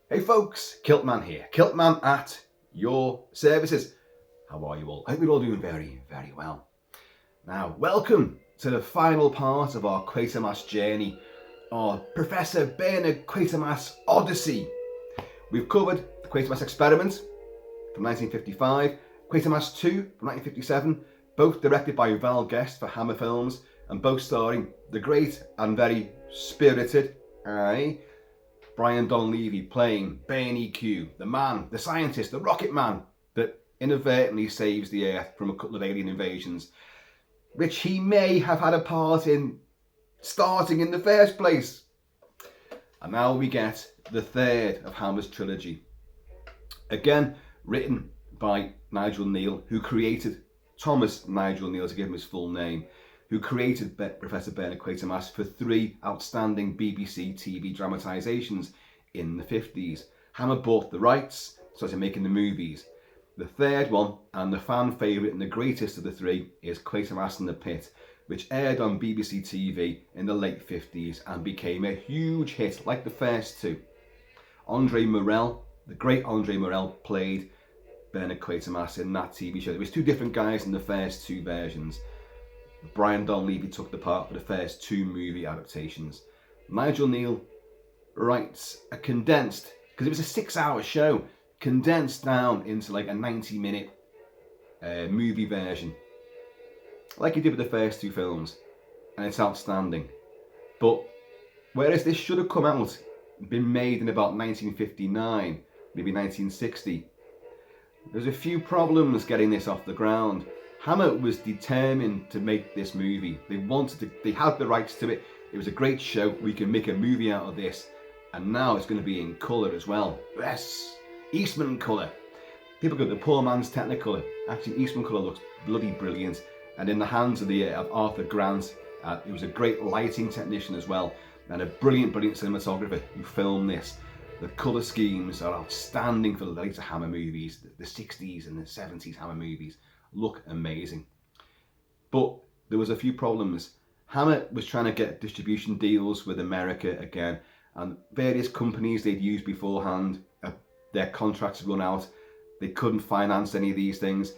Hey folks, Kilt-Man here. Kilt-Man at your services. How are you all? I hope you're all doing very, very well. Now, welcome to the final part of our Quatermass journey, our Professor Bernard Quatermass Odyssey. We've covered the Quatermass Experiment from 1955, Quatermass 2 from 1957, both directed by Val Guest for Hammer Films, and both starring the great and very spirited Brian Donlevy playing Bernie Q, the man, the scientist, the rocket man that inadvertently saves the Earth from a couple of alien invasions, which he may have had a part in starting in the first place. And now we get the third of Hammer's trilogy. Again, written by Nigel Kneale, who created Thomas Nigel Kneale, to give him his full name, who created Professor Bernard Quatermass for 3 outstanding BBC TV dramatisations in the 50s. Hammer bought the rights, started making the movies. The third one, and the fan favourite and the greatest of the 3, is Quatermass And The Pit, which aired on BBC TV in the late 50s and became a huge hit, like the first 2. Andre Morel, the great Andre Morel, played Bernard Quatermass in that TV show. There was 2 different guys in the first 2 versions. Brian Donlevy took the part for the first 2 movie adaptations. Nigel Kneale writes a condensed, because it was a 6-hour show, condensed down into like a 90-minute movie version, like he did with the first 2 films, and it's outstanding. But whereas this should have come out, been made in about 1959, maybe 1960, there's a few problems getting this off the ground. Hammer was determined to make this movie. They had the rights to it. It was a great show. We can make a movie out of this. And now it's going to be in colour as well. Yes, Eastman colour. People go, the poor man's Technicolor. Actually, Eastman colour looks bloody brilliant. And in the hands of Arthur Grant, he was a great lighting technician as well, and a brilliant cinematographer who filmed this. The colour schemes are outstanding for the later Hammer movies, the 60s and the 70s Hammer movies. Look amazing. But there was a few problems. Hammer was trying to get distribution deals with America again, and various companies they'd used beforehand, their contracts run out. They couldn't finance any of these things.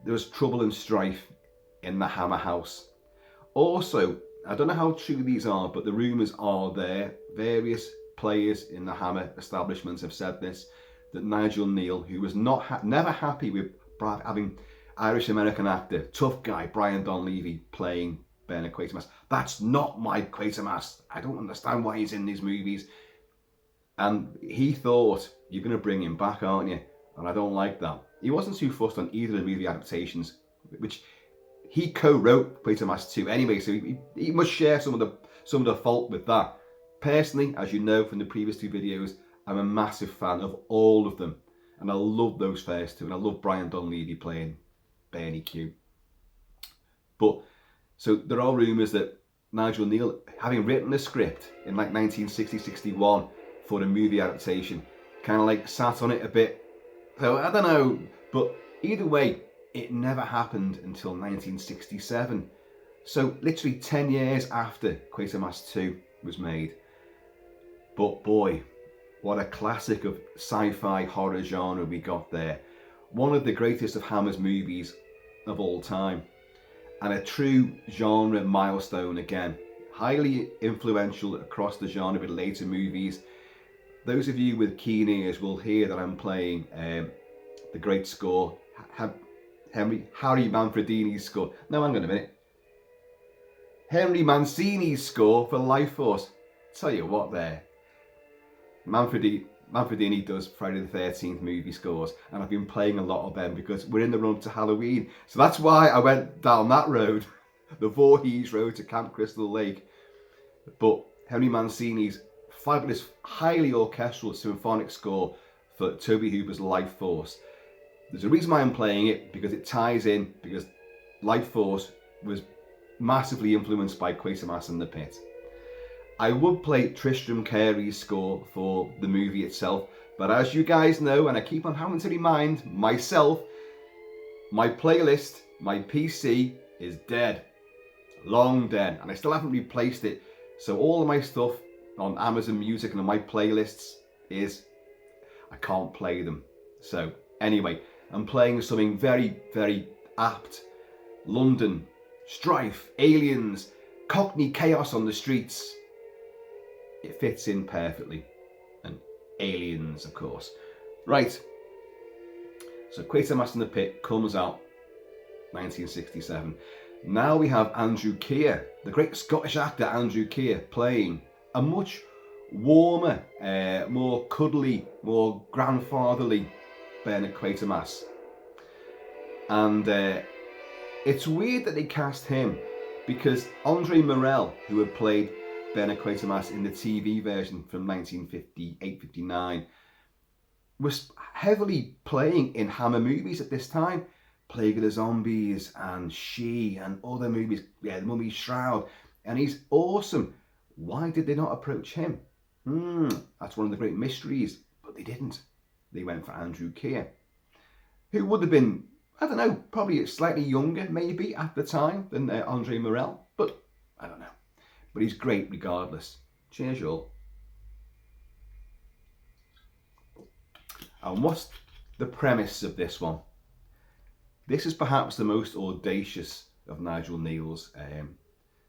There was trouble and strife in the Hammer house. Also, I don't know how true these are, but the rumours are there, various players in the Hammer establishment have said this, that Nigel Kneale, who was never happy with having Irish-American actor, tough guy, Brian Donlevy playing Bernard Quatermass. That's not my Quatermass. I don't understand why he's in these movies. And he thought, you're going to bring him back, aren't you? And I don't like that. He wasn't too fussed on either of the movie adaptations, which he co-wrote Quatermass 2 anyway, so he must share some of the fault with that. Personally, as you know from the previous 2 videos, I'm a massive fan of all of them. And I love those first 2, and I love Brian Donlevy playing Bernie Q. But so there are rumours that Nigel Kneale, having written the script in like 1960-61 for a movie adaptation, kind of like sat on it a bit. So I don't know, but either way, it never happened until 1967. So literally 10 years after Quatermass 2 was made. But boy, what a classic of sci-fi horror genre we got there. One of the greatest of Hammer's movies of all time, and a true genre milestone again. Highly influential across the genre with later movies. Those of you with keen ears will hear that I'm playing the great score, Harry Manfredini's score. No, hang on a minute. Henry Mancini's score for Life Force. Tell you what there. Manfredini does Friday the 13th movie scores, and I've been playing a lot of them because we're in the run to Halloween. So that's why I went down that road, the Voorhees road to Camp Crystal Lake. But Henry Mancini's fabulous, highly orchestral symphonic score for Tobe Hooper's Life Force. There's a reason why I'm playing it, because it ties in, because Life Force was massively influenced by Quatermass and The Pit. I would play Tristram Carey's score for the movie itself, but as you guys know, and I keep on having to remind myself, my playlist, my PC is dead. Long dead, and I still haven't replaced it. So all of my stuff on Amazon Music and on my playlists is I can't play them. So anyway, I'm playing something very, very apt. London, strife, aliens, Cockney chaos on the streets. It fits in perfectly. And aliens, of course. Right. So Quatermass And The Pit comes out 1967. Now we have Andrew Keir, the great Scottish actor Andrew Keir, playing a much warmer, more cuddly, more grandfatherly Bernard Quatermass. And it's weird that they cast him, because Andre Morel, who had played Bernard Quatermass in the TV version from 1958-59, was heavily playing in Hammer movies at this time. Plague of the Zombies and She and other movies, The Mummy's Shroud, and he's awesome. Why did they not approach him? That's one of the great mysteries, but they didn't. They went for Andrew Keir, who would have been, I don't know, probably slightly younger maybe at the time than Andre Morel, but I don't know. But he's great regardless. Cheers, y'all. And what's the premise of this one? This is perhaps the most audacious of Nigel Kneale's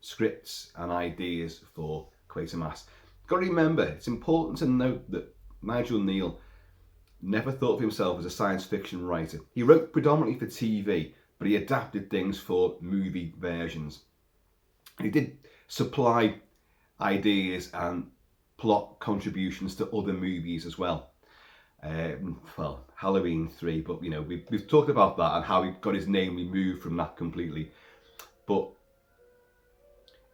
scripts and ideas for Quatermass. Got to remember, it's important to note that Nigel Kneale never thought of himself as a science fiction writer. He wrote predominantly for TV, but he adapted things for movie versions. He did supply ideas and plot contributions to other movies as well. Well, Halloween 3, but you know, we've talked about that and how he got his name removed from that completely. But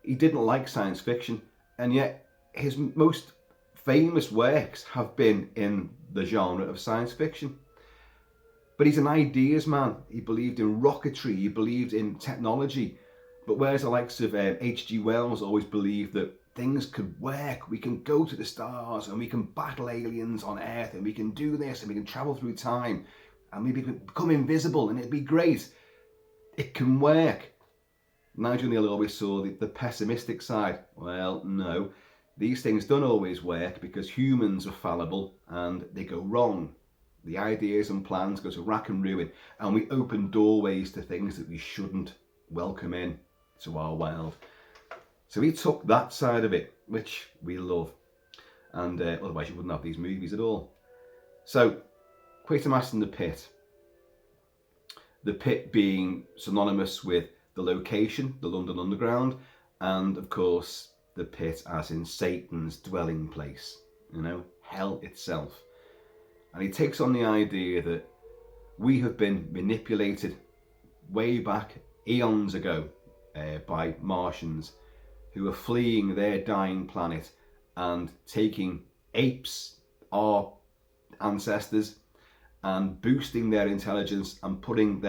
he didn't like science fiction, and yet his most famous works have been in the genre of science fiction. But he's an ideas man. He believed in rocketry, he believed in technology. But whereas the likes of H.G. Wells always believed that things could work, we can go to the stars and we can battle aliens on Earth and we can do this and we can travel through time and maybe become invisible and it'd be great. It can work. Nigel Kneale always saw the pessimistic side. Well, no, these things don't always work because humans are fallible and they go wrong. The ideas and plans go to rack and ruin, and we open doorways to things that we shouldn't welcome in to our world. So he took that side of it, which we love, and otherwise you wouldn't have these movies at all. So, Quatermass and the Pit. The pit being synonymous with the location, the London Underground, and of course the pit as in Satan's dwelling place, you know, hell itself. And he takes on the idea that we have been manipulated way back eons ago by Martians who are fleeing their dying planet and taking apes, our ancestors, and boosting their intelligence and creating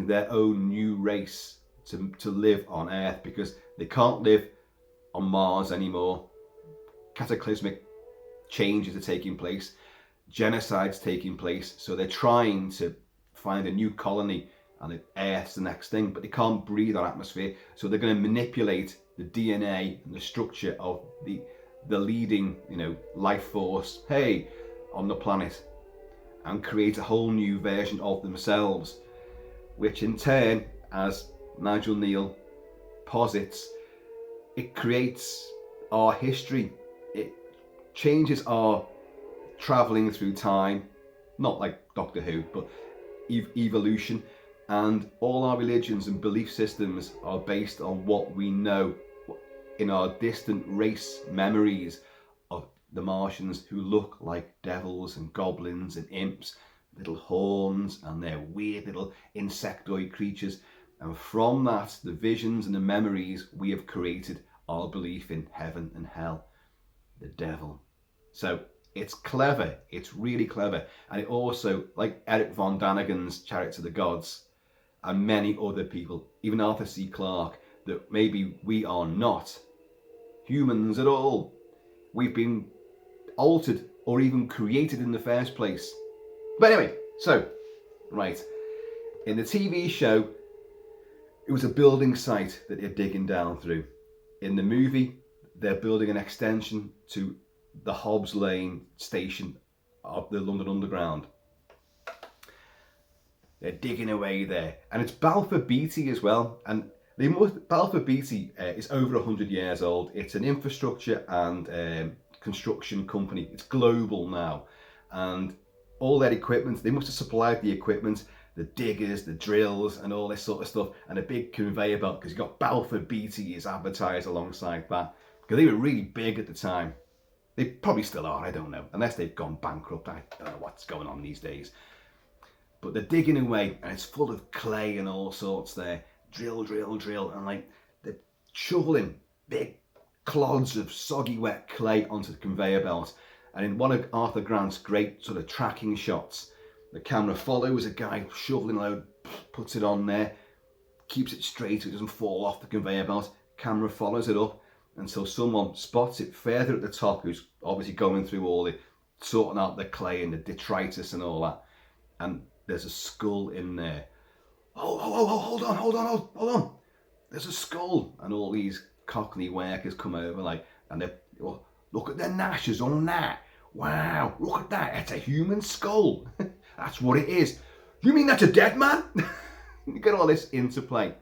their own new race to live on Earth, because they can't live on Mars anymore. Cataclysmic changes are taking place, genocide's taking place, so they're trying to find a new colony, and Earth's the next thing, but they can't breathe our atmosphere, so they're going to manipulate the DNA and the structure of the leading, you know, life force, on the planet, and create a whole new version of themselves, which in turn, as Nigel Kneale posits, it creates our history. It changes our travelling through time, not like Doctor Who, but evolution. And all our religions and belief systems are based on what we know in our distant race memories of the Martians, who look like devils and goblins and imps, little horns, and they're weird little insectoid creatures. And from that, the visions and the memories, we have created our belief in heaven and hell, the devil. So it's clever, it's really clever. And it also, like Eric von Daniken's Chariots of the Gods, and many other people, even Arthur C. Clarke, that maybe we are not humans at all. We've been altered or even created in the first place. But anyway, so, right, in the TV show, it was a building site that they're digging down through. In the movie, they're building an extension to the Hobs Lane station of the London Underground. They're digging away there, and it's Balfour Beatty as well. And Balfour Beatty is over 100 years old. It's an infrastructure and construction company. It's global now, and all their equipment, they must have supplied the equipment, the diggers, the drills, and all this sort of stuff, and a big conveyor belt, because you've got Balfour Beatty is advertised alongside that, because they were really big at the time. They probably still are, I don't know, unless they've gone bankrupt. I don't know what's going on these days. But they're digging away, and it's full of clay and all sorts there. Drill, drill, drill, and like they're shoveling big clods of soggy wet clay onto the conveyor belt. And in one of Arthur Grant's great sort of tracking shots, the camera follows a guy shoveling a load, puts it on there, keeps it straight so it doesn't fall off the conveyor belt. Camera follows it up until someone spots it further at the top, who's obviously going through all the, sorting out the clay and the detritus and all that. And there's a skull in there. Oh, hold on. There's a skull. And all these Cockney workers come over like, and they, oh, look at the gnashes on that. Wow, look at that. It's a human skull. That's what it is. You mean that's a dead man? You get all this interplay.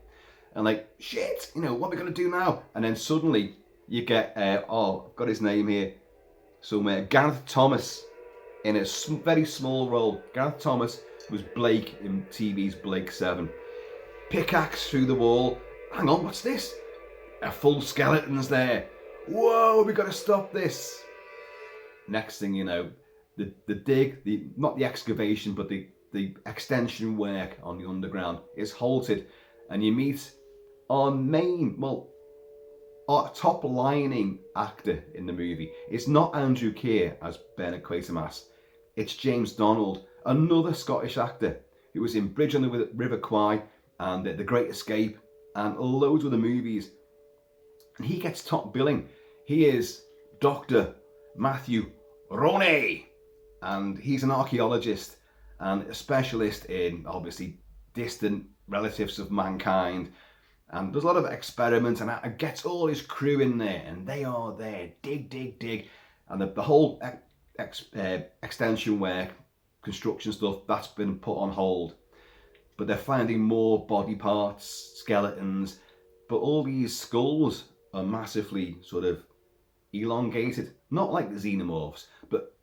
And like, shit, you know, what are we going to do now? And then suddenly you get, oh, I've got his name here somewhere. Gareth Thomas in a very small role. Gareth Thomas was Blake in TV's Blake 7. Pickaxe through the wall. Hang on, what's this? A full skeleton's there. Whoa, we got to stop this. Next thing you know, the dig, not the excavation, but the extension work on the underground is halted, and you meet our top lining actor in the movie. It's not Andrew Keir as Bernard Quatermass. It's James Donald, another Scottish actor who was in Bridge on the River Kwai and The Great Escape and loads of the movies. And he gets top billing. He is Dr. Matthew Ronay, and he's an archaeologist and a specialist in obviously distant relatives of mankind, and there's a lot of experiments, and gets all his crew in there, and they are there, dig, and the whole extension work, construction stuff, that's been put on hold. But they're finding more body parts, skeletons, but all these skulls are massively sort of elongated, not like the xenomorphs, but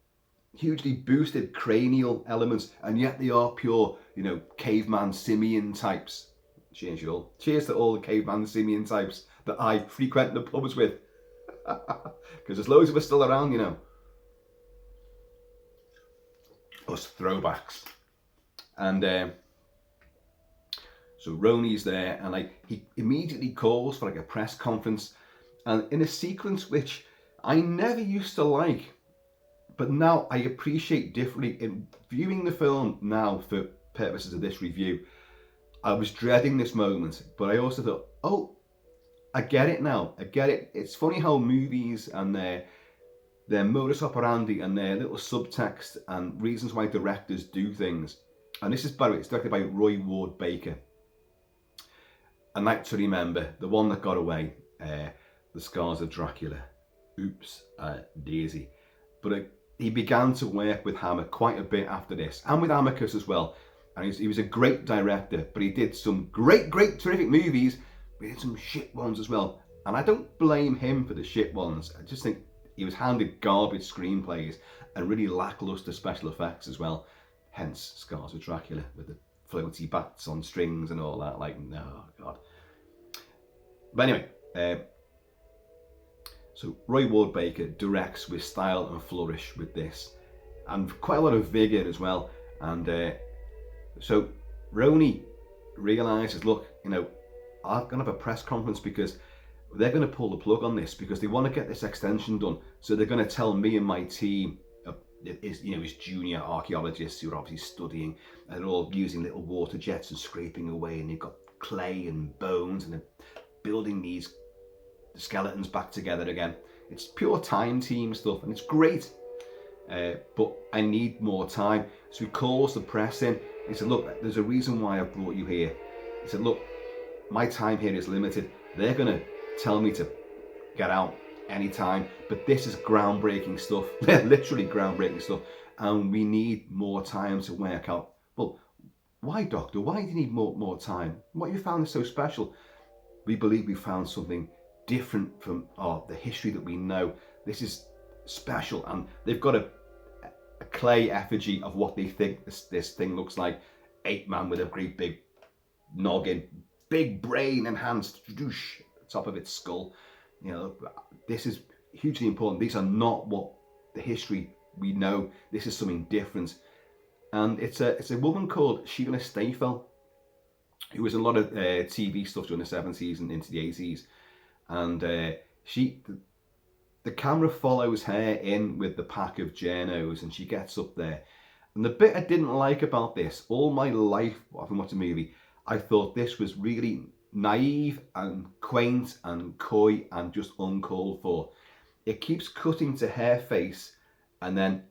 hugely boosted cranial elements, and yet they are pure, you know, caveman simian types. Cheers, you all. Cheers to all the caveman simian types that I frequent the pubs with. Because there's loads of us still around, you know. Us throwbacks. And so Roney's there, and like he immediately calls for like a press conference, and in a sequence which I never used to like, but now I appreciate differently in viewing the film now for purposes of this review. I was dreading this moment, but I also thought, oh, I get it now. I get it. It's funny how movies and their modus operandi and their little subtext and reasons why directors do things. And this is, by the way, it's directed by Roy Ward Baker. A Night to Remember, The One That Got Away, The Scars of Dracula. Oops, Daisy. But he began to work with Hammer quite a bit after this, and with Amicus as well. And he was a great director, but he did some great, terrific movies, but he did some shit ones as well. And I don't blame him for the shit ones. I just think he was handed garbage screenplays and really lackluster special effects as well. Hence Scars of Dracula with the floaty bats on strings and all that. Like, no, God. But anyway, so Roy Ward Baker directs with style and flourish with this, and quite a lot of vigour as well. And so Roney realises, look, you know, I'm going to have a press conference because they're going to pull the plug on this because they want to get this extension done. So they're going to tell me and my team, his junior archaeologists who are obviously studying, and they're all using little water jets and scraping away, and they've got clay and bones, and they're building these skeletons back together again. It's pure time team stuff, and it's great. But I need more time. So he calls the press in. He said, look, there's a reason why I brought you here. He said, look, my time here is limited. They're going to tell me to get out anytime. But this is groundbreaking stuff, literally groundbreaking stuff. And we need more time to work out, well, why, Doctor? Why do you need more time? What have you found is so special? We believe we found something different from the history that we know. This is special, and they've got a clay effigy of what they think this thing looks like. Ape man with a great big noggin, big brain enhanced, top of its skull. You know, this is hugely important. These are not what the history we know. This is something different. And it's a woman called Sheila Stayfel, who was in a lot of TV stuff during the 70s and into the 80s. And the camera follows her in with the pack of journos, and she gets up there. And the bit I didn't like about this, all my life, I've watched the movie, I thought this was really naive and quaint and coy and just uncalled for. It keeps cutting to her face and then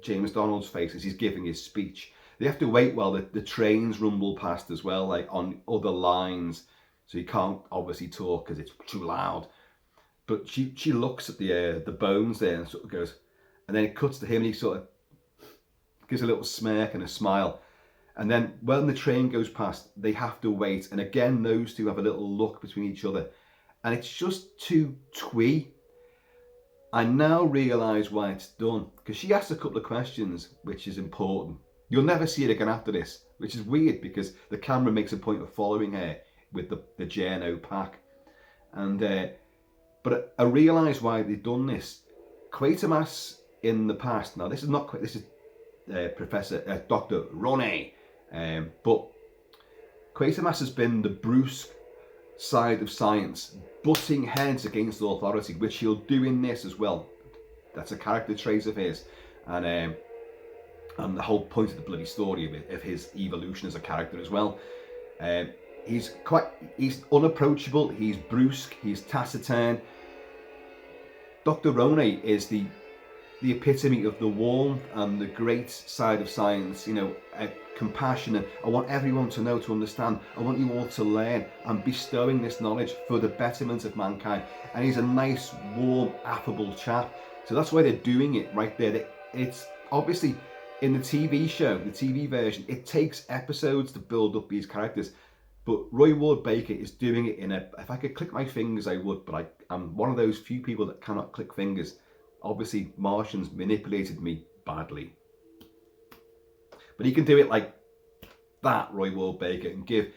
James Donald's face as he's giving his speech. They have to wait while the trains rumble past as well, like on other lines. So he can't obviously talk because it's too loud. But she looks at the bones there and sort of goes, and then it cuts to him and he sort of gives a little smirk and a smile. And then when the train goes past, they have to wait. And again, those two have a little look between each other. And it's just too twee. I now realise why it's done. Because she asks a couple of questions, which is important. You'll never see it again after this, which is weird because the camera makes a point of following her with the journo pack. And but I realise why they've done this. Quatermass in the past, now this is Professor Dr. Ronay, but Quatermass has been the brusque side of science, butting heads against authority, which he'll do in this as well. That's a character trait of his, and the whole point of the bloody story of his evolution as a character as well. He's unapproachable, he's brusque, he's taciturn. Dr. Ronay is the epitome of the warmth and the great side of science, you know, compassionate. I want everyone to know, to understand. I want you all to learn. I'm bestowing this knowledge for the betterment of mankind. And he's a nice, warm, affable chap. So that's why they're doing it right there. It's obviously in the TV show, the TV version, it takes episodes to build up these characters. But Roy Ward Baker is doing it if I could click my fingers, I would, but I'm one of those few people that cannot click fingers. Obviously, Martian's manipulated me badly. But he can do it like that, Roy Ward Baker, and give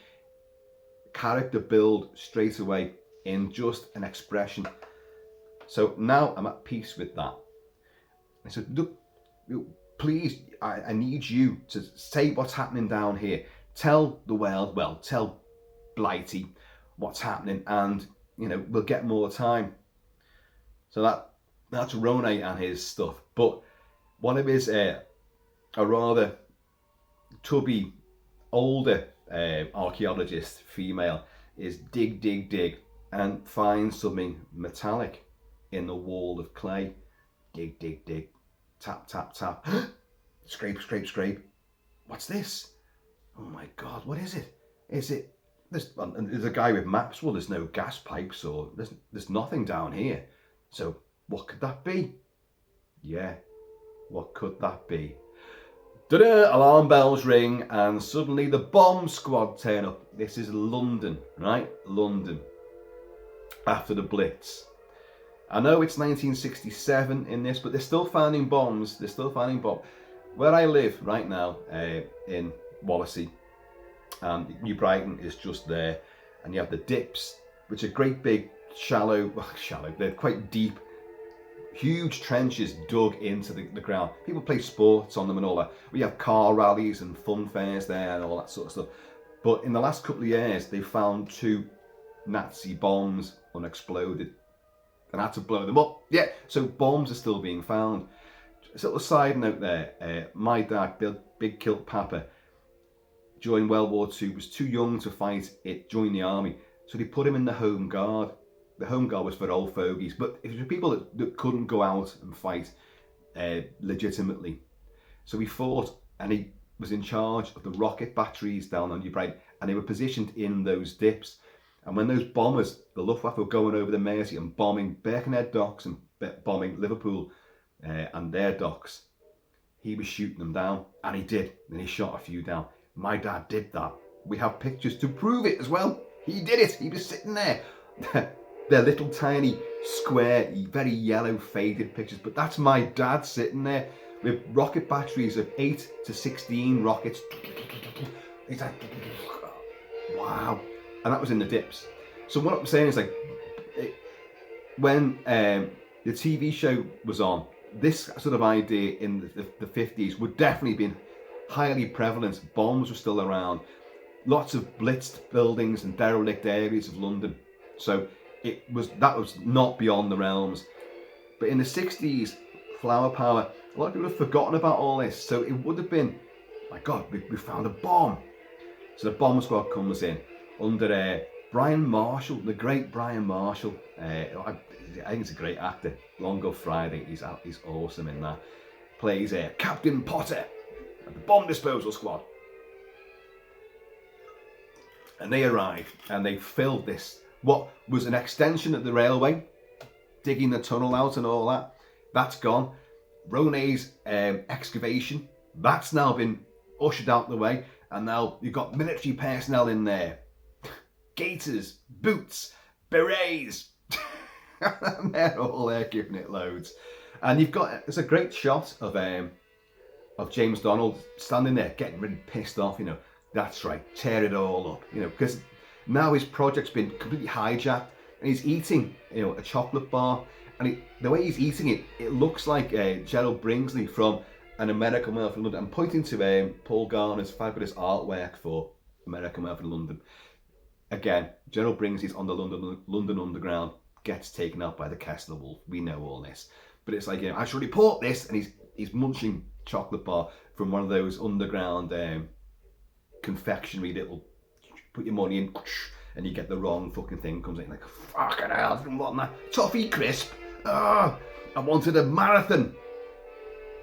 character build straight away in just an expression. So now I'm at peace with that. I said, look, please, I need you to say what's happening down here. Tell the world, well, tell Blighty what's happening, and, you know, we'll get more time. So that's Ronay and his stuff. But one of his, a rather tubby, older archaeologist, female, is dig, and finds something metallic in the wall of clay. Dig, tap, tap. Scrape. What's this? Oh my God, what is it? There's a guy with maps. Well, there's no gas pipes, or there's nothing down here. So what could that be? Yeah, what could that be? Da-da! Alarm bells ring, and suddenly the bomb squad turn up. This is London, right? London. After the Blitz. I know it's 1967 in this, but they're still finding bombs. Where I live right now, in Wallasey, and New Brighton is just there, and you have the dips, which are great big shallow, they're quite deep, huge trenches dug into the ground. People play sports on them and all that. We have car rallies and fun fairs there and all that sort of stuff. But in the last couple of years, they found 2 Nazi bombs unexploded and had to blow them up. Yeah, so bombs are still being found. Just a little side note there, my dad, Big Kilt Papa, during World War II, was too young to fight it, join the army. So they put him in the Home Guard. The Home Guard was for old fogies, but it was for people that couldn't go out and fight legitimately. So he fought, and he was in charge of the rocket batteries down on New Brighton, and they were positioned in those dips. And when those bombers, the Luftwaffe, were going over the Mersey and bombing Birkenhead docks and bombing Liverpool and their docks, he was shooting them down, and he did. And he shot a few down. My dad did that. We have pictures to prove it as well. He did it. He was sitting there. They're little tiny square, very yellow faded pictures, but that's my dad sitting there with rocket batteries of 8 to 16 rockets. He's like, wow. And that was in the dips. So what I'm saying is, like, when the TV show was on, this sort of idea in the 50s would definitely been highly prevalent. Bombs were still around. Lots of blitzed buildings and derelict areas of London. So that was not beyond the realms. But in the 60s, flower power, a lot of people have forgotten about all this. So it would have been, my God, we found a bomb. So the bomb squad comes in under Brian Marshall, the great Brian Marshall. I think he's a great actor. Long Good Friday, he's awesome in that. Plays Captain Potter at the bomb disposal squad. And they arrive and they filled this, what was an extension of the railway, digging the tunnel out and all that. That's gone. Ronay's excavation, that's now been ushered out the way. And now you've got military personnel in there. Gaiters, boots, berets. And they're all there giving it loads. And there's a great shot of James Donald standing there getting really pissed off, you know. That's right, tear it all up, you know, because now his project's been completely hijacked and he's eating, you know, a chocolate bar, and the way he's eating it, it looks like Gerald Bringsley from An American Werewolf in London. I'm pointing to Paul Garner's fabulous artwork for American Werewolf in London. Again, Gerald Bringsley's on the London Underground, gets taken out by the Kessler Wolf. We know all this, but it's like, you know, I should report this, and he's munching chocolate bar from one of those underground confectionery little, put your money in and you get the wrong fucking thing, comes in like, fucking hell, I didn't want that toffee crisp. I wanted a marathon.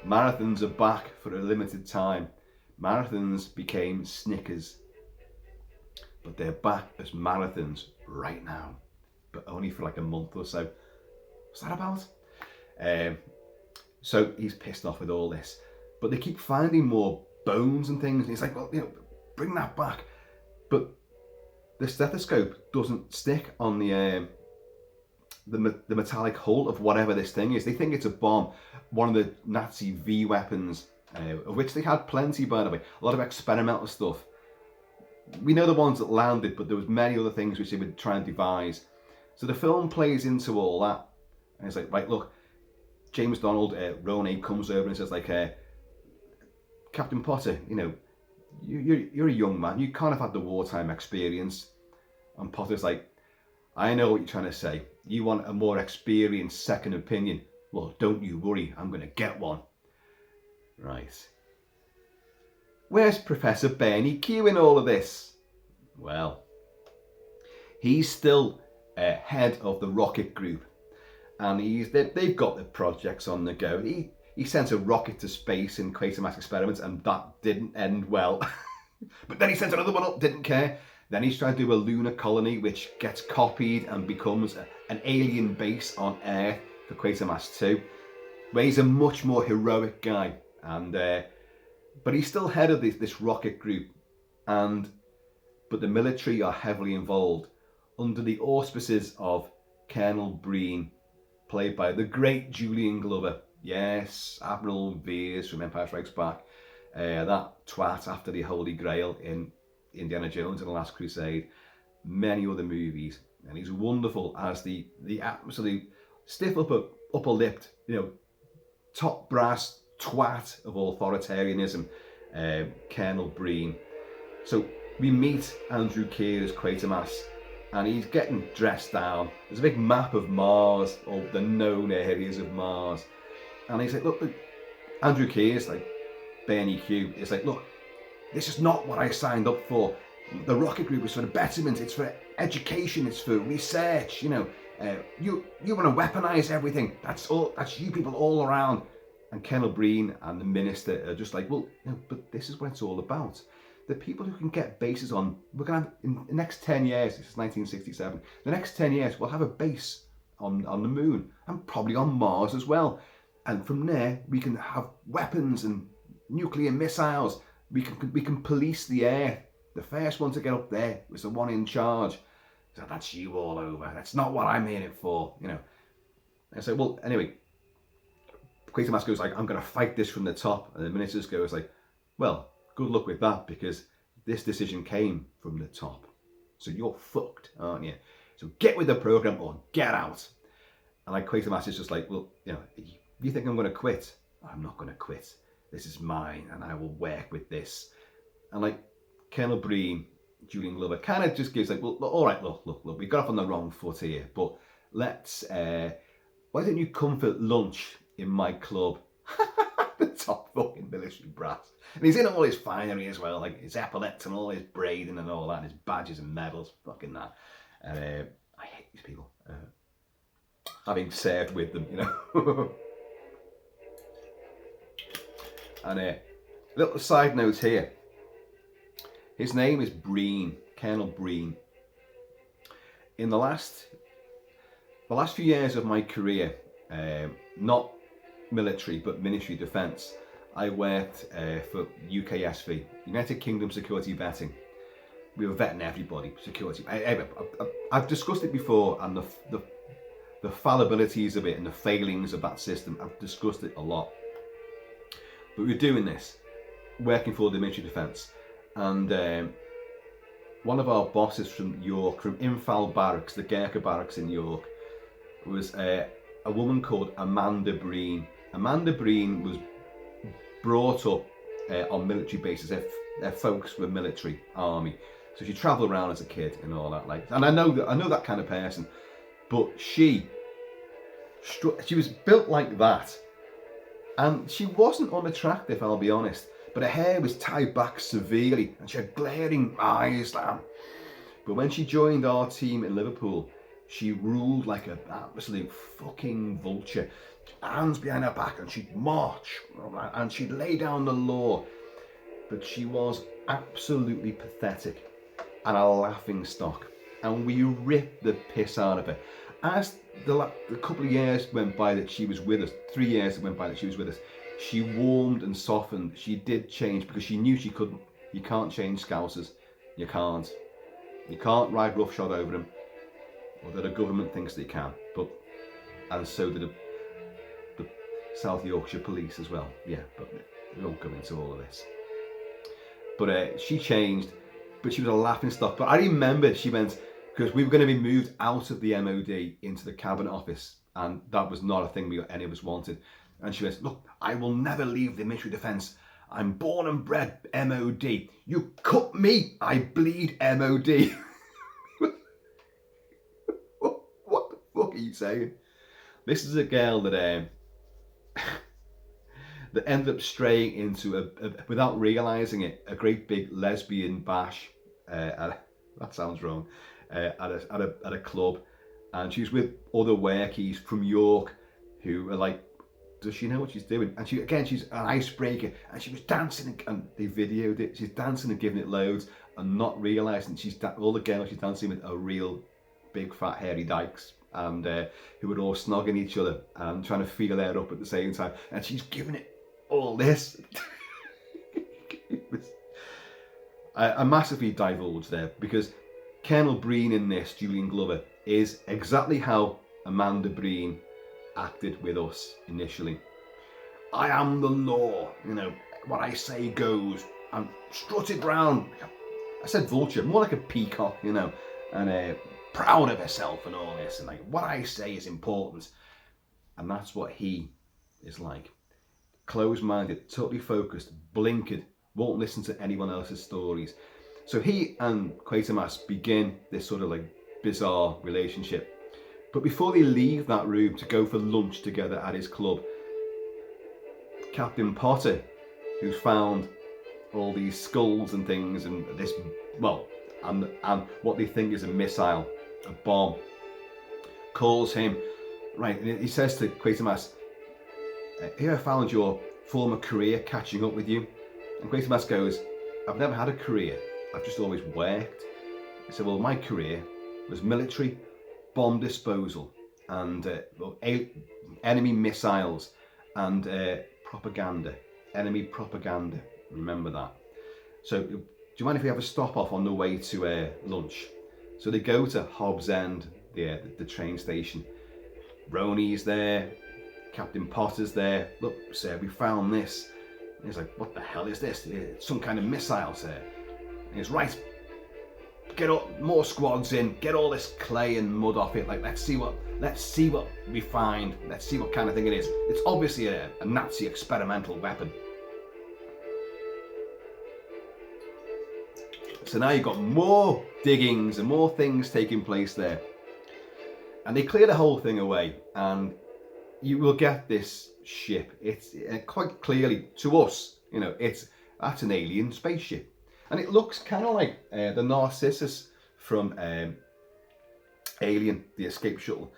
Marathons are back for a limited time. Marathons became Snickers, but they're back as marathons right now, but only for like a month or so. What's that about? So he's pissed off with all this, but they keep finding more bones and things, and he's like, well, you know, bring that back. But the stethoscope doesn't stick on the metallic hull of whatever this thing is. They think it's a bomb, one of the Nazi V weapons, of which they had plenty, by the way. A lot of experimental stuff. We know the ones that landed, but there was many other things which they would try and devise. So the film plays into all that, and it's like, right, look, James Donald, Ronay comes over and says, like, Captain Potter, you know, you're a young man, you can't have had the wartime experience. And Potter's like, I know what you're trying to say. You want a more experienced second opinion. Well, don't you worry, I'm going to get one. Right. Where's Professor Bernie Q in all of this? Well, he's still head of the rocket group, and they've got the projects on the go. He sent a rocket to space in Quatermass Xperiment, and that didn't end well. But then he sent another one up, didn't care. Then he's trying to do a lunar colony, which gets copied and becomes an alien base on Earth for Quatermass 2, where he's a much more heroic guy. And but he's still head of this rocket group, but the military are heavily involved under the auspices of Colonel Breen, played by the great Julian Glover. Yes, Admiral Veers from Empire Strikes Back, that twat after the Holy Grail in Indiana Jones and the Last Crusade, many other movies, and he's wonderful as the absolutely stiff upper lipped, you know, top brass twat of authoritarianism, Colonel Breen. So we meet Andrew Keir as Quatermass, and he's getting dressed down. There's a big map of Mars, or the known areas of Mars. And he's like, look, Andrew Keir's like, Bernie Q, it's like, look, this is not what I signed up for. The rocket group is for the betterment, it's for education, it's for research, you know. You want to weaponize everything. That's you people all around. And Colonel Breen and the minister are just like, well, you know, but this is what it's all about. the people who can get bases on, we're going to have, in the next 10 years, this is 1967, the next 10 years, we'll have a base on the moon and probably on Mars as well. And from there, we can have weapons and nuclear missiles. We can police the air. The first one to get up there was the one in charge. So that's you all over. That's not what I'm in it for, you know. And so, well, anyway, Quatermass goes like, I'm going to fight this from the top. And the minister goes like, well, good luck with that, because this decision came from the top. So you're fucked, aren't you? So get with the program or get out. And like Quatermass is just like, well, you know, you think I'm going to quit? I'm not going to quit. This is mine, and I will work with this. And like Colonel Breen, Julian Glover, kind of just gives like, well, all right, look, we got off on the wrong foot here, but let's, why don't you come for lunch in my club? The top fucking military brass. And he's in all his finery as well, like his epaulets and all his braiding and all that, and his badges and medals, fucking that. And I hate these people, having served with them, you know. And a little side note here. His name is Breen, Colonel Breen. In the last few years of my career, not military but ministry defence, I worked for UKSV, United Kingdom Security Vetting. We were vetting everybody, security. I've discussed it before, and the fallibilities of it and the failings of that system. I've discussed it a lot. But we were doing this, working for the military defence, and one of our bosses from York, from Infal Barracks, the Gurkha Barracks in York, was a woman called Amanda Breen. Amanda Breen was brought up on military bases. Their folks were military, army, so she travelled around as a kid and all that. Like, and I know that kind of person, but she was built like that. And she wasn't unattractive, I'll be honest, but her hair was tied back severely and she had glaring eyes. But when she joined our team in Liverpool, she ruled like an absolute fucking vulture. Hands behind her back, and she'd march and she'd lay down the law. But she was absolutely pathetic and a laughing stock. And we ripped the piss out of her. As the couple of years went by that she was with us, 3 years that went by that she was with us, she warmed and softened. She did change, because she knew she couldn't. You can't change Scousers. You can't. You can't ride roughshod over them. Although the government thinks they can. And so did the South Yorkshire Police as well. Yeah, but we won't go into all of this. But she changed, but she was a laughing stock. But I remember she went, because we were going to be moved out of the MOD into the Cabinet Office, and that was not a thing any of us wanted. And she went, look, I will never leave the military defence. I'm born and bred MOD. You cut me, I bleed MOD. What the fuck are you saying? This is a girl that that ended up straying into without realising it, a great big lesbian bash. That sounds wrong. At a club, and she was with other workies from York who are like, does she know what she's doing? And she's an icebreaker, and she was dancing, and they videoed it. She's dancing and giving it loads, and not realising all the girls she's dancing with are real big fat hairy dykes, and who were all snogging each other and trying to feel her up at the same time, and she's giving it all this. I massively divulged there, because Colonel Breen in this, Julian Glover, is exactly how Amanda Breen acted with us initially. I am the law, you know, what I say goes, and strutted round. I said vulture, more like a peacock, you know, and proud of herself and all this, and like, what I say is important. And that's what he is like. Closed-minded, totally focused, blinkered, won't listen to anyone else's stories. So he and Quatermass begin this sort of like bizarre relationship. But before they leave that room to go for lunch together at his club, Captain Potter, who's found all these skulls and things, and this, well, and what they think is a missile, a bomb, calls him, right, and he says to Quatermass, here I found your former career catching up with you. And Quatermass goes, I've never had a career. I've just always worked. He said, well, my career was military, bomb disposal, and enemy missiles, and propaganda, enemy propaganda. Remember that. So, do you mind if we have a stop off on the way to lunch? So they go to Hobs End, the train station. Roni's there, Captain Potter's there. Look, sir, we found this. And he's like, what the hell is this? It's some kind of missile, sir. And he's right. Get up, more squads in. Get all this clay and mud off it. Like, let's see what we find. Let's see what kind of thing it is. It's obviously a Nazi experimental weapon. So now you've got more diggings and more things taking place there. And they clear the whole thing away, and you will get this ship. It's quite clearly, to us, you know, that's an alien spaceship. And it looks kind of like the Narcissus from Alien, the escape shuttle.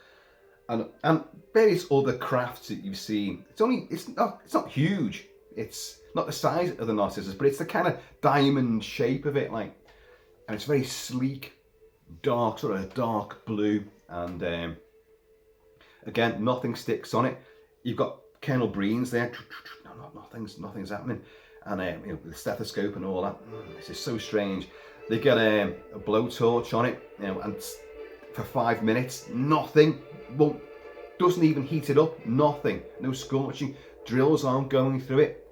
And various other crafts that you've seen. It's not huge. It's not the size of the Narcissus, but it's the kind of diamond shape of it, like. And it's very sleek, dark, sort of dark blue, and again, nothing sticks on it. You've got Colonel Breen's there. Nothing's happening, and you know, the stethoscope and all that. This is so strange. They get a blowtorch on it, you know, and for 5 minutes, nothing. Doesn't even heat it up. Nothing. No scorching. Drills aren't going through it,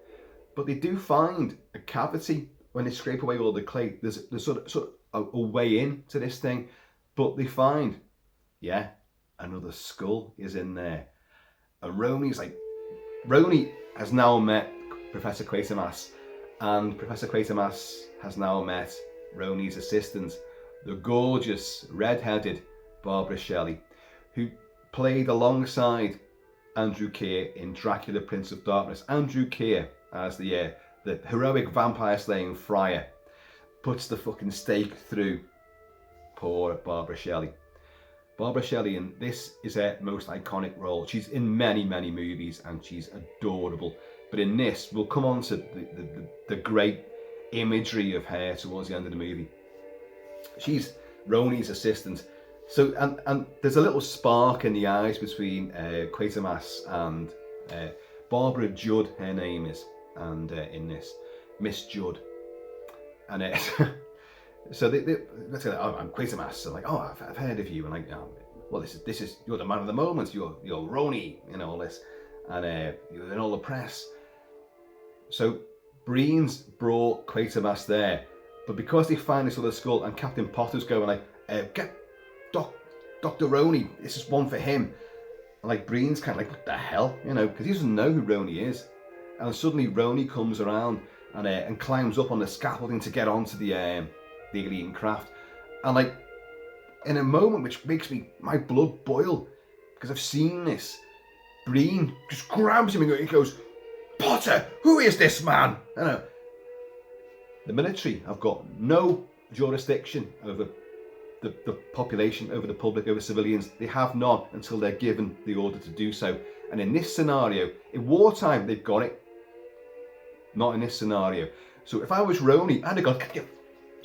but they do find a cavity. When they scrape away all the clay, there's sort of a way in to this thing, but they find, yeah, another skull is in there. And Roni has now met Professor Quatermass, and Professor Quatermass has now met Roni's assistant, the gorgeous, red-headed Barbara Shelley, who played alongside Andrew Keir in Dracula, Prince of Darkness. Andrew Keir as the heroic vampire-slaying friar puts the fucking stake through poor Barbara Shelley. Barbara Shelley, and this is her most iconic role. She's in many, many movies, and she's adorable. But in this, we'll come on to the great imagery of her towards the end of the movie. She's Roni's assistant. So, and there's a little spark in the eyes between Quatermass and Barbara Judd, her name is. And in this, Miss Judd, and so let's say, oh, I'm Quatermass. I'm like, oh, I've heard of you, and like, oh, well, this is you're the man of the moment. You're Roni, you know, all this, and you're in all the press. So Breen's brought Quatermass there, but because they find this other skull, and Captain Potter's going like, get Dr. Roni. This is one for him. And like Breen's kind of like, what the hell, you know, because he doesn't know who Roni is. And suddenly Roni comes around and climbs up on the scaffolding to get onto the alien craft. And like, in a moment which makes my blood boil, because I've seen this, Breen just grabs him and he goes, Potter, who is this man? I know. The military have got no jurisdiction over the population, over the public, over civilians. They have none until they're given the order to do so. And in this scenario, in wartime, they've got it. Not in this scenario. So if I was Roni, I'd have gone, get your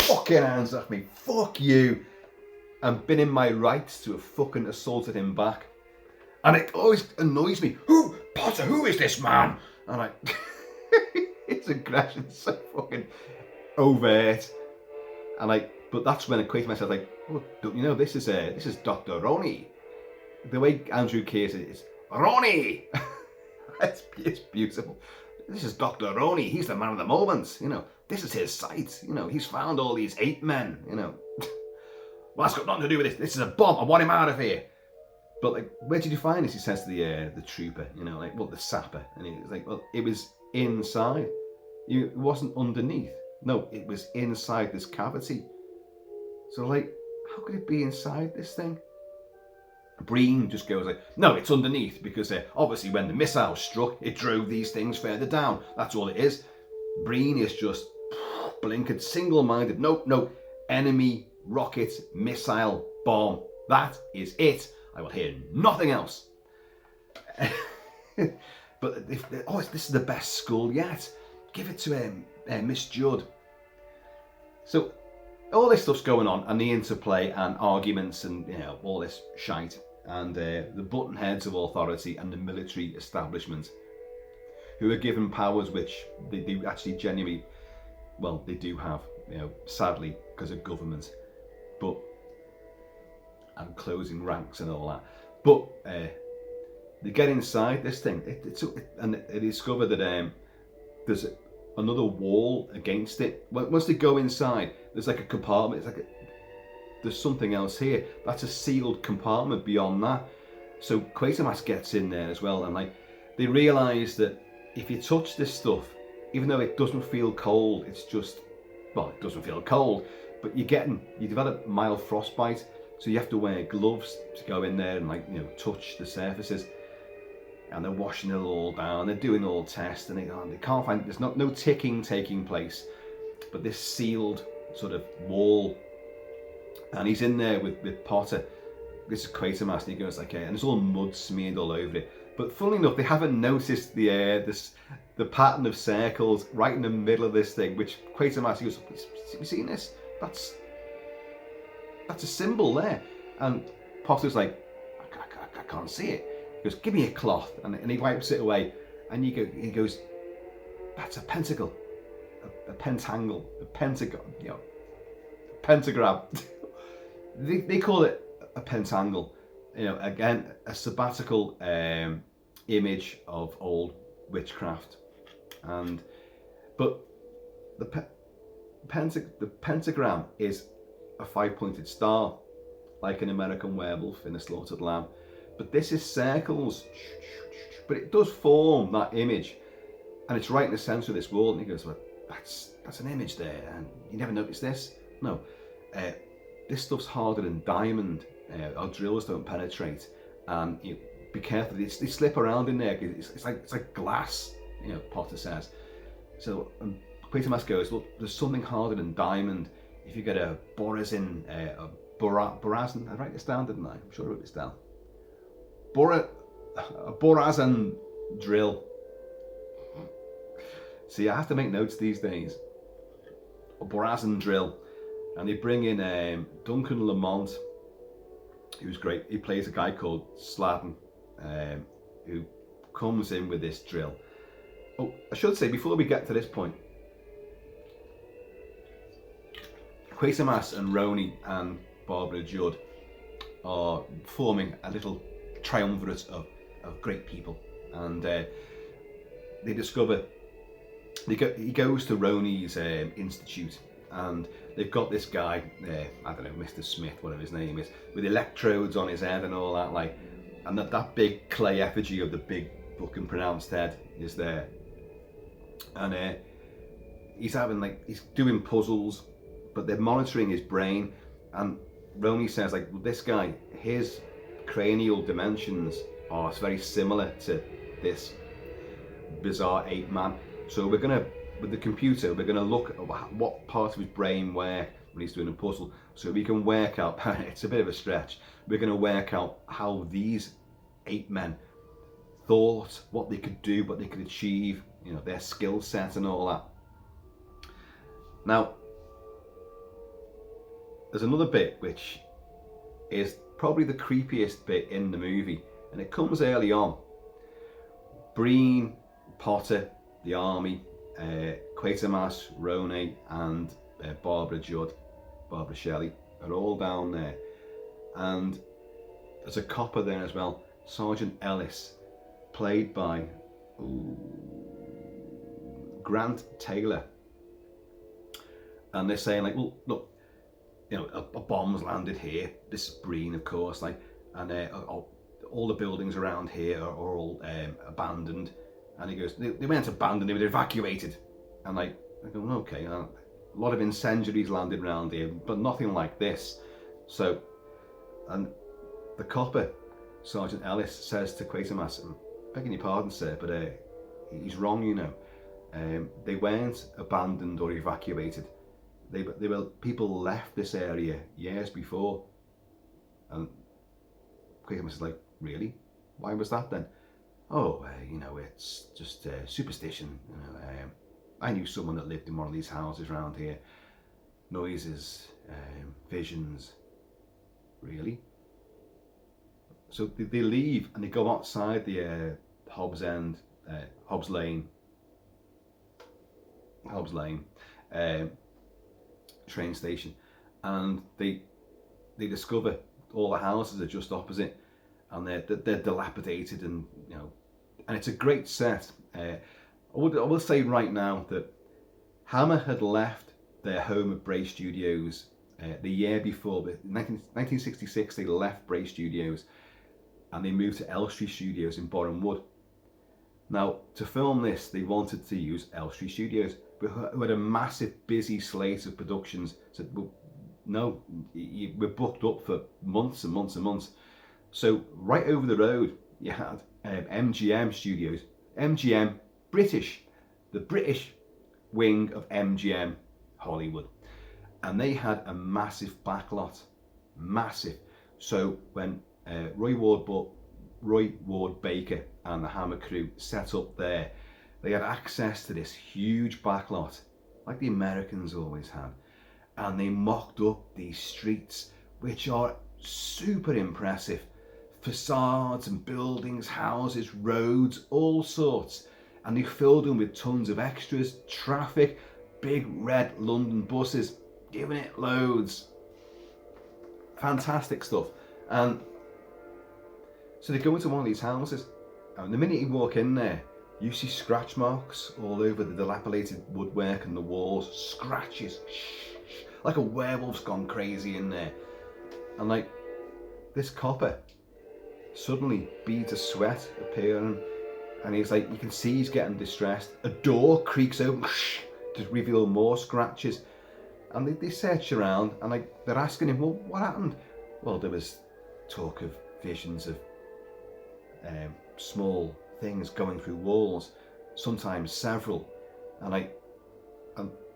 fucking hands off me, fuck you, and been in my rights to have fucking assaulted him back. And it always annoys me. Potter, who is this man? And I, his aggression's so fucking overt. And but that's when I quit myself, like, oh, don't you know, this is Dr. Roni. The way Andrew Keir says it is, Roni! it's beautiful. This is Dr. Roni. He's the man of the moment. You know, this is his site. You know, he's found all these 8 men. You know, well, that's got nothing to do with this. This is a bomb. I want him out of here. But like, where did you find this? He says to the trooper. You know, like, well, the sapper. And he's like, well, it was inside. It wasn't underneath. No, it was inside this cavity. So like, how could it be inside this thing? Breen just goes like, no, it's underneath, because obviously when the missile struck, it drove these things further down. That's all it is. Breen is just blinkered, single-minded. No, enemy, rocket, missile, bomb. That is it. I will hear nothing else. But this is the best skull yet. Give it to Miss Judd. So all this stuff's going on, and the interplay and arguments and all this shite, and the button heads of authority and the military establishment, who are given powers which they actually genuinely, well, they do have, sadly, because of government, but and closing ranks and all that. But they get inside this thing, and they discover that there's another wall against it. Once they go inside, there's like a compartment. It's like there's something else here. That's a sealed compartment beyond that. So Quatermass gets in there as well, and like they realise that if you touch this stuff, even though it doesn't feel cold, it's just, well, it doesn't feel cold, but you develop mild frostbite, so you have to wear gloves to go in there and touch the surfaces. And they're washing it all down, they're doing all tests, and they can't find, there's no ticking taking place, but this sealed sort of wall. And he's in there with Potter. This is Quatermass, and he goes like, and it's all mud smeared all over it. But funnily enough, they haven't noticed the pattern of circles right in the middle of this thing, which Quatermass goes, have you seen this? That's a symbol there. And Potter's like, I can't see it. He goes, give me a cloth, and he wipes it away, and he goes, that's a pentacle, a pentangle, a pentagon, a pentagram. they call it a pentangle, again, a sabbatical image of old witchcraft, but the pentagram is a 5-pointed star, like an American werewolf in a slaughtered lamb. But this is circles, but it does form that image, and it's right in the centre of this wall. And he goes, well, that's an image there, and you never noticed this? No, this stuff's harder than diamond. Our drills don't penetrate, and be careful. They slip around in there. It's like glass. Potter says. So Quatermass goes, well, there's something harder than diamond. If you get a borazin, borazin, I write this down, didn't I? I'm sure I wrote this down. A borazin drill. See, I have to make notes these days. A borazin drill, and they bring in Duncan Lamont, who's great. He plays a guy called Sladen, who comes in with this drill. Oh, I should say before we get to this point, Quatermass and Roni and Barbara Judd are forming a little triumvirate of great people, and they discover he goes to Roni's institute, and they've got this guy, I don't know, Mr. Smith, whatever his name is, with electrodes on his head and all that, and that big clay effigy of the big fucking pronounced head is there, and he's doing puzzles, but they're monitoring his brain, and Roni says well, this guy, his cranial dimensions are very similar to this bizarre ape-man. So we're gonna, with the computer, we're gonna look at what part of his brain where when he's doing a puzzle, so we can work out. It's a bit of a stretch. We're gonna work out how these ape-men thought, what they could do, what they could achieve, their skill set and all that. Now, there's another bit which is probably the creepiest bit in the movie, and it comes early on. Breen, Potter, the army, Quatermass, Roni, and Barbara Judd, Barbara Shelley, are all down there, and there's a copper there as well, Sergeant Ellis, played by Grant Taylor, and they're saying well, look, a bomb's landed here. This is Breen, of course, and all the buildings around here are all abandoned. And he goes, they weren't abandoned, they were evacuated. And I go, okay, a lot of incendiaries landed around here, but nothing like this. So, and the copper, Sergeant Ellis, says to Quatermass, I'm begging your pardon, sir, but he's wrong, they weren't abandoned or evacuated. They were, people left this area years before. And Quatermass is like, really? Why was that then? Oh, it's just superstition. I knew someone that lived in one of these houses around here. noises, visions. Really? So they leave and they go outside the Hobs Lane train station, and they discover all the houses are just opposite, and they're dilapidated, and and it's a great set. I will say right now that Hammer had left their home at Bray Studios the year before, but in 1966 they left Bray Studios and they moved to Elstree Studios in Boreham Wood. Now, to film this, they wanted to use Elstree Studios, but who had a massive, busy slate of productions. So, well, no, we're booked up for months and months and months. So, right over the road, you had MGM Studios. MGM, British, the British wing of MGM Hollywood. And they had a massive backlot, massive. So, when Roy Ward Baker and the Hammer crew set up there, they had access to this huge backlot, like the Americans always had, and they mocked up these streets, which are super impressive. Facades and buildings, houses, roads, all sorts, and they filled them with tons of extras, traffic, big red London buses, giving it loads. Fantastic stuff. And so they go into one of these houses, and the minute you walk in there, you see scratch marks all over the dilapidated woodwork and the walls, scratches, like a werewolf's gone crazy in there. And like, this copper, suddenly beads of sweat appear on him, and he's like, you can see he's getting distressed. A door creaks open to reveal more scratches, and they search around, and like, they're asking him, well, what happened? Well, there was talk of visions of small things going through walls, sometimes several, and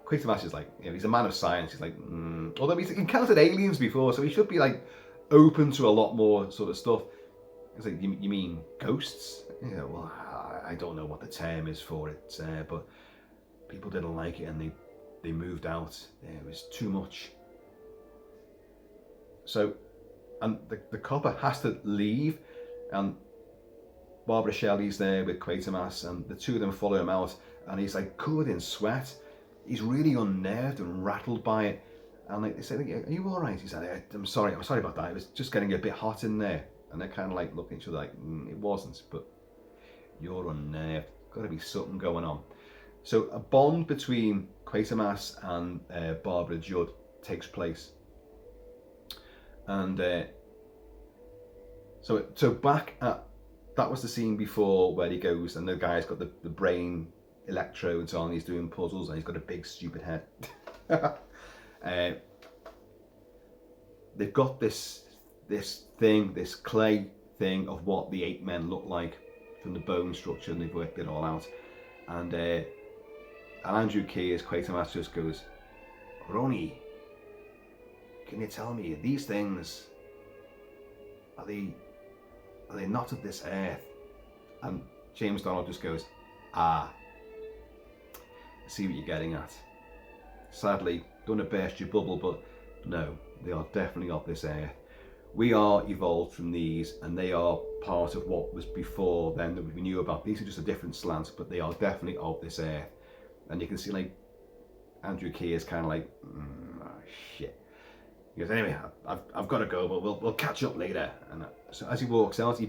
Quatermass is like, he's a man of science. He's like, although he's encountered aliens before, so he should be like open to a lot more sort of stuff. It's like, you mean ghosts? Well, I don't know what the term is for it, but people didn't like it, and they moved out. It was too much. So, and the copper has to leave, and Barbara Shelley's there with Quatermass, and the two of them follow him out, and he's like covered in sweat. He's really unnerved and rattled by it, and like, they say, are you all right? He said, I'm sorry about that. It was just getting a bit hot in there. And they're kind of like looking at each other like, it wasn't, but you're unnerved. Got to be something going on. So a bond between Quatermass and Barbara Judd takes place. And so back at, that was the scene before where he goes and the guy's got the brain electrodes on, he's doing puzzles, and he's got a big stupid head. They've got this clay thing of what the 8 men look like from the bone structure, and they've worked it all out. And Andrew Key as Quatermass just goes, Ronnie, can you tell me, these things, are they not of this earth? And James Donald just goes, I see what you're getting at. Sadly, don't want to burst your bubble, but no, they are definitely of this earth. We are evolved from these, and they are part of what was before then that we knew about. These are just a different slant, but they are definitely of this earth. And you can see like Andrew Key is kind of like, oh, shit. He goes, anyway, I've got to go, but we'll catch up later. And so as he walks out, he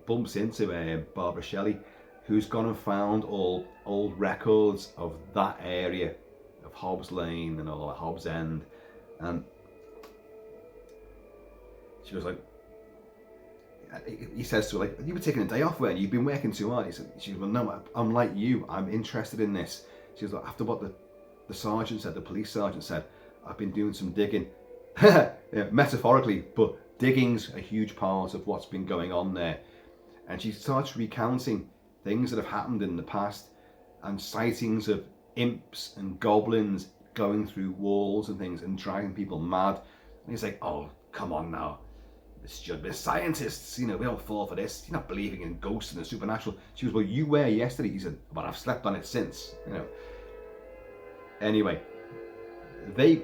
bumps into Barbara Shelley, who's gone and found all old records of that area of Hobs Lane and all Hobs End, and she was like, he says to her, like, you were taking a day off, weren't you? You've been working too hard. She was, well, no, I'm like you. I'm interested in this. She was like, after what the sergeant said, the police sergeant said, I've been doing some digging. Yeah, metaphorically, but digging's a huge part of what's been going on there. And she starts recounting things that have happened in the past, and sightings of imps and goblins going through walls and things and driving people mad. And he's like, oh, come on now. We're scientists, we don't fall for this. You're not believing in ghosts and the supernatural. She goes, well, you were yesterday. He said, but I've slept on it since, Anyway, they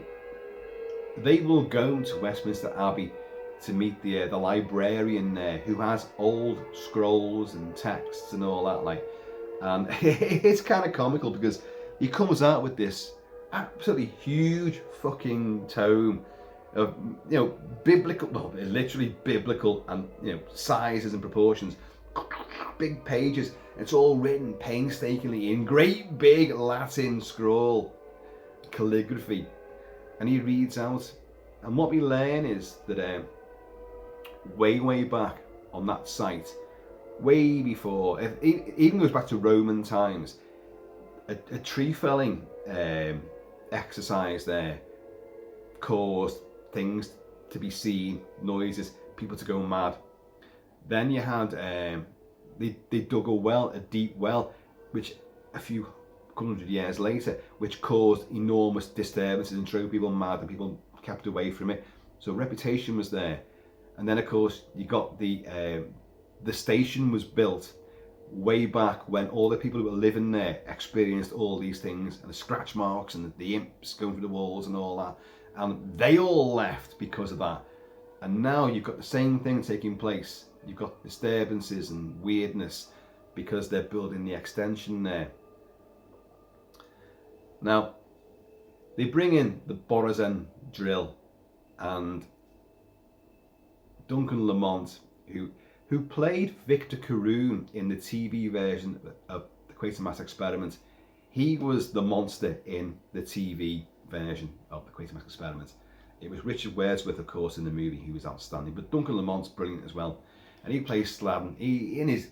they will go to Westminster Abbey to meet the librarian there, who has old scrolls and texts and all that. Like, and it's kind of comical because he comes out with this absolutely huge fucking tome of, you know, biblical, well, literally biblical, and, you know, sizes and proportions, big pages. It's all written painstakingly in great big Latin scroll calligraphy, and he reads out. And what we learn is that way back on that site, way before, it even goes back to Roman times, a tree felling exercise there caused things to be seen, noises, people to go mad. Then you had they dug a deep well, which a few hundred years later, which caused enormous disturbances and drove people mad, and people kept away from it. So reputation was there. And then of course you got the station was built way back when all the people who were living there experienced all these things, and the scratch marks and the imps going through the walls and all that, and they all left because of that. And now you've got the same thing taking place. You've got disturbances and weirdness because they're building the extension there. Now they bring in the Borazan drill, and Duncan Lamont, who played Victor Caroon in the TV version of the Quatermass Experiment. He was the monster in the TV version of the Quatermass Experiment. It was Richard Wordsworth, of course, in the movie. He was outstanding, but Duncan Lamont's brilliant as well. And he plays Sladen. He, in his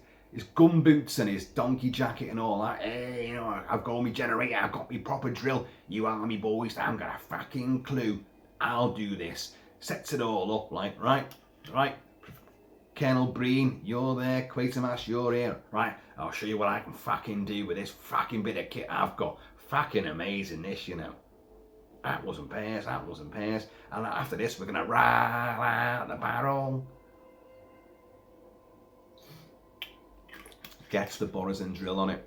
gumboots and his donkey jacket and all that. Hey, you know, I've got my generator, I've got my proper drill. You army boys, I haven't got a fucking clue. I'll do this. Sets it all up, like, right. Colonel Breen, you're there. Quatermass, you're here. Right, I'll show you what I can fucking do with this fucking bit of kit I've got. Fucking amazing this, you know. That wasn't pairs. And after this, we're going to ride out the barrel. Gets the Borazan drill on it.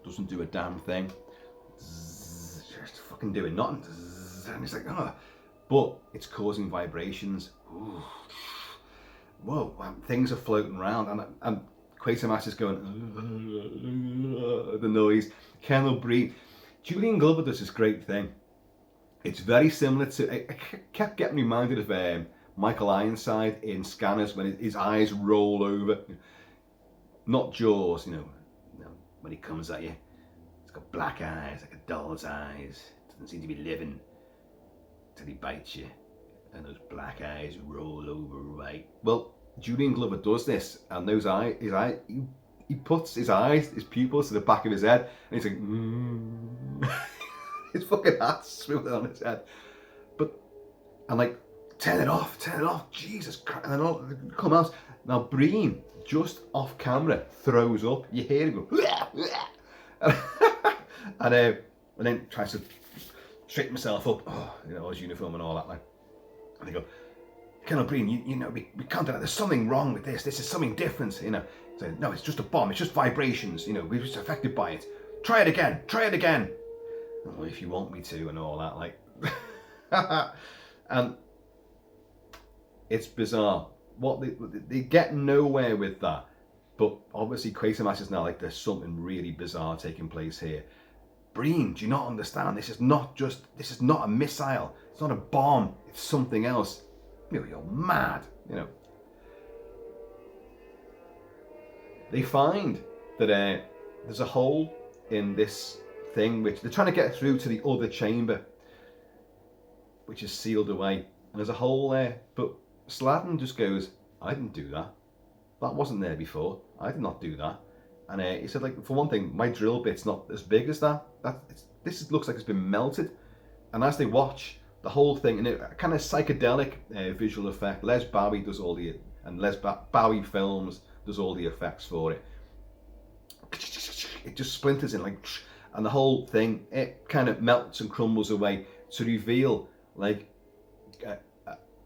Doesn't do a damn thing. Just fucking doing nothing. And it's like, oh. But it's causing vibrations. Ooh. Whoa, things are floating around, and Quatermass is going, the noise. Colonel Breen. Julian Glover does this great thing. It's very similar to, I kept getting reminded of Michael Ironside in Scanners when his eyes roll over. Not Jaws, you know, when he comes at you. He's got black eyes, like a doll's eyes. Doesn't seem to be living till he bites you. And those black eyes roll over right. Well, Julian Glover does this, and those eyes, he puts his eyes, his pupils to the back of his head, and he's like, his fucking hat's swiveling on his head. But I'm like, turn it off, Jesus Christ, and then all come out. Now Breen, just off camera, throws up. You hear him go, and then tries to straighten himself up, you know, his uniform and all that, like. And they go, Colonel Breen, you know, we can't do that. There's something wrong with this. This is something different, you know. So, no, it's just a bomb. It's just vibrations, you know. We're just affected by it. Try it again. Oh, if you want me to and all that, like. And it's bizarre. What they get nowhere with that. But obviously Quatermass is now like, there's something really bizarre taking place here. Breen, do you not understand? This is not a missile. It's not a bomb. It's something else. You know, you're mad, you know. They find that there's a hole in this thing, which they're trying to get through to the other chamber, which is sealed away. And there's a hole there, but Sladen just goes, I didn't do that. That wasn't there before. I did not do that. And he said, like, for one thing, my drill bit's not as big as that. This looks like it's been melted. And as they watch the whole thing, and a kind of psychedelic visual effect, Les Bowie does all the, and Les Bowie Films does all the effects for it. It just splinters in, like, and the whole thing, it kind of melts and crumbles away to reveal, like,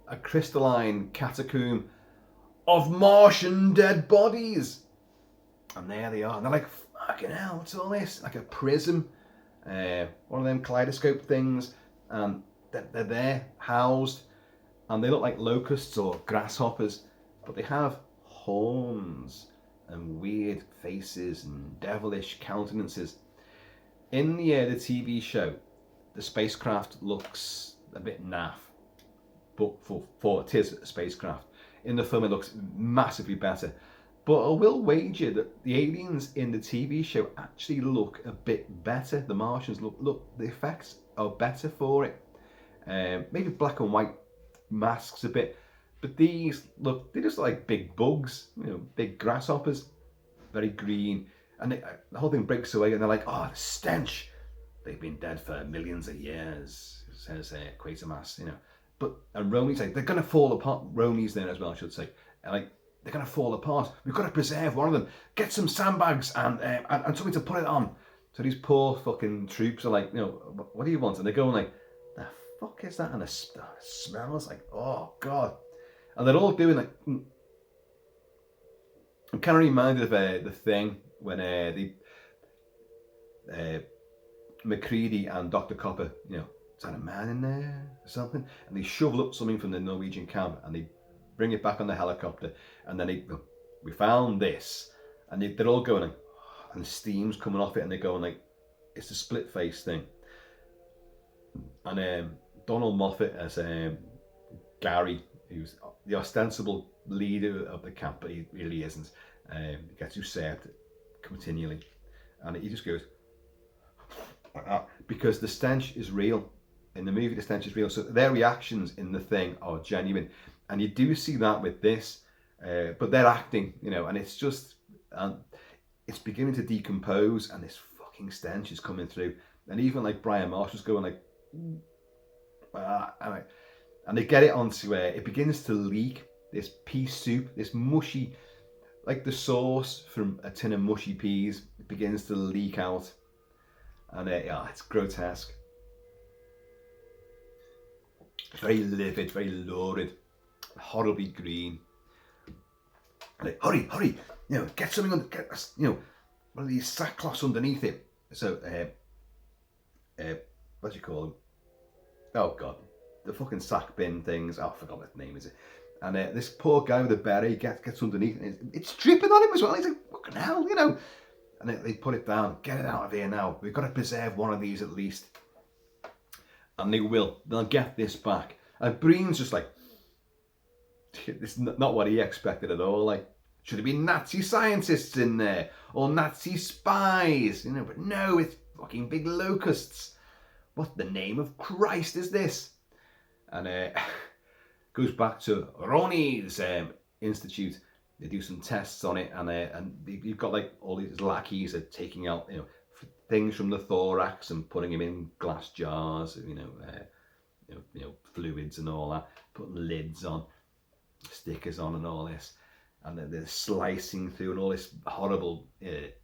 a crystalline catacomb of Martian dead bodies. And there they are. And they're like, fucking hell, what's all this? Like a prism, one of them kaleidoscope things. And they're there, housed, and they look like locusts or grasshoppers, but they have horns and weird faces and devilish countenances. In the TV show, the spacecraft looks a bit naff, but for it is a spacecraft. In the film, it looks massively better. But I will wager that the aliens in the TV show actually look a bit better. The Martians look the effects are better for it. Maybe black and white masks a bit, but these look, they just look like big bugs, big grasshoppers, very green, and the whole thing breaks away, and they're like, oh, the stench. They've been dead for millions of years, says Quatermass, and Roni's like, they're gonna fall apart. Roni's there as well, I should say, and like, they're gonna fall apart. We've got to preserve one of them. Get some sandbags and something to put it on. So these poor fucking troops are like, what do you want? And they're going like, the fuck is that? And it smells like, oh god. And they're all doing like, I'm kind of reminded of the Thing when McCready and Dr. Copper, is that a man in there or something? And they shovel up something from the Norwegian camp and they bring it back on the helicopter, and then we found this, and they're all going like, and steam's coming off it, and they're going like, it's the split face thing. And Donald Moffat as Gary, who's the ostensible leader of the camp, but he really isn't. He gets usurped continually, and he just goes because the stench is real. In the movie, the stench is real, so their reactions in the Thing are genuine, and you do see that with this, but they're acting, and it's just, it's beginning to decompose, and this fucking stench is coming through, and even like Brian Marsh was going like, and they get it onto where it begins to leak, this pea soup, this mushy, like the sauce from a tin of mushy peas, it begins to leak out, and it's grotesque. Very livid, very lurid, horribly green. Like, hurry, get something on, one of these sackcloths underneath it. So, what do you call them? Oh god, the fucking sack bin things. Oh, I forgot what the name is. And this poor guy with a beret gets underneath, and it's dripping on him as well. He's like, fucking hell, And they put it down. Get it out of here now. We've got to preserve one of these at least. And they will. They'll get this back. And Breen's just like, this is not what he expected at all. Like, should have been Nazi scientists in there or Nazi spies, but no, it's fucking big locusts. What the name of Christ is this? And goes back to Roni's institute. They do some tests on it, and you've got like all these lackeys are taking out things from the thorax and putting them in glass jars, fluids and all that, putting lids on, stickers on and all this, and they're slicing through, and all this horrible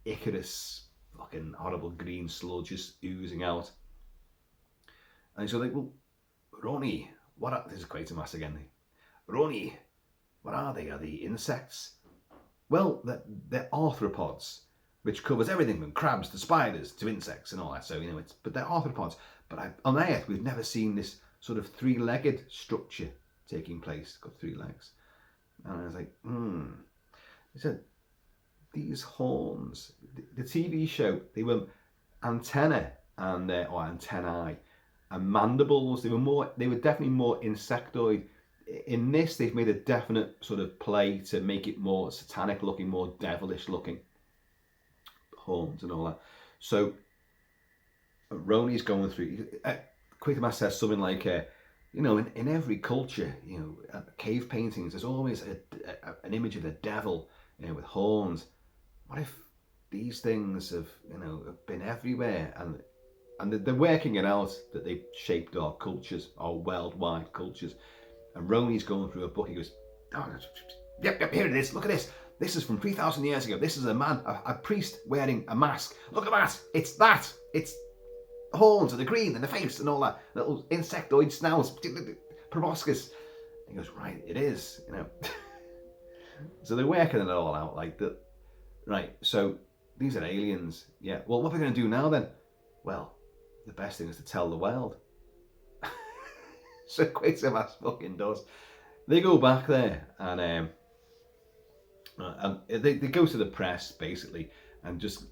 Icarus, fucking horrible green sludge just oozing out. And so like, well, Roni, this is Quatermass again. Roni, what are they? Are they insects? Well, they're arthropods, which covers everything from crabs to spiders to insects and all that. So, but they're arthropods. But on Earth, we've never seen this sort of three-legged structure taking place. It's got 3 legs. And I was like, He said, these horns, the TV show, they were antennae and, or antennae and mandibles. They were definitely more insectoid. In this, they've made a definite sort of play to make it more satanic looking, more devilish looking. Horns and all that. So Roni's going through. Quatermass says something like, in every culture, cave paintings, there's always an image of the devil, with horns. What if these things have been everywhere, and they're working it out that they've shaped our cultures, our worldwide cultures. And Roni's going through a book. He goes, oh, yep, here it is. Look at this. This is from 3,000 years ago. This is a man, a priest wearing a mask. Look at that. It's that. It's horns and the green and the face and all that. Little insectoid snouts. Proboscis. He goes, right, it is, So they're working it all out like that. Right, so these are aliens. Yeah, well, what are we going to do now then? Well, the best thing is to tell the world. So Quatermass fucking does. They go back there and they go to the press basically and just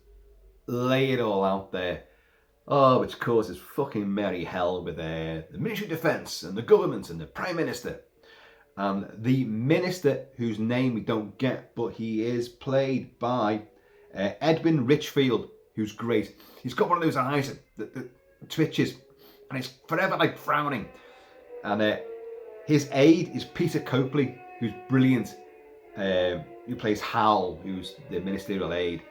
lay it all out there. Oh, which causes fucking merry hell with the Ministry of Defence and the government and the Prime Minister. And the Minister, whose name we don't get, but he is played by Edwin Richfield, who's great. He's got one of those eyes that twitches and he's forever like frowning. And his aide is Peter Copley, who's brilliant, who plays Hal, who's the ministerial aide.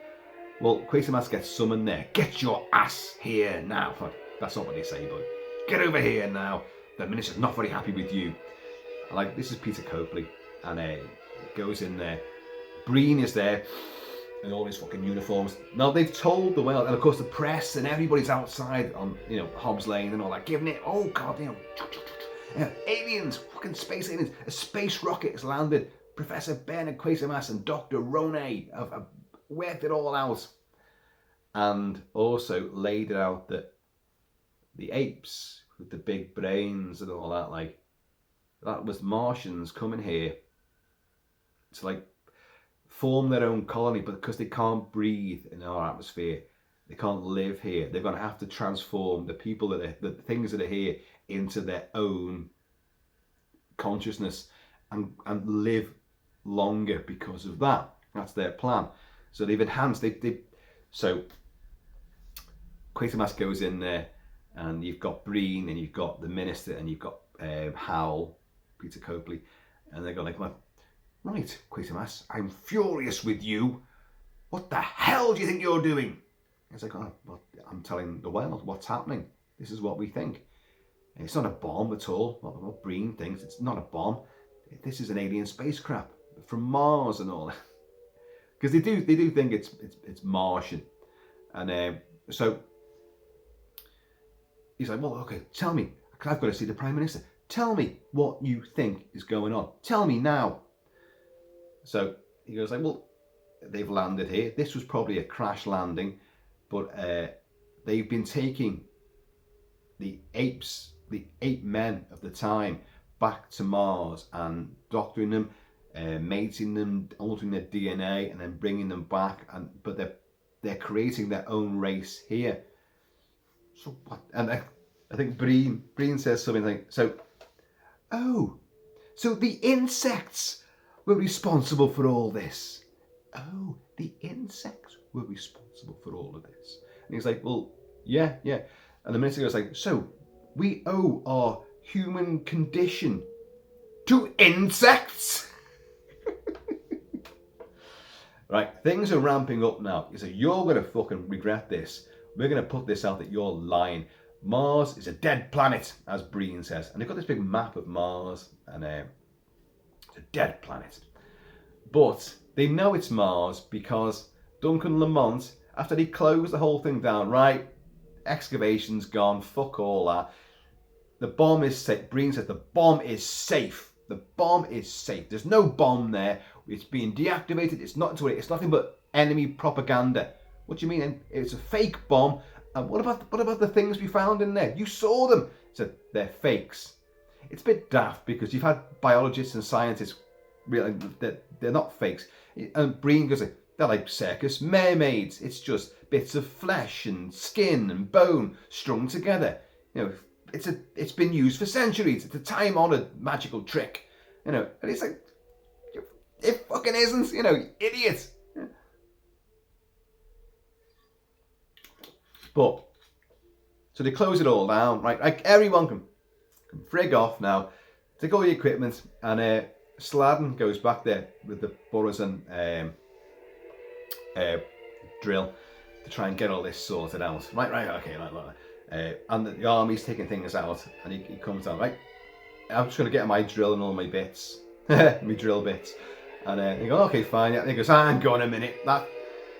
Well, Quatermass gets summoned there. Get your ass here now. That's not what they say, but get over here now. The minister's not very happy with you. Like, this is Peter Copley, and goes in there. Breen is there in all his fucking uniforms. Now they've told the world, and of course the press and everybody's outside on Hobs Lane and all that, giving it. Oh god, aliens, fucking space aliens. A space rocket has landed. Professor Bernard Quatermass and Dr. Ronay have worked it all out, and also laid it out that the apes with the big brains and all that, like, that was Martians coming here to like form their own colony, but because they can't breathe in our atmosphere, they can't live here. They're going to have to transform the people the things that are here into their own consciousness and live longer because of that. That's their plan. So they've enhanced. So Quatermass goes in there, and you've got Breen, and you've got the minister, and you've got Hal, Peter Copley, and they're going like, right, Quatermass, I'm furious with you. What the hell do you think you're doing? It's like, oh, well, I'm telling the world what's happening. This is what we think. It's not a bomb at all. What Breen thinks, it's not a bomb. This is an alien spacecraft from Mars and all that. Because they do think it's Martian, and so he's like, well, okay, tell me, because I've got to see the Prime Minister. Tell me what you think is going on. Tell me now. So he goes like, well, they've landed here. This was probably a crash landing, but they've been taking the apes, the ape men of the time, back to Mars and doctoring them, mating them, altering their DNA, and then bringing them back. But they're creating their own race here. So what? And I think Breen says something like, so the insects were responsible for all this. Oh, the insects were responsible for all of this. And he's like, well, yeah. And the minister goes like, so we owe our human condition to insects? Right, things are ramping up now. So you're going to fucking regret this. We're going to put this out that you're lying. Mars is a dead planet, as Breen says. And they've got this big map of Mars, and it's a dead planet. But they know it's Mars because Duncan Lamont, after they closed the whole thing down, right, excavation's gone, fuck all that. The bomb is safe. Breen said the bomb is safe. The bomb is safe. There's no bomb there. It's being deactivated. It's nothing but enemy propaganda. What do you mean? It's a fake bomb. And what about the things we found in there? You saw them. So they're fakes. It's a bit daft because you've had biologists and scientists realize that they're not fakes. And Breen goes, they're like circus mermaids. It's just bits of flesh and skin and bone strung together. It's been used for centuries. It's a time-honored magical trick. And it's like, it fucking isn't, you idiot. But, so they close it all down, right? Like, everyone can frig off now, take all the equipment, and Sladen goes back there with the burrows and drill to try and get all this sorted out. Right, okay, right. And the army's taking things out, and he comes down, right? I'm just going to get my drill and all my bits, my drill bits. And he goes, okay, fine. And he goes, hang on a minute,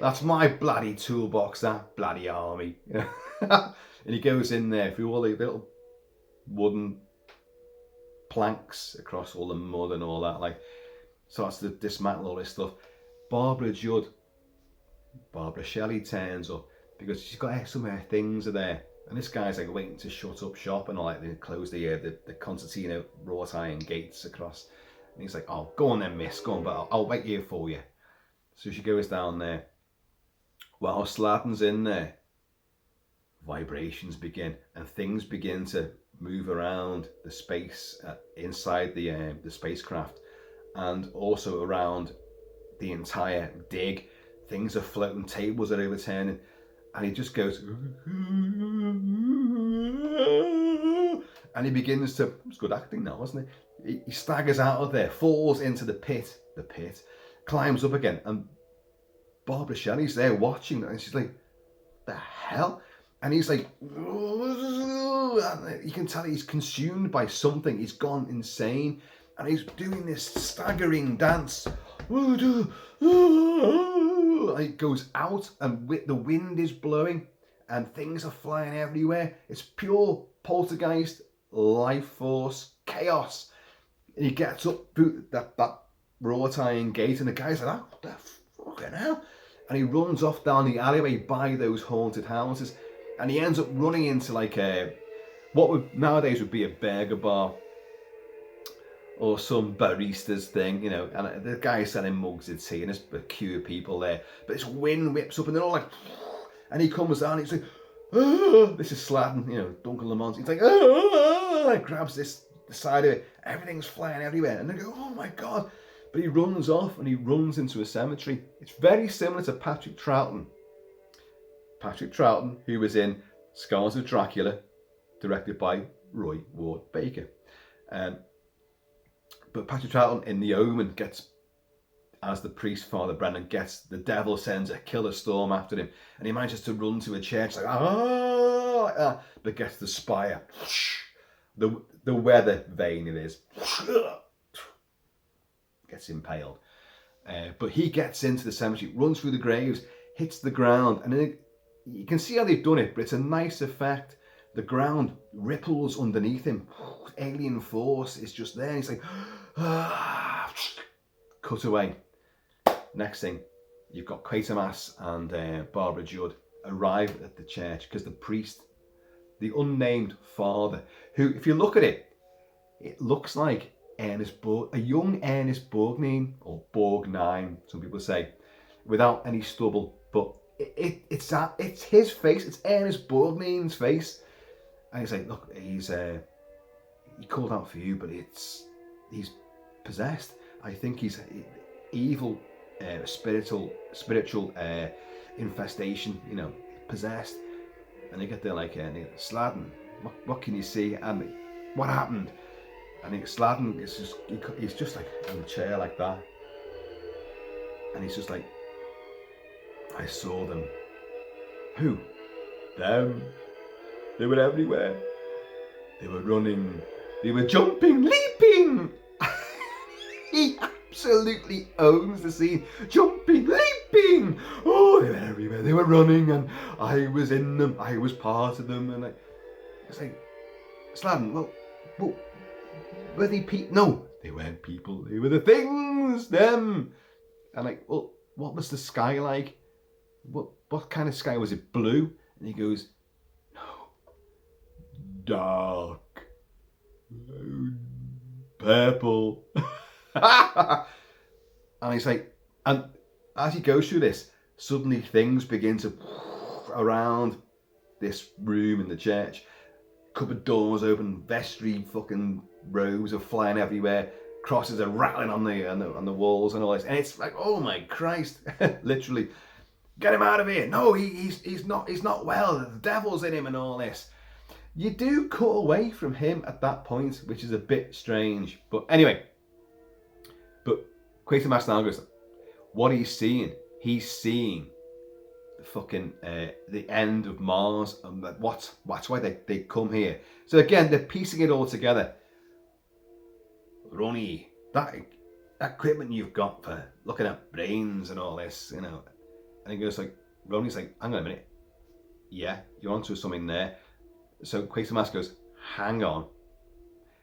that's my bloody toolbox, that bloody army. And he goes in there through all the little wooden planks across all the mud and all that, like, starts to dismantle all this stuff. Barbara Shelley turns up because she's got some of her things are there. And this guy's like waiting to shut up shop and all, like they close the concertina wrought iron gates across. And he's like, oh, go on then, miss, go on, but I'll wait here for you. So she goes down there. While Sladen's in there, vibrations begin and things begin to move around the space inside the spacecraft, and also around the entire dig. Things are floating, tables are overturning, and he just goes, and he begins to, it's good acting now, isn't it? He staggers out of there, falls into the pit, climbs up again, and Barbara Shelley's there watching, and she's like, the hell? And he's like, and you can tell he's consumed by something. He's gone insane, and he's doing this staggering dance. And he goes out, and the wind is blowing, and things are flying everywhere. It's pure poltergeist, life force, chaos. And he gets up through that wrought iron gate, and the guy's like, oh, what the fucking hell? And he runs off down the alleyway by those haunted houses, and he ends up running into like what would nowadays would be a burger bar or some barista's thing, you know, and the guy's selling mugs of tea, and there's a queue of people there, but this wind whips up, and they're all like, and he comes down, and he's like, oh, this is Sladen, you know, Duncan Lamont, he's like, oh, and grabs the side of it, everything's flying everywhere, and they go, oh my god. But he runs off, and he runs into a cemetery. It's very similar to Patrick Troughton. Patrick Troughton, who was in Scars of Dracula, directed by Roy Ward Baker. But Patrick Troughton in The Omen gets, as the priest Father Brennan gets, the devil sends a killer storm after him, and he manages to run to a church like, but gets the spire. The weather vane it is. Gets impaled. But he gets into the cemetery, runs through the graves, hits the ground, and then you can see how they've done it, but it's a nice effect. The ground ripples underneath him. Alien force is just there. And he's like, cut away. Next thing, you've got Quatermass and Barbara Judd arrive at the church because the priest, the unnamed father, who, if you look at it, it looks like a young Ernest Borgnine, or Borgnine, some people say, without any stubble, but it's his face, it's Ernest Borgnine's face, and he's like, look, he called out for you, but he's possessed. I think he's evil, spiritual infestation, you know, possessed. And they get there like, Sladen, what can you see? And what happened? And Sladen is he's just like in the chair like that, and he's just like, I saw them. Who? Them. They were everywhere. They were running. They were jumping, leaping. He absolutely owns the scene. Jumping, leaping. Oh, they were everywhere. They were running, and I was in them. I was part of them. And it's like, Sladen, well, were they people? No, they weren't people. They were the things, them. And like, well, what was the sky like? What kind of sky was it? Blue? And he goes, no, dark, purple. And he's like, and as he goes through this, suddenly things begin to around this room in the church. Cupboard doors open, vestry fucking robes are flying everywhere, crosses are rattling on the walls and all this, and it's like, oh my Christ, literally, get him out of here. No, he's not well. The devil's in him and all this. You do cut away from him at that point, which is a bit strange. But anyway, but Quatermass now goes, what he's seeing? He's seeing the fucking the end of Mars, and that's why they come here. So again, they're piecing it all together. Ronnie, that equipment you've got for looking at brains and all this, you know. And he goes like, Ronnie's like, hang on a minute. Yeah, you're onto something there. So Quatermass goes, hang on.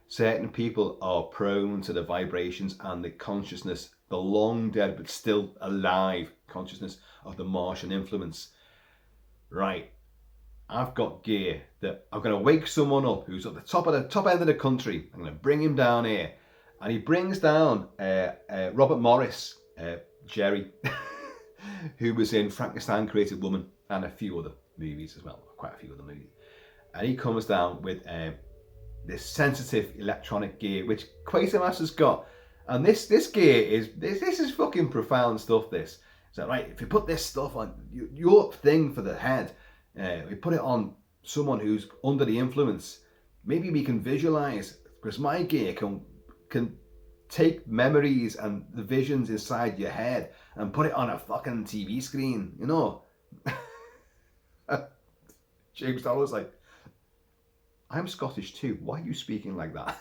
Certain people are prone to the vibrations and the consciousness, the long dead but still alive consciousness of the Martian influence. Right. I've got gear that I'm going to wake someone up who's at the top end of the country. I'm going to bring him down here. And he brings down Robert Morris, Jerry, who was in Frankenstein Created Woman and a few other movies as well, quite a few other movies. And he comes down with this sensitive electronic gear, which Quatermass has got. And this gear is this is fucking profound stuff. This so right. If you put this stuff on your thing for the head, we put it on someone who's under the influence. Maybe we can visualize, because my gear can take memories and the visions inside your head and put it on a fucking TV screen, you know. James Dollar's like, I'm Scottish too. Why are you speaking like that?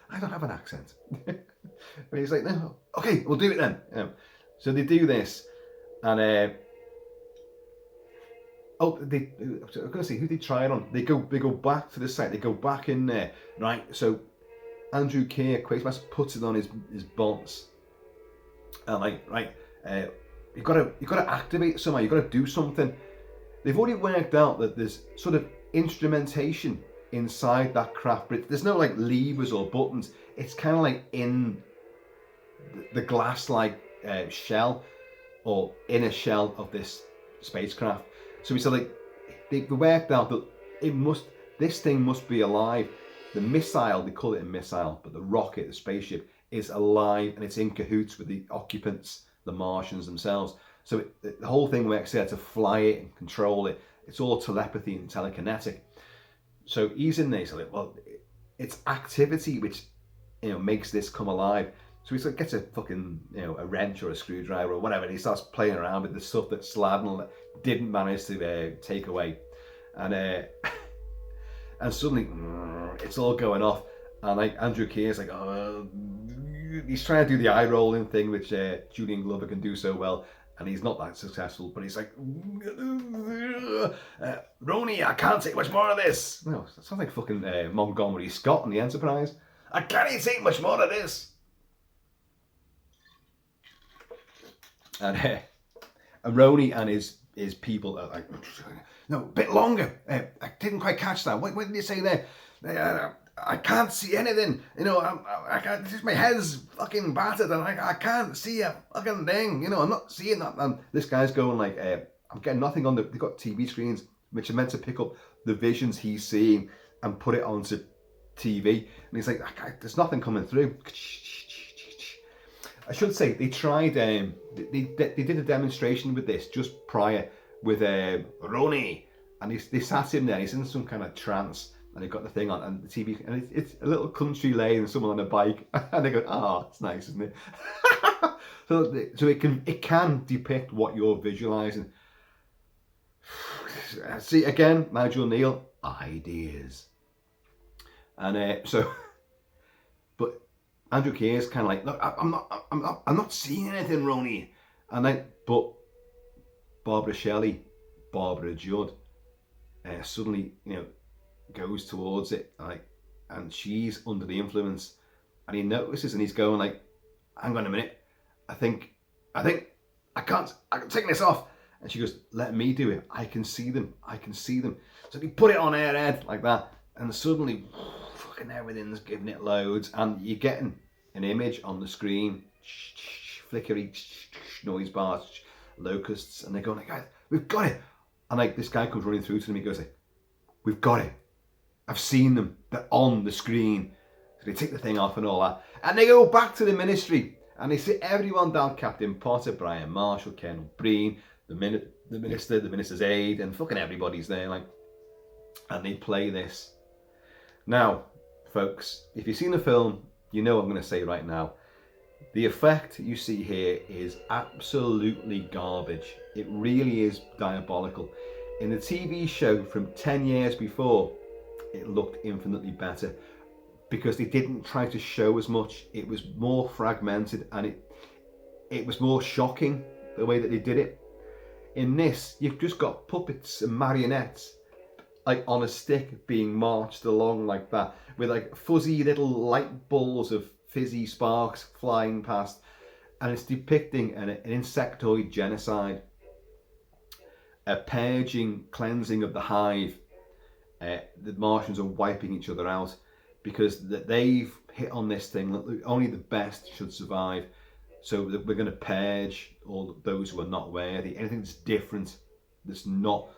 I don't have an accent. And he's like, no, okay, we'll do it then. So they do this, and I'm going to see who they try it on. They go back to the site. They go back in there, right? So Andrew Keir, Quatermass, puts it on his bonds, and like, right, you've got to activate somehow. You've got to do something. They've already worked out that there's sort of instrumentation inside that craft, but there's no like levers or buttons. It's kind of like in the glass like shell or inner shell of this spacecraft. So we said like they worked out that this thing must be alive. The missile, they call it a missile, but the rocket, the spaceship, is alive and it's in cahoots with the occupants, the Martians themselves. So the whole thing works there to fly it and control it. It's all telepathy and telekinetic. So he's in there. So like, well, it's activity which makes this come alive. So he gets a fucking a wrench or a screwdriver or whatever, and he starts playing around with the stuff that Sladen didn't manage to take away, and and suddenly it's all going off, and like Andrew Keir's like, oh, he's trying to do the eye rolling thing which Julian Glover can do so well. And he's not that successful, but he's like, Roni, I can't take much more of this. No, that sounds like fucking Montgomery Scott on the Enterprise. I can't take much more of this. And Roni and his people are like, no, a bit longer. I didn't quite catch that. What did you say there? I can't see anything. I can't. Just my head's fucking battered, and I can't see a fucking thing. I'm not seeing that. And this guy's going like, I'm getting nothing on they've got TV screens which are meant to pick up the visions he's seeing and put it onto TV. And he's like, there's nothing coming through. I should say they tried. They did a demonstration with this just prior with Roni, and they sat him there. He's in some kind of trance. And they've got the thing on and the TV, and it's a little country lane and someone on a bike, and they go, "Ah, it's nice, isn't it?" so it can depict what you're visualizing. See again, Nigel Neal, ideas, and but Andrew Keir's kind of like, look, I'm not seeing anything, Roni, and but Barbara Shelley, Barbara Judd, suddenly goes towards it, like, and she's under the influence, and he notices, and he's going like, hang on a minute, I think I'm taking this off, and she goes, let me do it, I can see them. So they put it on her head like that, and suddenly fucking everything's giving it loads, and you're getting an image on the screen, flickery noise bars, locusts, and they're going like, guys, we've got it, and like this guy comes running through to them, he goes like, we've got it, I've seen them, they're on the screen. So they take the thing off and all that, and they go back to the ministry, and they sit everyone down, Captain Potter, Brian Marshall, Colonel Breen, the minister, the minister's aide, and fucking everybody's there, like, and they play this. Now, folks, if you've seen the film, you know what I'm going to say right now. The effect you see here is absolutely garbage. It really is diabolical. In the TV show from 10 years before, it looked infinitely better because they didn't try to show as much. It was more fragmented, and it was more shocking the way that they did it. In this, you've just got puppets and marionettes like on a stick being marched along like that, with like fuzzy little light balls of fizzy sparks flying past, and it's depicting an insectoid genocide. a purging, cleansing of the hive. The Martians are wiping each other out because they've hit on this thing that only the best should survive. So we're going to purge all those who are not worthy. Anything that's different, that's not,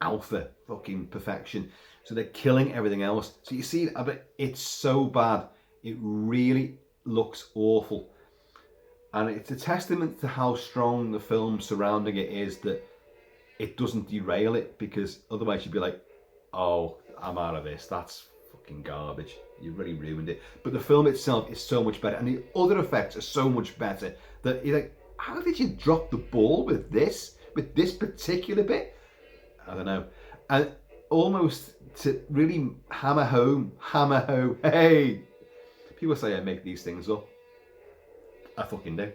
alpha fucking perfection. So they're killing everything else. So you see, it's so bad. It really looks awful. And it's a testament to how strong the film surrounding it is that it doesn't derail it, because otherwise you'd be like, oh, I'm out of this. That's fucking garbage. You've really ruined it. But the film itself is so much better, and the other effects are so much better that you're like, how did you drop the ball with this particular bit? I don't know. And almost to really hammer home, hey, people say I make these things up. I fucking do.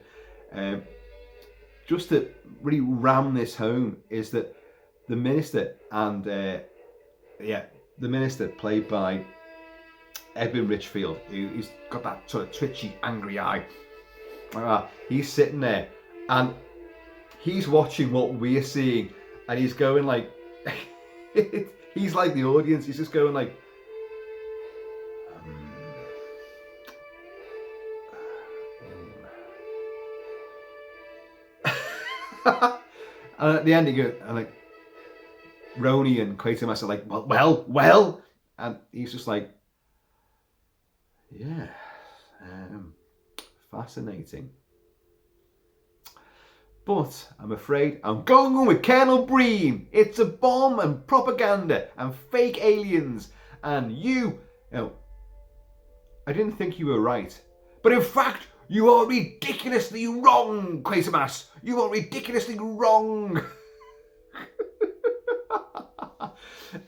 Just to really ram this home is that the minister and the minister played by Edwin Richfield, who's got that sort of twitchy, angry eye. He's sitting there and he's watching what we're seeing, and he's going like, he's like the audience. He's just going like, and at the end, he goes, and like, Roni and Quatermass are like, well, and he's just like, yeah, fascinating. But I'm afraid I'm going on with Colonel Breen. It's a bomb and propaganda and fake aliens. And you know, I didn't think you were right. But in fact, you are ridiculously wrong, Quatermass. You are ridiculously wrong.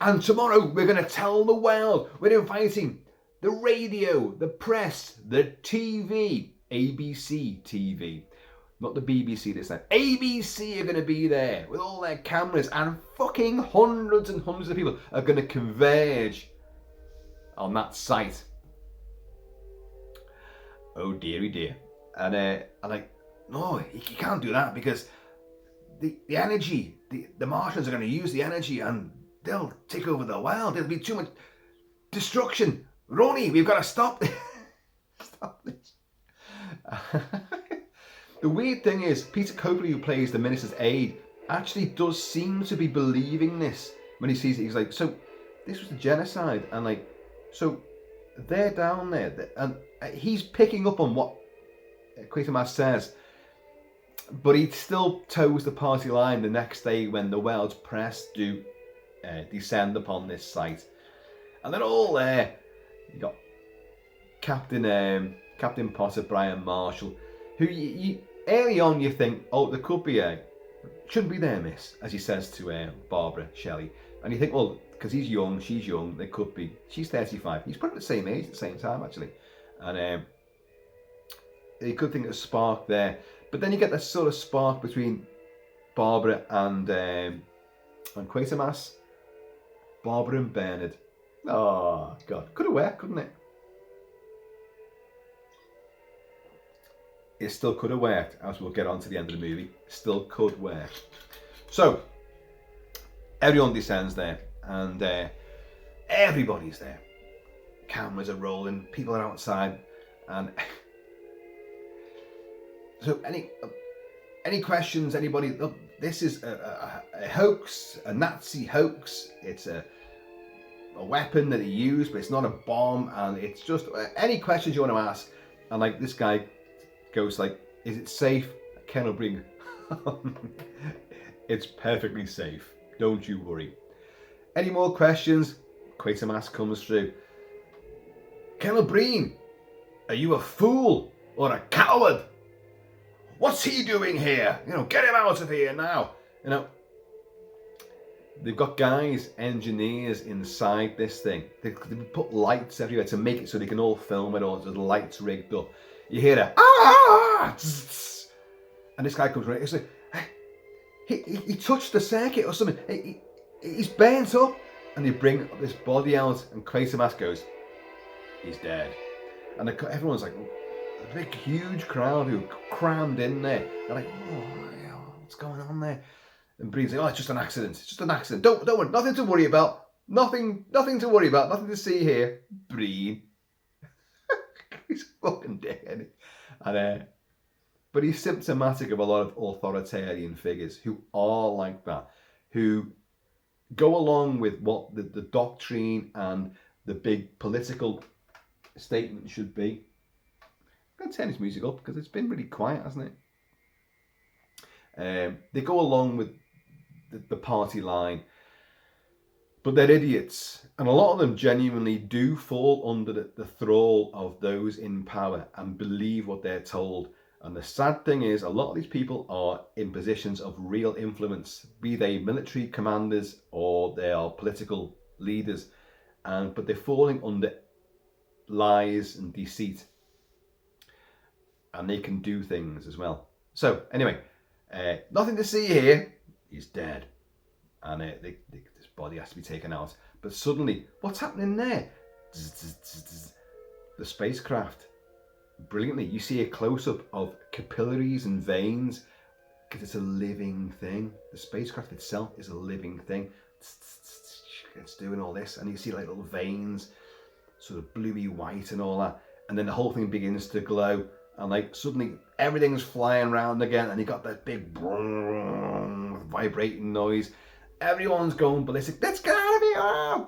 And tomorrow we're going to tell the world. We're inviting the radio, the press, the TV, ABC TV. Not the BBC this time. ABC are going to be there with all their cameras, and fucking hundreds and hundreds of people are going to converge on that site. Oh dearie dear. And I'm like, no, you can't do that, because the energy, the Martians are going to use the energy and they'll take over the world. There'll be too much destruction. Roni, we've got to stop this. Stop this. The weird thing is, Peter Copley, who plays the minister's aide, actually does seem to be believing this when he sees it. He's like, so this was the genocide, and like, so they're down there, and he's picking up on what Quatermass says, but he still toes the party line the next day when the world's press do descend upon this site, and they're all there. You got Captain Potter, Brian Marshall, who you early on you think, oh, there could be shouldn't be there, miss, as he says to Barbara Shelley, and you think, well, because he's young, she's young, there could be. She's 35. He's probably the same age at the same time, actually, and you could think of a spark there, but then you get that sort of spark between Barbara and Quatermass, Barbara and Bernard. Oh God, could have worked, couldn't it? It still could have worked, as we'll get on to the end of the movie. Still could work. So, everyone descends there, and everybody's there. Cameras are rolling, people are outside, and so any questions, anybody? Look, this is a hoax, a Nazi hoax. It's a weapon that he used, but it's not a bomb, and it's just any questions you want to ask. And like this guy goes like, is it safe? Colonel Breen, it's perfectly safe, don't you worry. Any more questions? Quatermass comes through. Colonel Breen, are you a fool or a coward? What's he doing here? Get him out of here now. They've got guys, engineers inside this thing. They put lights everywhere to make it so they can all film it all. So the lights rigged up. You hear that, and this guy comes right. He's like, he touched the circuit or something. He's burnt up, and they bring this body out, and Quatermass goes, he's dead. And everyone's like, a big, huge crowd who crammed in there. They're like, oh, what's going on there? And Breen's like, oh, it's just an accident. It's just an accident. Don't worry. Nothing to worry about. Nothing to worry about. Nothing to see here. Breen. He's fucking dead. And but he's symptomatic of a lot of authoritarian figures who are like that, who go along with what the doctrine and the big political statement should be. I'm going to turn this music up because it's been really quiet, hasn't it? They go along with the party line, but they're idiots. And a lot of them genuinely do fall under the thrall of those in power and believe what they're told. And the sad thing is, a lot of these people are in positions of real influence, be they military commanders or they are political leaders, but they're falling under lies and deceit, and they can do things as well. So anyway, nothing to see here. He's dead, and this body has to be taken out. But suddenly, what's happening there? The spacecraft. Brilliantly, you see a close-up of capillaries and veins because it's a living thing. The spacecraft itself is a living thing. It's doing all this, and you see like little veins, sort of bluey white and all that, and then the whole thing begins to glow, and like suddenly everything's flying around again, and you got that big vibrating noise. Everyone's going ballistic. Let's get out of here! Ah!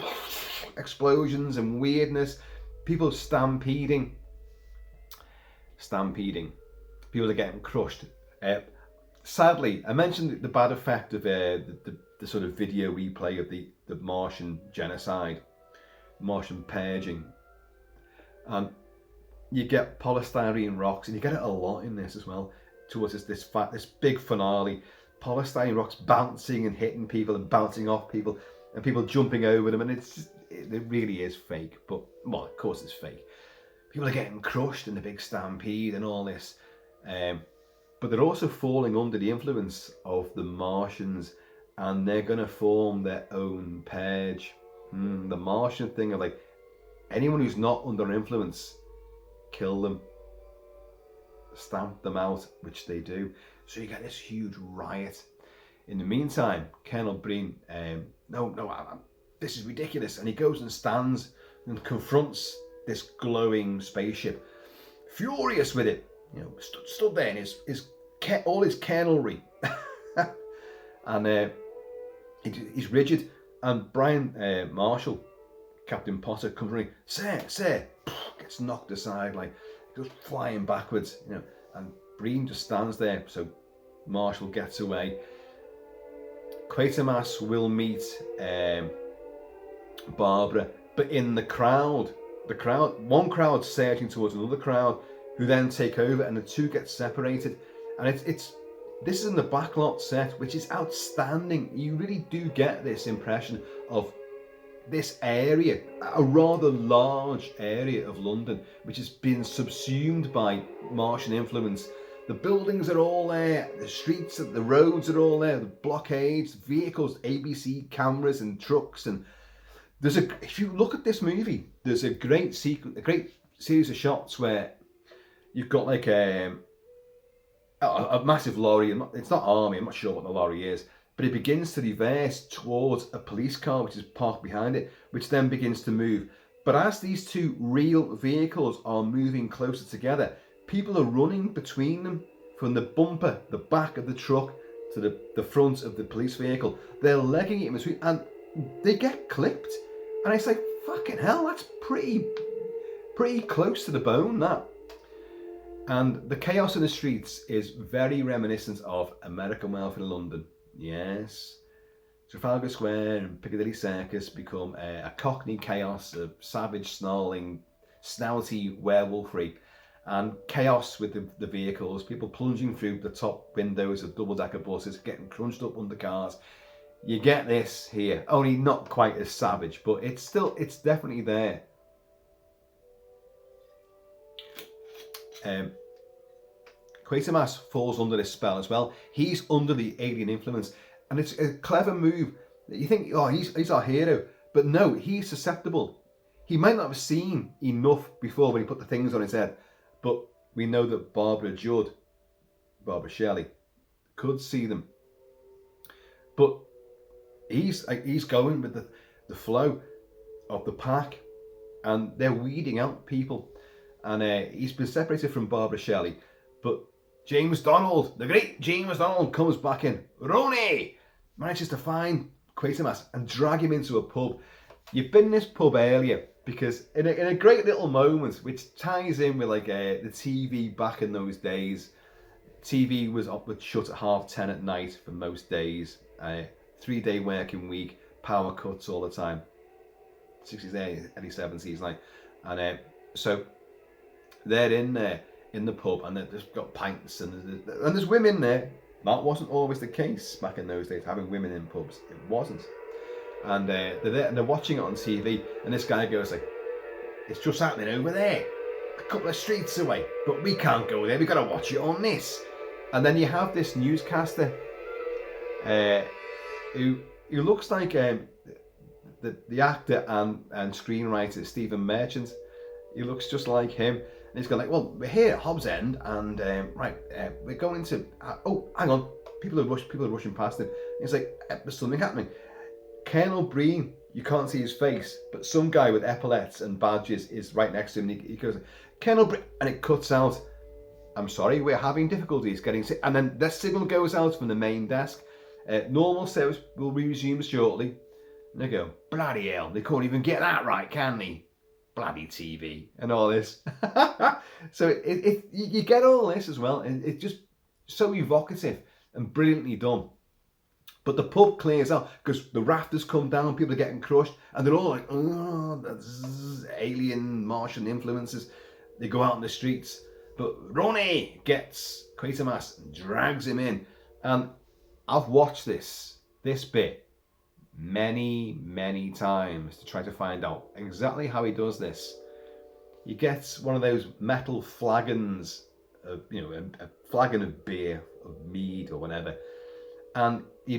Explosions and weirdness. People stampeding. People are getting crushed. Sadly, I mentioned the bad effect of the sort of video replay of the Martian genocide, Martian purging. You get polystyrene rocks, and you get it a lot in this as well. Towards this big finale, polystyrene rocks bouncing and hitting people and bouncing off people, and people jumping over them, and it really is fake. But well, of course it's fake. People are getting crushed in the big stampede and all this. But they're also falling under the influence of the Martians, and they're going to form their own purge. The Martian thing of like, anyone who's not under influence, kill them. Stamp them out, which they do. So you get this huge riot. In the meantime, Colonel Breen, this is ridiculous. And he goes and stands and confronts this glowing spaceship, furious with it, stood there in all his colonelry, and he's rigid. And Brian Marshall, Captain Potter, comes running, sir, gets knocked aside, like goes flying backwards, and Breen just stands there. So Marshall gets away. Quatermass will meet Barbara, but in the crowd. One crowd surging towards another crowd, who then take over, and the two get separated. And this is in the backlot set, which is outstanding. You really do get this impression of this area, a rather large area of London, which has been subsumed by Martian influence. The buildings are all there, the streets, the roads are all there, the blockades, vehicles, ABC cameras and trucks, and if you look at this movie, there's a great series of shots where you've got like a massive lorry, and it's not army, I'm not sure what the lorry is, but it begins to reverse towards a police car which is parked behind it, which then begins to move. But as these two real vehicles are moving closer together, people are running between them from the bumper, the back of the truck, to the front of the police vehicle. They're legging it in between, and they get clipped. And it's like, fucking hell, that's pretty close to the bone, that. And the chaos in the streets is very reminiscent of American Welfare in London. Yes. Trafalgar Square and Piccadilly Circus become a cockney chaos of savage, snarling, snouty werewolfery, and chaos with the vehicles, people plunging through the top windows of double-decker buses, getting crunched up under cars. You get this here, only not quite as savage, but it's definitely there. Quatermass falls under this spell as well. He's under the alien influence, and it's a clever move. You think, oh, he's our hero, but no, he's susceptible. He might not have seen enough before when he put the things on his head, but we know that Barbara Shelley, could see them. But he's going with the flow of the pack, and they're weeding out people. And he's been separated from Barbara Shelley, but James Donald, the great James Donald, comes back in. Ronnie manages to find Quatermass and drag him into a pub. You've been in this pub earlier because in a great little moment, which ties in with like the TV back in those days. TV was shut at 10:30 at night for most days. 3-day working week, power cuts all the time. 60s, early 70s, like, and so they're in there in the pub, and they've got pints, and there's women there. That wasn't always the case back in those days, having women in pubs. It wasn't. And they're there and they're watching it on TV, and this guy goes like, "It's just happening over there, a couple of streets away, but we can't go there. We got to watch it on this." And then you have this newscaster who looks like the actor and screenwriter Stephen Merchant. He looks just like him, and he's going like, "Well, we're here at Hobs End, and we're going to oh, hang on, people are rushing past him." And he's like, "There's something happening. Colonel Breen, you can't see his face, but some guy with epaulets and badges is right next to him." And he goes, "Colonel Breen," and it cuts out. "I'm sorry, we're having difficulties getting," and then the signal goes out from the main desk. Normal service will resume shortly. And they go, "Bloody hell, they can't even get that right, can they? Bloody TV," and all this. So you get all this as well, and it's just so evocative and brilliantly done. But the pub clears out because the rafters come down, people are getting crushed, and they're all like, "Oh, that's alien Martian influences." They go out in the streets, but Ronnie gets Quatermass and drags him in. And I've watched this bit many times to try to find out exactly how he does this. He gets one of those metal flagons of, a flagon of beer, of mead or whatever, and he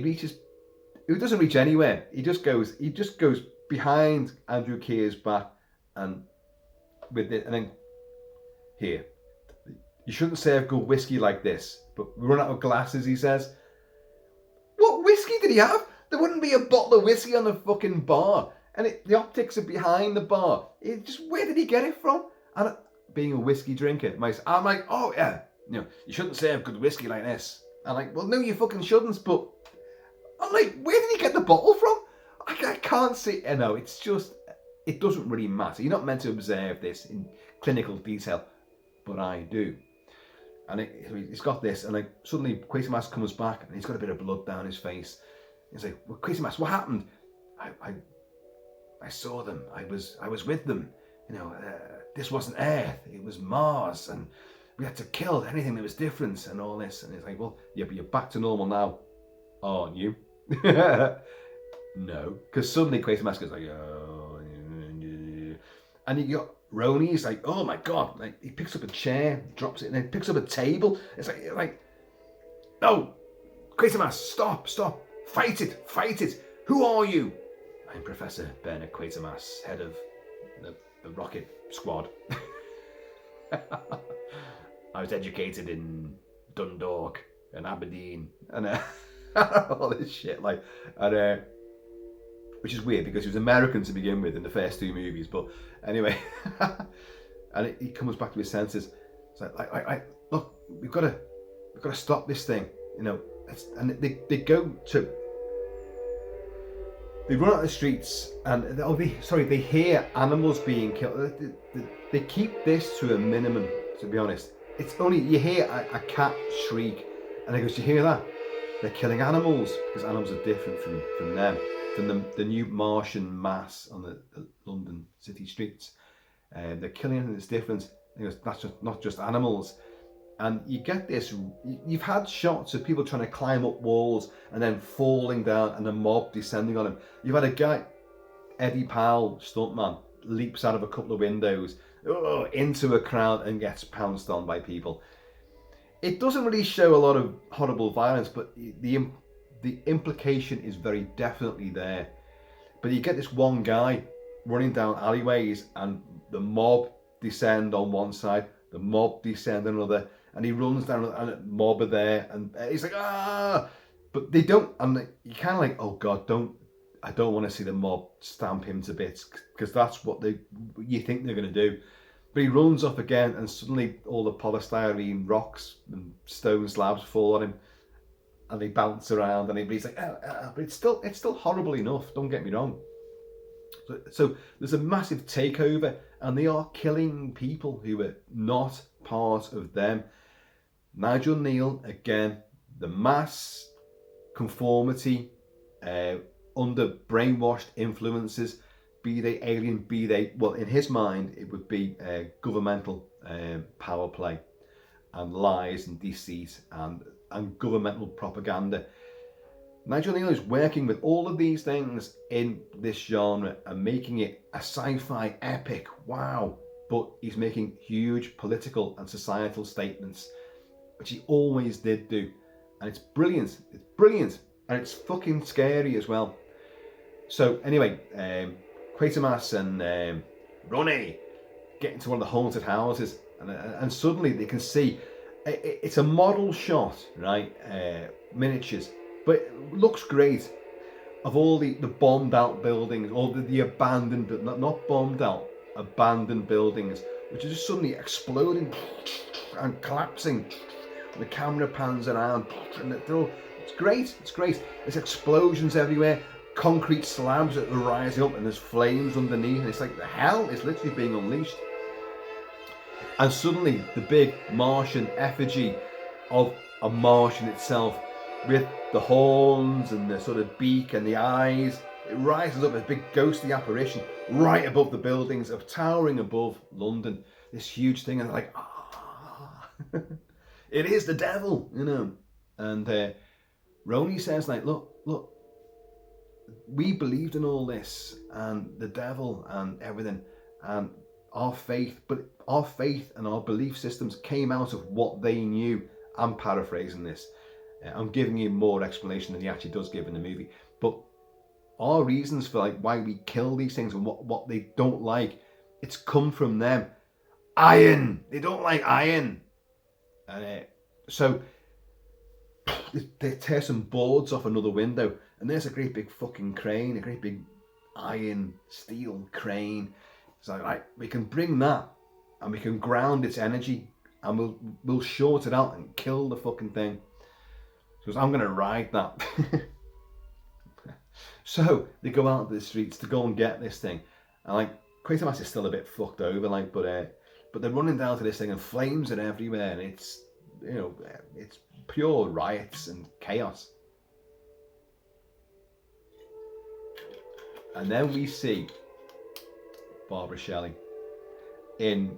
doesn't reach anywhere. He just goes behind Andrew Keir's back, and with it, and then, "Here, you shouldn't serve good whiskey like this, but we run out of glasses," he says. What whiskey did he have? There wouldn't be a bottle of whiskey on the fucking bar, and the optics are behind the bar. Where did he get it from? And being a whiskey drinker, I'm like, "Oh yeah, you shouldn't serve good whiskey like this." I'm like, "Well, no, you fucking shouldn't," but I'm like, where did he get the bottle from? I can't see. No, it's just, it doesn't really matter. You're not meant to observe this in clinical detail, but I do. And he's got this, and like suddenly Quatermass comes back, and he's got a bit of blood down his face. He's like, "Well, Quatermass, what happened?" I saw them. I was with them. This wasn't Earth. It was Mars, and we had to kill anything that was different and all this. And he's like, "Well, yeah, but you're back to normal now, aren't you?" No, because suddenly Quatermass goes like, "Oh," and you got Ronnie's like, "Oh my god!" Like he picks up a chair, drops it, and then picks up a table. It's like, "No, Quatermass, stop, fight it. Who are you?" "I'm Professor Bernard Quatermass, head of the rocket squad. I was educated in Dundalk and Aberdeen and all this shit, like, and which is weird because he was American to begin with in the first two movies, but anyway." And he comes back to his senses. It's like, "Look, we've got to stop this thing, and they run out the streets, and they hear animals being killed. They keep this to a minimum, to be honest. It's only, you hear a cat shriek, and he goes, "You hear that? They're killing animals," because animals are different from them, from the new Martian mass on the London city streets. They're killing anything that's different. And he goes, "That's not just animals." And you get this, you've had shots of people trying to climb up walls and then falling down and the mob descending on them. You've had a guy, Eddie Powell, stuntman, leaps out of a couple of windows into a crowd and gets pounced on by people. It doesn't really show a lot of horrible violence, but the implication is very definitely there. But you get this one guy running down alleyways, and the mob descend on one side, the mob descend on another, and he runs down, and the mob are there, and he's like, "Ah!" But they don't, and you're kind of like, oh God, I don't want to see the mob stamp him to bits, because that's what you think they're going to do. But he runs up again, and suddenly all the polystyrene rocks and stone slabs fall on him, and they bounce around, and everybody's like, but it's still horrible enough. Don't get me wrong. So there's a massive takeover, and they are killing people who are not part of them. Nigel Neal again, the mass conformity, under brainwashed influences, be they alien, be they, well, in his mind, it would be governmental power play and lies and deceit and governmental propaganda. Nigel Neal is working with all of these things in this genre and making it a sci-fi epic. Wow. But he's making huge political and societal statements, which he always did do. And it's brilliant. It's brilliant. And it's fucking scary as well. So anyway, Quatermass and Ronnie get into one of the haunted houses, and suddenly they can see it's a model shot, right? Miniatures, but it looks great, of all the bombed out buildings, all the abandoned, but not bombed out, abandoned buildings, which are just suddenly exploding and collapsing. And the camera pans around, and it's great. It's great. There's explosions everywhere. Concrete slabs that are rising up, and there's flames underneath, and it's like the hell is literally being unleashed. And suddenly the big Martian effigy of a Martian itself, with the horns and the sort of beak and the eyes, it rises up as a big ghostly apparition right above the buildings, of towering above London, this huge thing, and they're like, it is the devil, you know. And Roni says, like, look, we believed in all this and the devil and everything and our faith, but our faith and our belief systems came out of what they knew. I'm paraphrasing this. I'm giving you more explanation than he actually does give in the movie. But our reasons for like why we kill these things and what they don't like, it's come from them. Iron. They don't like iron. And so they tear some boards off another window, and there's a great big fucking crane, a great big iron steel crane. So like, we can bring that and we can ground its energy, and we'll short it out and kill the fucking thing. So I'm gonna ride that. So they go out to the streets to go and get this thing, and like Quatermass is still a bit fucked over, like, but they're running down to this thing, and flames are everywhere, and it's, you know, it's pure riots and chaos. And then we see Barbara Shelley in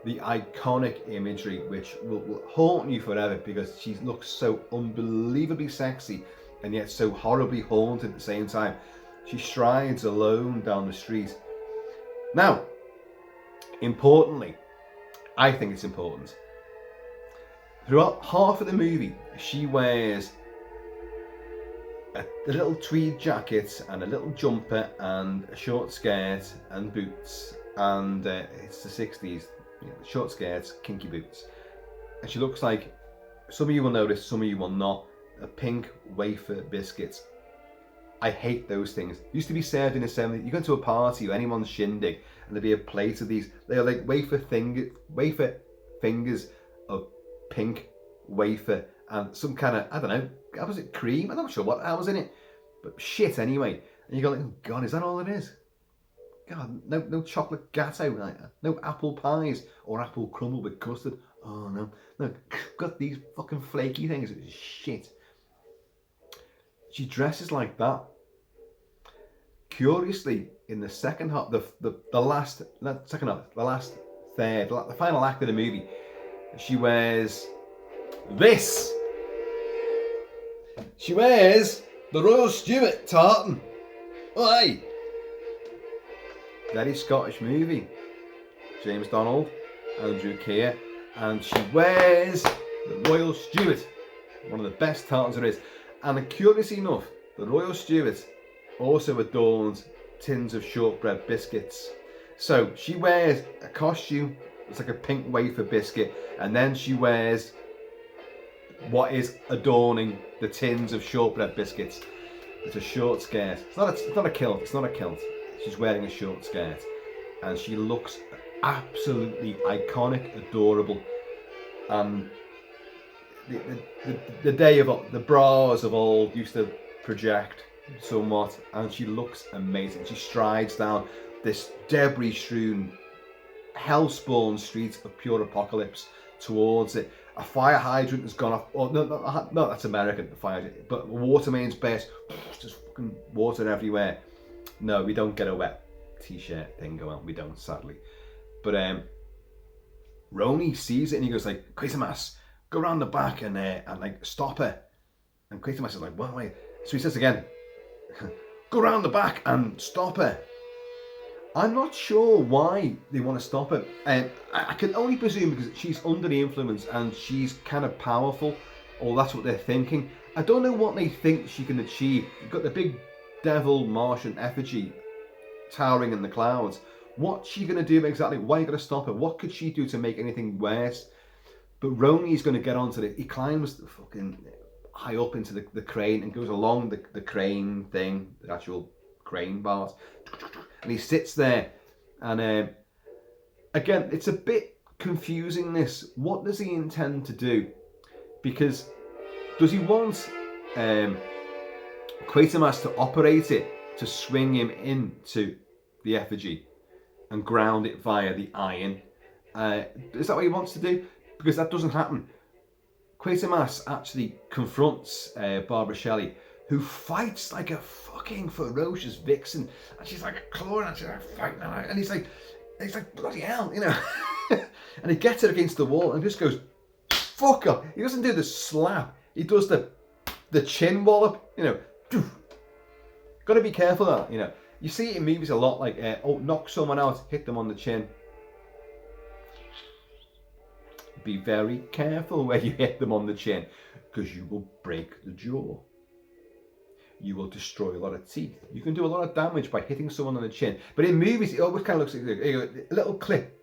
the iconic imagery, which will haunt you forever, because she looks so unbelievably sexy and yet so horribly haunted at the same time. She strides alone down the street. Now, importantly, I think it's important, throughout half of the movie, she wears a little tweed jacket and a little jumper and a short skirt and boots, and it's the 60s, you know, short skirts, kinky boots, and she looks like, some of you will notice, some of you will not, a pink wafer biscuit. I hate those things. Used to be served in the 70s. You go to a party or anyone's shindig and there'd be a plate of these. They are like wafer fingers of pink wafer and some kind of, I don't know, how was it, cream? I'm not sure what was in it, but shit anyway. And you go like, oh God, is that all it is? God, no chocolate gatto, like, no apple pies or apple crumble with custard. Oh no, got these fucking flaky things. It's shit. She dresses like that. Curiously, in the second half, the final act of the movie, she wears this. She wears the Royal Stewart tartan. Oi! Very Scottish movie. James Donald, Andrew Keir, and she wears the Royal Stewart, one of the best tartans there is. And curiously enough, the Royal Stewart also adorns tins of shortbread biscuits. So she wears a costume, it's like a pink wafer biscuit, and then she wears what is adorning the tins of shortbread biscuits. It's a short skirt. It's not a kilt. It's not a kilt. She's wearing a short skirt, and she looks absolutely iconic, adorable. And the day of the bras of old used to project somewhat, and she looks amazing. She strides down this debris-strewn, hell-spawn street of pure apocalypse towards it. A fire hydrant has gone off. Oh, no, that's American, the fire hydrant. But water mains burst, just fucking water everywhere. No, we don't get a wet t-shirt thing going on. We don't, sadly. But Roni sees it and he goes like, Quatermass, go around the back and like stop her. And Quatermass is like, well, wait. So he says again, go around the back and stop her. I'm not sure why they want to stop her. I can only presume because she's under the influence and she's kind of powerful, or that's what they're thinking. I don't know what they think she can achieve. You've got the big devil Martian effigy towering in the clouds. What's she going to do exactly? Why are you going to stop her? What could she do to make anything worse? But Roni's going to get onto it. He climbs the fucking high up into the crane and goes along the crane thing, the actual crane bars. And he sits there. And again, it's a bit confusing, this. What does he intend to do? Because does he want Quatermass to operate it, to swing him into the effigy and ground it via the iron? Is that what he wants to do? Because that doesn't happen. Quatermass actually confronts Barbara Shelley, who fights like a fucking ferocious vixen, and she's like clawing and she's like fighting, and he's like bloody hell, you know. And he gets her against the wall and just goes fuck up. He doesn't do the slap. He does the chin wallop, you know. Got to be careful of that, you know. You see it in movies a lot, like knock someone out, hit them on the chin. Be very careful where you hit them on the chin, because you will break the jaw. You will destroy a lot of teeth. You can do a lot of damage by hitting someone on the chin. But in movies, it always kind of looks like a little clip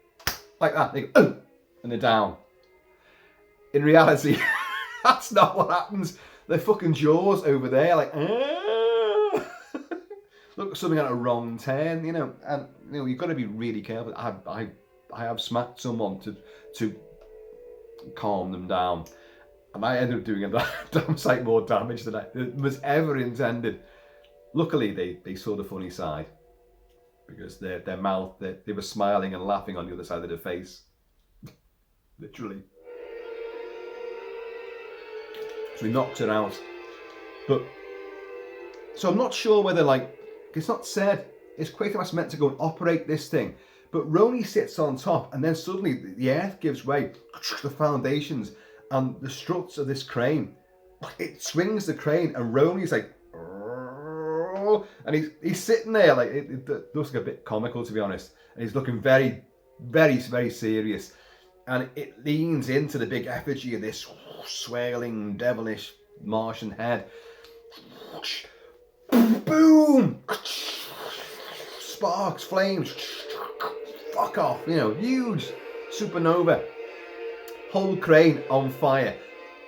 like that. They go, oh, and they're down. In reality, that's not what happens. Their fucking jaws over there, like, look at something at a wrong turn, you know. And you know, you've got to be really careful. I have smacked someone to calm them down, and I ended up doing a damn sight more damage than I was ever intended. Luckily, they saw the funny side, because their mouth, they were smiling and laughing on the other side of their face, literally. So he knocks her out. But so I'm not sure whether, like, it's not said, is Quatermass meant to go and operate this thing? But Roni sits on top, and then suddenly the earth gives way, the foundations, and the struts of this crane. It swings the crane, and Roni's like, and he's sitting there like, it looks like a bit comical, to be honest. And he's looking very, very, very serious. And it leans into the big effigy of this swirling, devilish Martian head. Boom! Sparks, flames. Fuck off, you know, huge supernova. Whole crane on fire.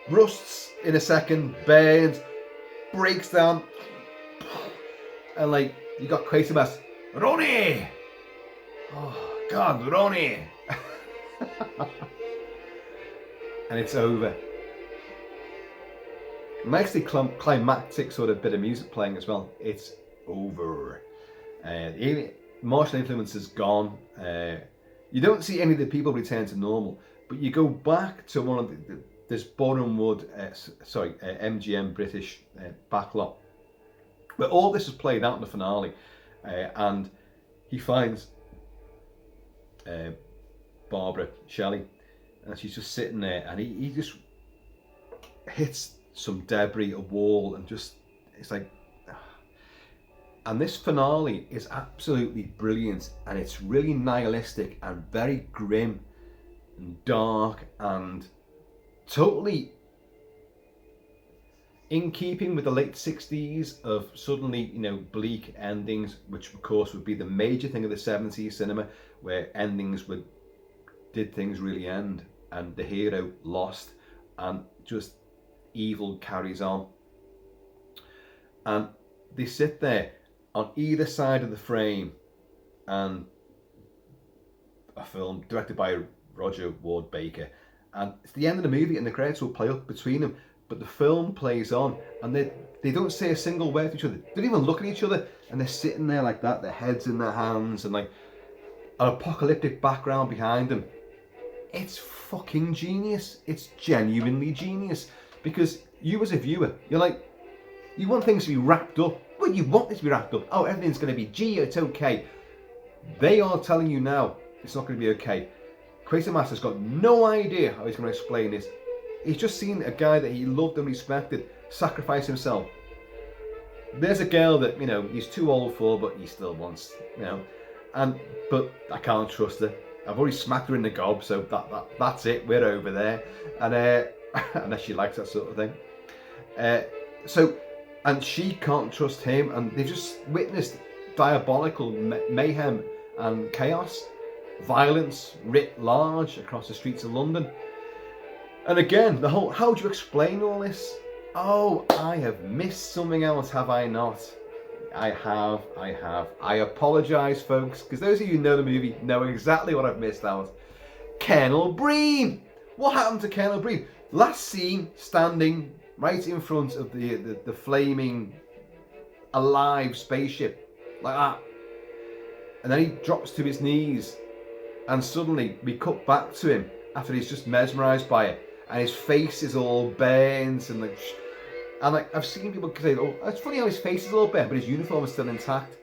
Rusts in a second, burns, breaks down. And like, you got Quatermass, Roni! Oh, God, Roni! And it's over. Nicely climactic sort of bit of music playing as well. It's over. Martian influence is gone. You don't see any of the people return to normal, but you go back to one of this Bournemouth, MGM British backlot, where all this is played out in the finale, and he finds Barbara Shelley, and she's just sitting there, and he just hits some debris, a wall, and just, it's like, and this finale is absolutely brilliant, and it's really nihilistic and very grim and dark and totally in keeping with the late 60s of suddenly, you know, bleak endings, which of course would be the major thing of the 70s cinema, where endings did things really end, and the hero lost, and just evil carries on. And they sit there on either side of the frame, and a film directed by Roger Ward Baker, and it's the end of the movie and the credits will play up between them, but the film plays on and they don't say a single word to each other. They don't even look at each other, and they're sitting there like that, their heads in their hands, and like an apocalyptic background behind them. It's fucking genius. It's genuinely genius, because you as a viewer, you're like, you want things to be wrapped up. Well, you want it to be wrapped up. Oh, everything's going to be it's okay. They are telling you now it's not going to be okay. Quatermass has got no idea how he's going to explain this. He's just seen a guy that he loved and respected sacrifice himself. There's a girl that, you know, he's too old for, but he still wants, you know. But I can't trust her. I've already smacked her in the gob, so that's it. We're over there. And unless she likes that sort of thing. And she can't trust him, and they've just witnessed diabolical mayhem and chaos, violence writ large across the streets of London. And again, the whole, how do you explain all this? Oh, I have missed something else, have I not? I have. I apologise, folks, because those of you who know the movie know exactly what I've missed out. Colonel Breen! What happened to Colonel Breen? Last scene, standing right in front of the flaming, alive spaceship, like that. And then he drops to his knees, and suddenly we cut back to him after he's just mesmerised by it, and his face is all burnt, and like I've seen people say, oh, it's funny how his face is all burnt, but his uniform is still intact.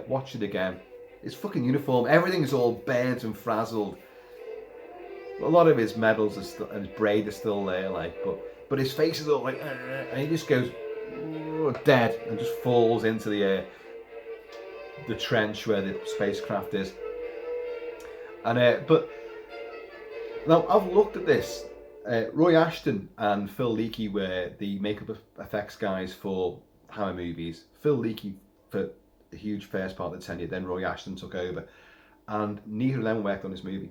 Watch it again. His fucking uniform, everything is all burnt and frazzled. A lot of his medals are still, and his braid is still there, like, but his face is all like, and he just goes dead and just falls into the trench where the spacecraft is. And but now I've looked at this. Roy Ashton and Phil Leakey were the makeup effects guys for Hammer movies. Phil Leakey for a huge first part of the tenure, then Roy Ashton took over, and neither of them worked on this movie.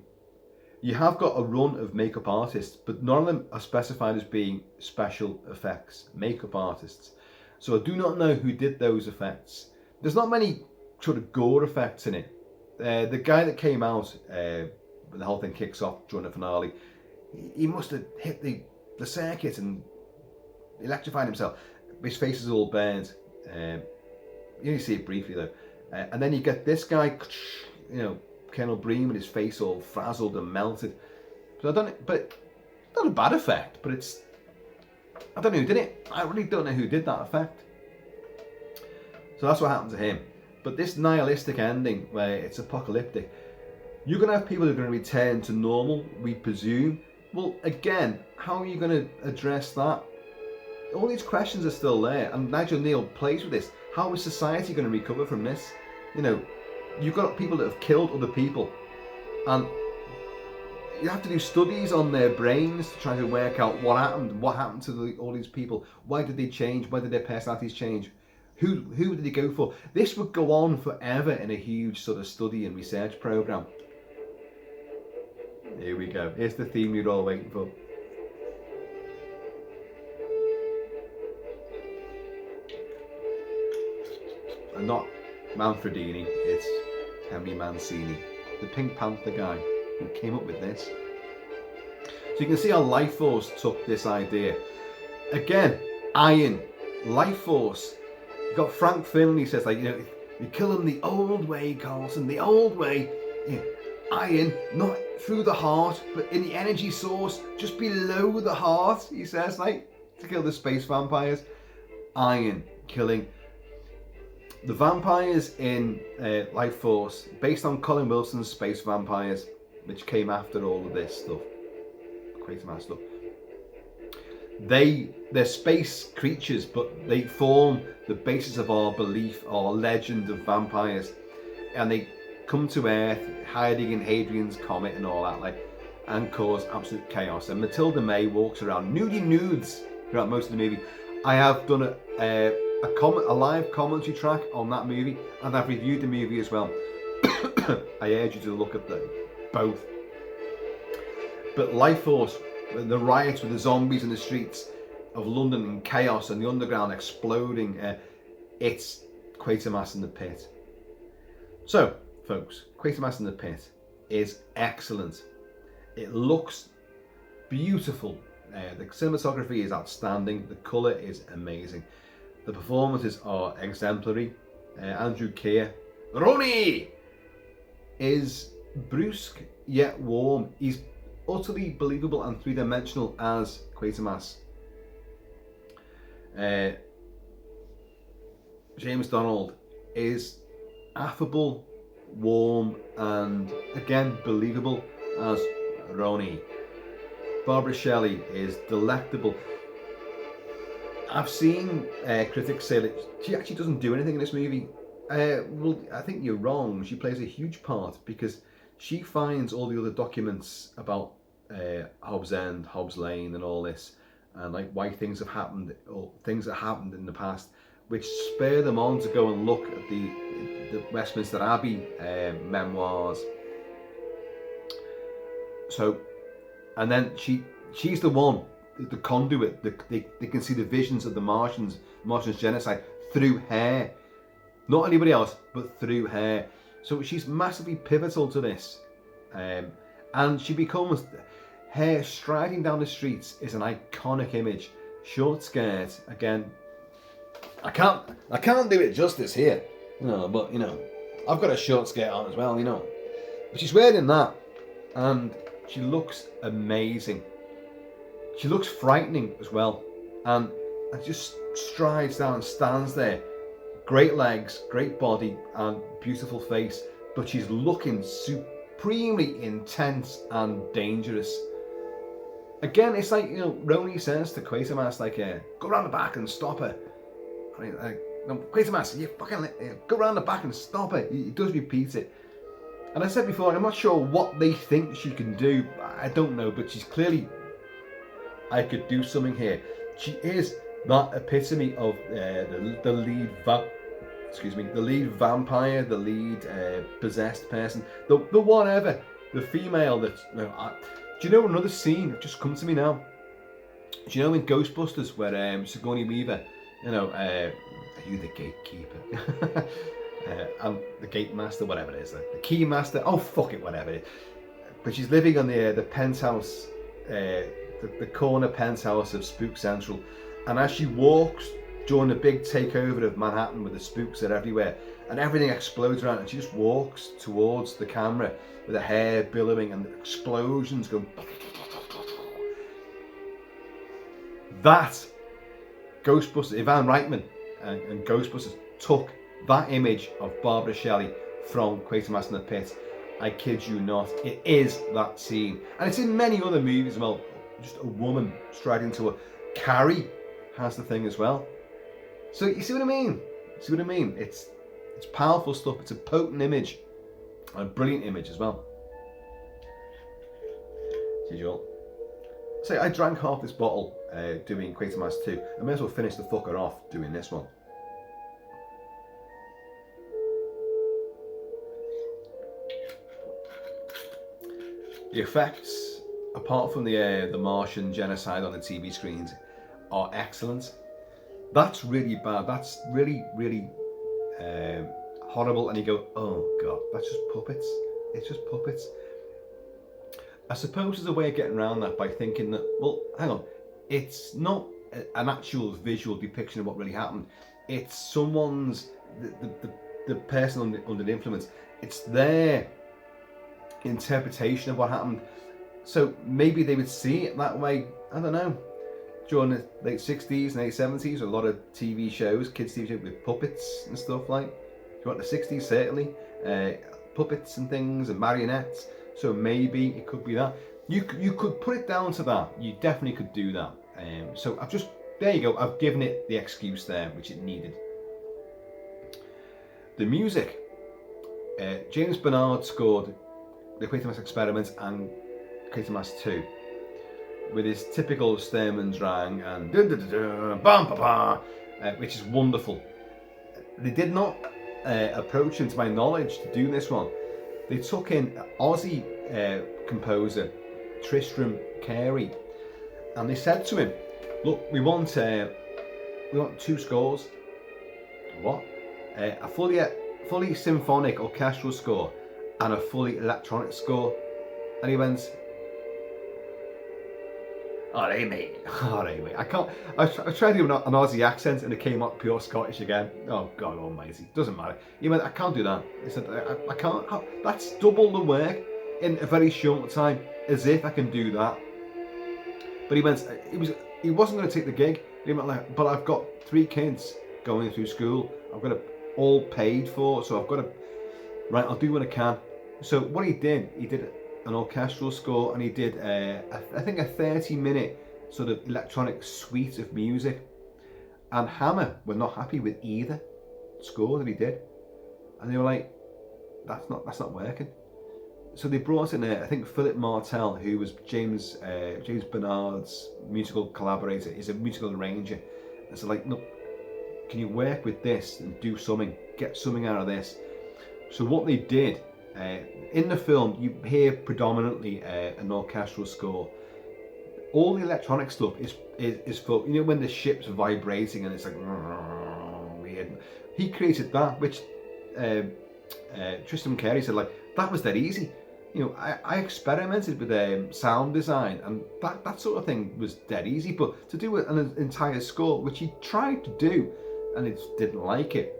You have got a run of makeup artists, but none of them are specified as being special effects makeup artists. So I do not know who did those effects. There's not many sort of gore effects in it. The guy that came out when the whole thing kicks off during the finale, he must have hit the circuit and electrified himself. His face is all burned. You only see it briefly though. And then you get this guy, you know, Colonel Breen, with his face all frazzled and melted. So I don't, but not a bad effect, but it's, I don't know who did it. I really don't know who did that effect. So that's what happened to him. But this nihilistic ending, where it's apocalyptic, you're going to have people who are going to return to normal, we presume. Well, again, how are you going to address that? All these questions are still there, and Nigel Neal plays with this. How is society going to recover from this? You know, you've got people that have killed other people, and you have to do studies on their brains to try to work out what happened to all these people. Why did they change? Why did their personalities change? Who did they go for? This would go on forever in a huge sort of study and research program. Here we go. Here's the theme you're all waiting for. And not Manfredini, it's Henry Mancini, the Pink Panther guy who came up with this. So you can see how Life Force took this idea. Again, iron, Life Force. You got Frank Finley says, like, you know, you kill him the old way, Carlson, the old way. You know, iron, not through the heart, but in the energy source, just below the heart, he says, like, to kill the space vampires. Iron, killing the vampires in Life Force, based on Colin Wilson's Space Vampires, which came after all of this stuff, Quatermass stuff. They're space creatures, but they form the basis of our belief, our legend of vampires, and they come to Earth, hiding in Hadrian's Comet and all that, like, and cause absolute chaos. And Matilda May walks around nudes throughout most of the movie. I have done a live commentary track on that movie, and I've reviewed the movie as well. I urge you to look at them both. But Life Force, the riots with the zombies in the streets, of London in chaos and the underground exploding. It's Quatermass And The Pit. So, folks, Quatermass And The Pit is excellent. It looks beautiful. The cinematography is outstanding. The colour is amazing. The performances are exemplary. Andrew Keir, Ronnie, is brusque yet warm. He's utterly believable and three-dimensional as Quatermass. James Donald is affable, warm, and again believable as Ronnie. Barbara Shelley is delectable. I've seen critics say that she actually doesn't do anything in this movie. Well, I think you're wrong. She plays a huge part because she finds all the other documents about Hobs End, Hobs Lane, and all this, and like why things have happened or things that happened in the past, which spur them on to go and look at the Westminster Abbey memoirs. So, and then she's the one, the conduit. They can see the visions of the Martians genocide through her, not anybody else, but through her. So she's massively pivotal to this, and she becomes. Her striding down the streets is an iconic image. Short skirt, again. I can't do it justice here, but I've got a short skirt on as well, But she's wearing that, and she looks amazing. She looks frightening as well, and just strides down and stands there. Great legs, great body, and beautiful face, but she's looking supremely intense and dangerous. Again, it's like, Ronnie says to Quatermass, like, go round the back and stop her. No, Quatermass, you fucking go round the back and stop her. He does repeat it. And I said before, like, I'm not sure what they think she can do. I don't know, but she's clearly, I could do something here. She is that epitome of the lead vampire, the lead possessed person, the whatever, the female that's. Do you know another scene that just come to me now? Do you know in Ghostbusters where Sigourney Weaver, are you the gatekeeper? And the gate master, whatever it is, the key master, oh fuck it, whatever it is. But she's living on the penthouse, the corner penthouse of Spook Central. And as she walks during the big takeover of Manhattan where the spooks are everywhere and everything explodes around, and she just walks towards the camera with her hair billowing and the explosions going. That Ghostbusters, Ivan Reitman and Ghostbusters took that image of Barbara Shelley from Quatermass And The Pit. I kid you not, it is that scene. And it's in many other movies as well. Just a woman striding to a Carrie has the thing as well. So you see what I mean? It's powerful stuff. It's a potent image. And a brilliant image as well. As usual. So I drank half this bottle doing Quatermass 2. I may as well finish the fucker off doing this one. The effects, apart from the Martian genocide on the TV screens, are excellent. That's really bad. That's really, really horrible. And you go, oh god, that's just puppets. It's just puppets. I suppose there's a way of getting around that by thinking that, well, hang on, it's not an actual visual depiction of what really happened. It's someone's, the person under the influence. It's their interpretation of what happened. So maybe they would see it that way. I don't know. During the late 60s and late 70s, a lot of TV shows, kids TV shows with puppets and stuff like. Throughout the 60s, certainly, puppets and things and marionettes. So maybe it could be that. You could put it down to that. You definitely could do that. So there you go. I've given it the excuse there, which it needed. The music. James Bernard scored the Quatermass Experiment and Quatermass 2 with his typical Sturmensdrang and which is wonderful. They did not approach him, to my knowledge, to do this one. They took in Aussie composer Tristram Carey, and they said to him, Look, we want 2 scores. What? A fully symphonic orchestral score and a fully electronic score. And he went, alright mate, I can't, I tried to do an Aussie accent and it came out pure Scottish again. Oh God almighty, doesn't matter. He went, I can't do that. He said, I can't, that's double the work in a very short time, as if I can do that. But he went, he wasn't going to take the gig. He went like, but I've got 3 kids going through school. I've got it all paid for, so I've got to, right, I'll do what I can. So what he did an orchestral score, and he did I think a 30-minute sort of electronic suite of music. And Hammer were not happy with either score that he did, and they were like, that's not working. So they brought in I think Philip Martell, who was James Bernard's musical collaborator. He's a musical arranger, and so like, look, can you work with this and do something, get something out of this? So what they did, in the film, you hear predominantly an orchestral score. All the electronic stuff is for, you know, when the ship's vibrating and it's like weird. He created that, which Tristan Carey said, like, that was that easy. You know, I experimented with sound design, and that sort of thing was dead easy. But to do an entire score, which he tried to do, and it didn't like it.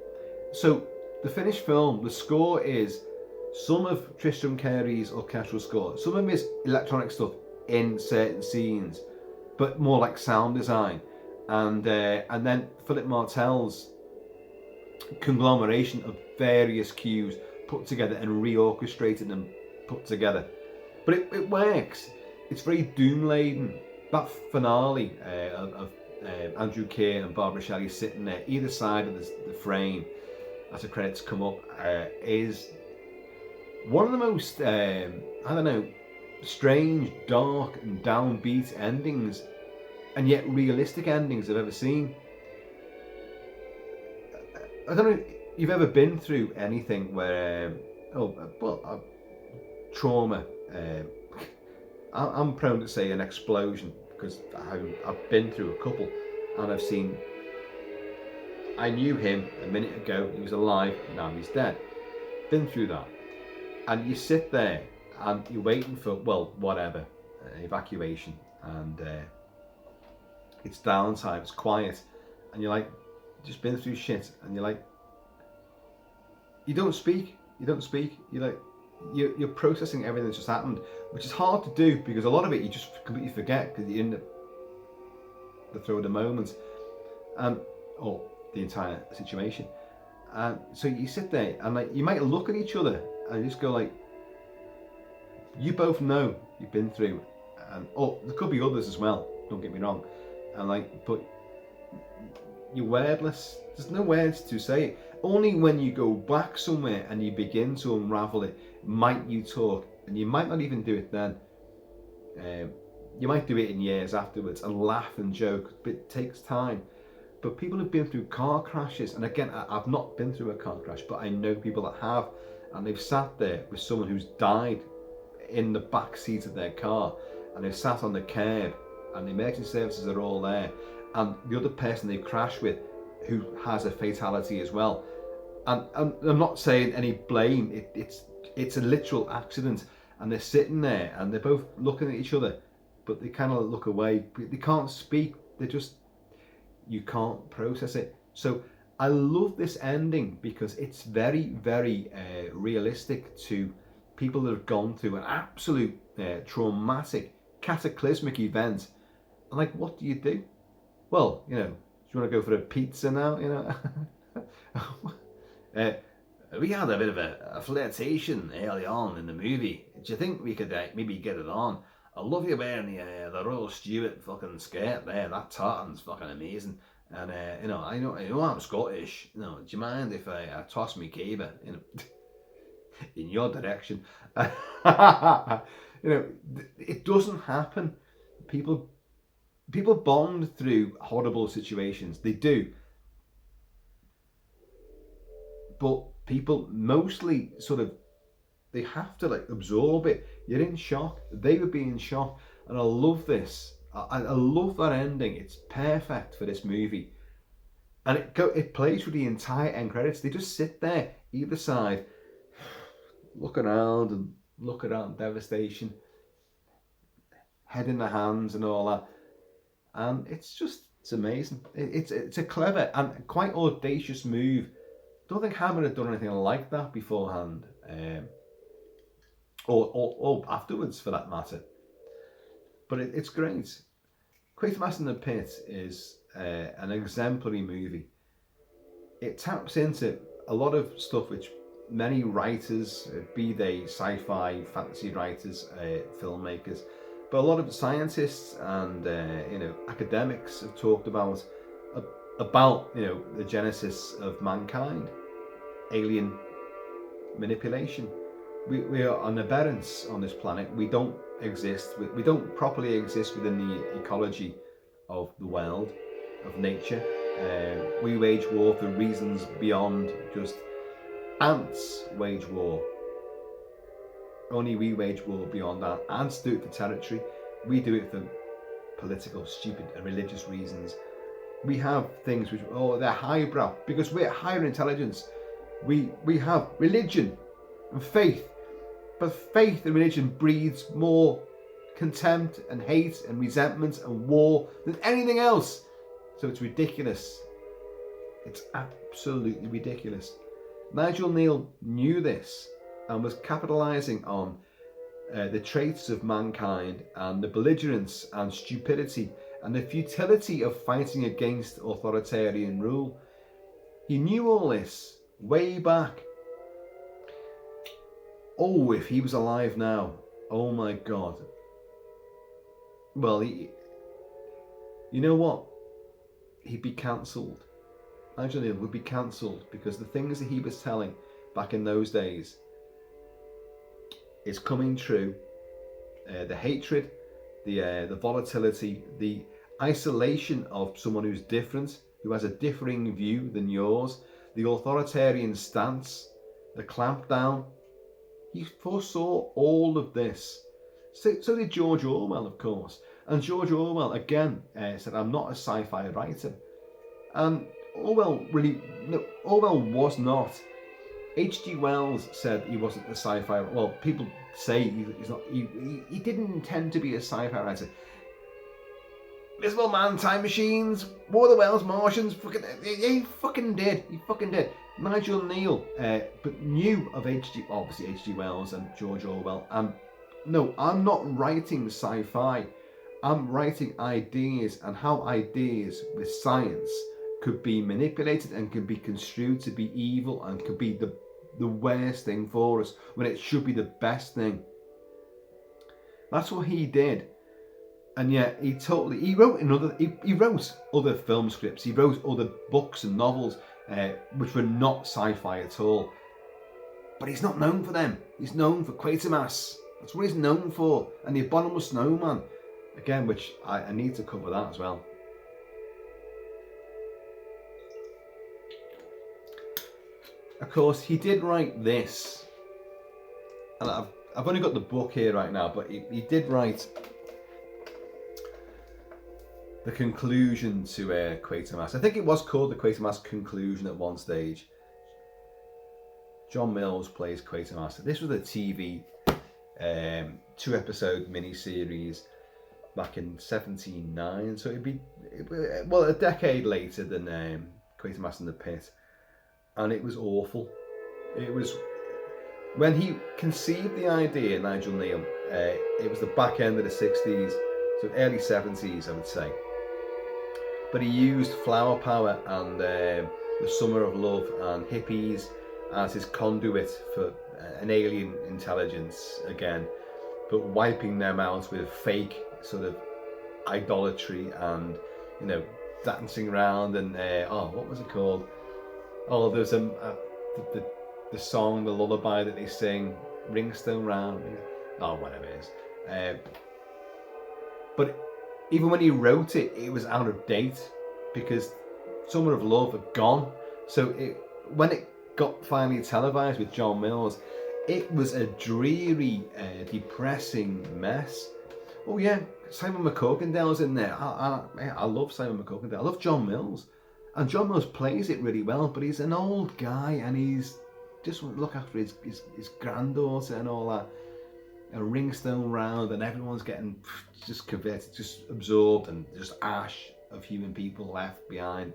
So the finished film, the score is some of Tristram Carey's orchestral score, some of his electronic stuff in certain scenes, but more like sound design, and then Philip Martell's conglomeration of various cues put together and reorchestrated and put together. But it works. It's very doom laden. That finale of Andrew Keir and Barbara Shelley sitting there either side of the frame as the credits come up is one of the most I don't know, strange, dark and downbeat endings, and yet realistic endings I've ever seen. I don't know if you've ever been through anything where trauma. I'm prone to say an explosion, because I've been through a couple, and I've seen. I knew him a minute ago, he was alive, now he's dead. Been through that. And you sit there and you're waiting for, well, whatever, evacuation, and it's downtime, it's quiet, and you're like, just been through shit, and you're like, you don't speak, you're like, you're processing everything that's just happened, which is hard to do because a lot of it you just completely forget because you're in the throw of the moment, or the entire situation. And so you sit there and like, you might look at each other and just go like, you both know you've been through, and there could be others as well, don't get me wrong, and like, but you're wordless. There's no words to say it. Only when you go back somewhere and you begin to unravel it might you talk, and you might not even do it then. You might do it in years afterwards and laugh and joke, but it takes time. But people have been through car crashes, and again, I've not been through a car crash, but I know people that have, and they've sat there with someone who's died in the back seat of their car, and they've sat on the curb, and the emergency services are all there, and the other person they've crashed with who has a fatality as well. And I'm not saying any blame, it's a literal accident, and they're sitting there and they're both looking at each other, but they kind of look away, they can't speak, you can't process it. So I love this ending because it's very, very realistic to people that have gone through an absolute traumatic, cataclysmic event. And like, what do you do? Well, you know, do you want to go for a pizza now? You know, we had a bit of a flirtation early on in the movie. Do you think we could maybe get it on? I love you wearing the Royal Stewart fucking skirt there. That tartan's fucking amazing. And you know, I know I'm Scottish. You know, do you mind if I toss me caber, you know, in your direction? You know, it doesn't happen. People bond through horrible situations. They do. But people mostly sort of, they have to like absorb it. You're in shock. They would be in shock. And I love this I love that ending. It's perfect for this movie. And it plays through the entire end credits. They just sit there, either side, look around in devastation, head in the hands and all that. And it's amazing. It's a clever and quite audacious move. Don't think Hammer had done anything like that beforehand, or afterwards for that matter. But it's great. Quatermass And The Pit is an exemplary movie. It taps into a lot of stuff which many writers, be they sci-fi, fantasy writers, filmmakers, but a lot of scientists and academics have talked about the genesis of mankind, alien manipulation. We are an aberrance on this planet. We don't exist. We don't properly exist within the ecology of the world, of nature. We wage war for reasons beyond just ants wage war. Only we wage war beyond that. Ants do it for territory. We do it for political, stupid and religious reasons. We have things which, they're highbrow because we're higher intelligence. We have religion and faith. But faith and religion breeds more contempt and hate and resentment and war than anything else. So it's ridiculous. It's absolutely ridiculous. Nigel Neal knew this and was capitalising on the traits of mankind and the belligerence and stupidity and the futility of fighting against authoritarian rule. He knew all this way back. Oh, if he was alive now, oh my God. Well, you know what? He'd be cancelled. Nigel Neal would be cancelled because the things that he was telling back in those days is coming true. The hatred, the volatility, the isolation of someone who's different, who has a differing view than yours, the authoritarian stance, the clampdown. He foresaw all of this. So did George Orwell, of course. And George Orwell, again, said, I'm not a sci-fi writer. And Orwell was not. H.G. Wells said he wasn't a sci-fi. Well, people say he's not. He didn't intend to be a sci-fi writer. Invisible Man, Time Machines, War of the Worlds, Martians. He fucking did. He fucking did. Nigel Neal, but knew of obviously H.G. Wells and George Orwell. And no, I'm not writing sci-fi. I'm writing ideas and how ideas with science could be manipulated and can be construed to be evil and could be the worst thing for us when it should be the best thing. That's what he did. And yet he wrote other film scripts. He wrote other books and novels which were not sci-fi at all. But he's not known for them. He's known for Quatermass. That's what he's known for. And The Abominable Snowman. Again, which I need to cover that as well. Of course, he did write this. And I've only got the book here right now, but he did write the conclusion to Quatermass. I think it was called the Quatermass Conclusion at one stage. John Mills plays Quatermass. This was a TV 2-episode miniseries back in '79, so it'd be a decade later than Quatermass And The Pit, and it was awful. It was when he conceived the idea, Nigel Neal. It was the back end of the '60s, so early '70s, I would say. But he used flower power and the Summer of Love and hippies as his conduit for an alien intelligence again, but wiping them out with fake sort of idolatry and dancing around and what was it called? Oh, there's the song, the lullaby that they sing, Ringstone Round. Oh, whatever it is. But even when he wrote it, it was out of date because Summer of Love had gone. So when it got finally televised with John Mills, it was a dreary, depressing mess. Oh yeah, Simon McCorkindale's in there. I love Simon McCorkindale. I love John Mills. And John Mills plays it really well, but he's an old guy and he's just look after his granddaughter and all that. And ringstone round and everyone's getting just converted, just absorbed, and just ash of human people left behind.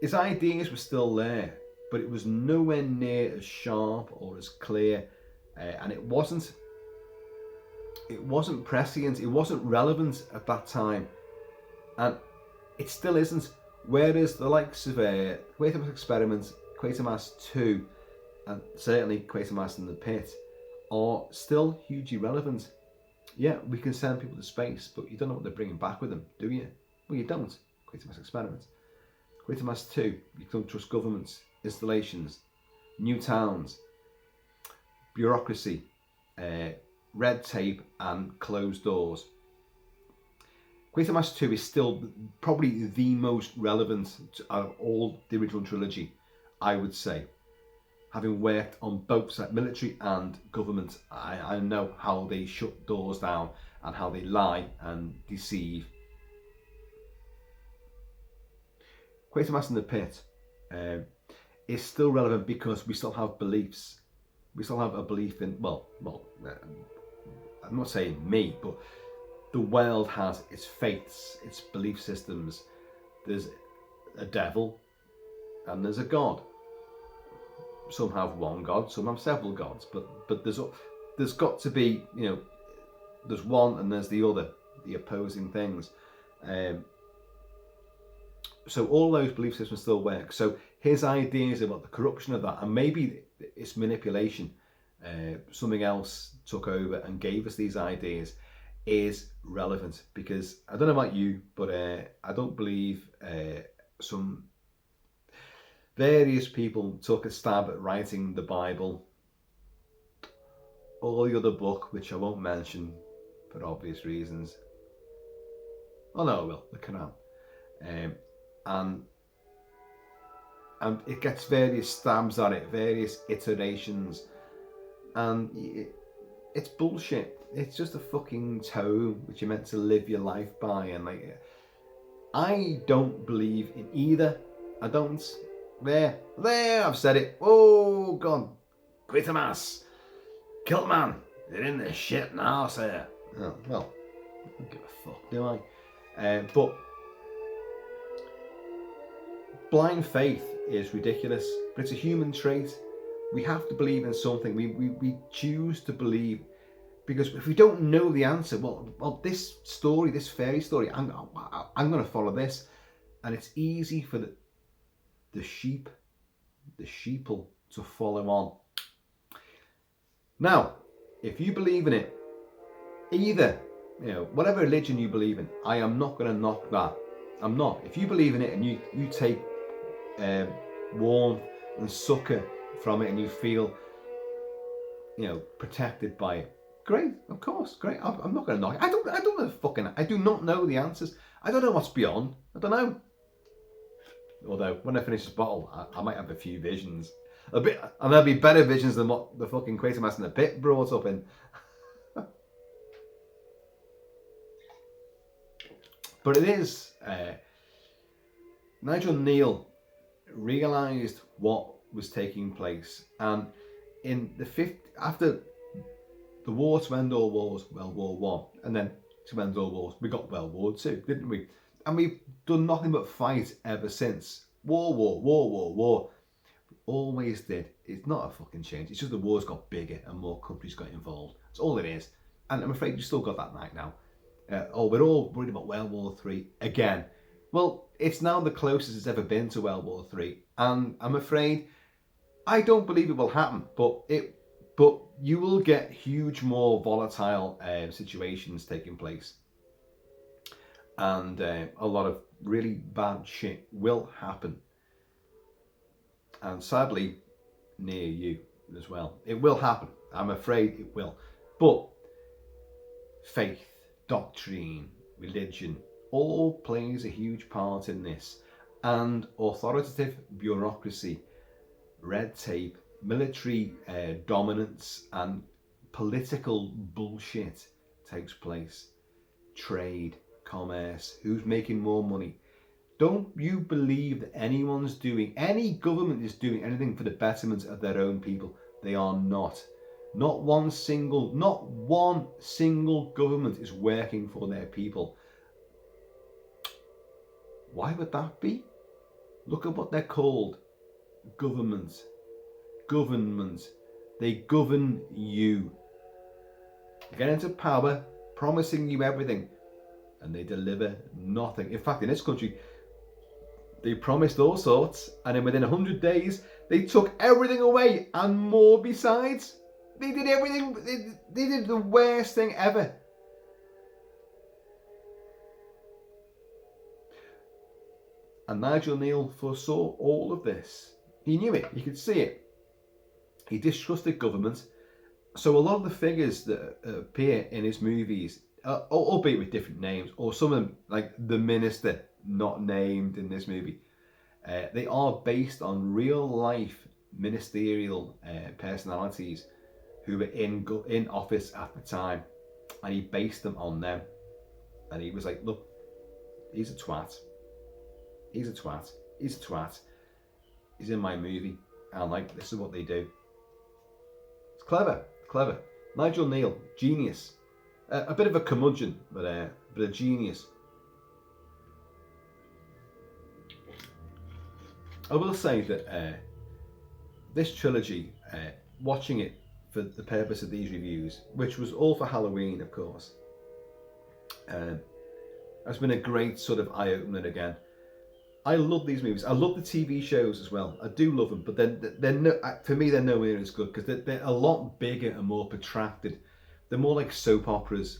His ideas were still there, but it was nowhere near as sharp or as clear, and it wasn't prescient, it wasn't relevant at that time, and it still isn't. Whereas the likes of Quatermass Xperiment, Quatermass 2, and certainly Quatermass And The Pit are still hugely relevant. Yeah, we can send people to space, but you don't know what they're bringing back with them, do you? Well, you don't. Quatermass Xperiment. Quatermass 2, you don't trust governments, installations, new towns, bureaucracy, red tape and closed doors. Quatermass 2 is still probably the most relevant out of all the original trilogy, I would say. Having worked on both sides, military and government, I know how they shut doors down and how they lie and deceive. Quatermass And The Pit is still relevant because we still have beliefs. We still have a belief in, I'm not saying me, but the world has its faiths, its belief systems. There's a devil and there's a god. Some have one god, some have several gods, but there's got to be, there's one and there's the other, the opposing things. So all those belief systems still work. So his ideas about the corruption of that, and maybe it's manipulation, something else took over and gave us these ideas, is relevant. Because I don't know about you, but I don't believe some various people took a stab at writing the Bible or the other book, which I won't mention for obvious reasons. Oh no, I will, the Quran. And it gets various stabs at it, various iterations, and it's bullshit. It's just a fucking tome which you're meant to live your life by, and I don't believe in either. I don't. There, I've said it. Oh god, Quatermass, Kilt-Man, they're in the shit now, sir. Oh, well, I don't give a fuck, do I? But blind faith is ridiculous, but it's a human trait. We have to believe in something. We choose to believe, because if we don't know the answer, well, this story, this fairy story, I'm going to follow this, and it's easy for the sheeple to follow on. Now, if you believe in it, either, whatever religion you believe in, I am not going to knock that. I'm not. If you believe in it and you take warmth and succor from it and you feel, protected by it, great, of course, great. I'm not going to knock it. I do not know the answers. I don't know what's beyond. I don't know. Although when I finish this bottle, I might have a few visions, and there'll be better visions than what the fucking Quatermass And The Pit brought up in. But it is Nigel Neal realised what was taking place, and in the after the war to end all wars, World War One, and then to end all wars, we got World War Two, didn't we? And we've done nothing but fight ever since. War. We always did. It's not a fucking change. It's just the wars got bigger and more countries got involved. That's all it is. And I'm afraid you still got that right now. We're all worried about World War Three again. Well, it's now the closest it's ever been to World War Three, and I'm afraid I don't believe it will happen. But you will get huge, more volatile situations taking place. And a lot of really bad shit will happen, and sadly near you as well. It will happen. I'm afraid it will. But faith, doctrine, religion all plays a huge part in this, and authoritative bureaucracy, red tape, military dominance and political bullshit takes place. Trade, commerce, who's making more money. Don't you believe that any government is doing anything for the betterment of their own people? They are not. Not one single government is working for their people. Why would that be? Look at what they're called. Government. They govern you. They get into power, promising you everything, and they deliver nothing. In fact, in this country, they promised all sorts, and then within 100 days, they took everything away and more besides. They did everything. They did the worst thing ever. And Nigel Neal foresaw all of this. He knew it. He could see it. He distrusted government. So a lot of the figures that appear in his movies, albeit with different names, or some of them, like the minister, not named in this movie, they are based on real life ministerial personalities who were in office at the time, and he based them on them. And he was like, look, he's a twat. He's a twat. He's a twat. He's in my movie. And like, this is what they do. It's clever. Clever. Nigel Neal, genius. A bit of a curmudgeon, but a genius. I will say that this trilogy, watching it for the purpose of these reviews, which was all for Halloween, of course, has been a great sort of eye-opener again. I love these movies. I love the TV shows as well. I do love them, but for me, they're nowhere as good because they're a lot bigger and more protracted. They're more like soap operas,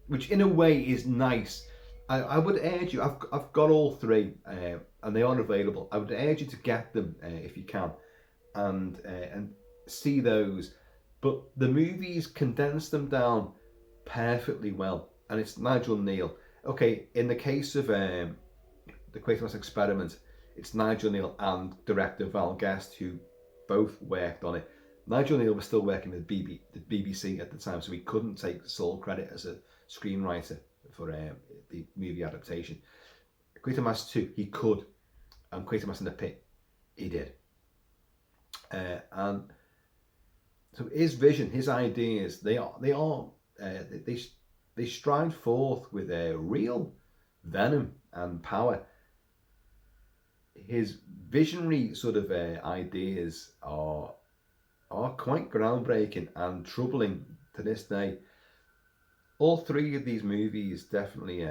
which in a way is nice. I would urge you. I've got all three, and they are available. I would urge you to get them if you can, and see those. But the movies condense them down perfectly well, and it's Nigel Neal. Okay, in the case of the Quatermass Experiment, it's Nigel Neal and director Val Guest who both worked on it. Nigel Neal was still working with the BBC at the time, so he couldn't take sole credit as a screenwriter for the movie adaptation. Quatermass 2, he could, and Quatermass And The Pit, he did. And so his vision, his ideas, they stride forth with a real venom and power. His visionary sort of ideas are quite groundbreaking and troubling to this day. All three of these movies definitely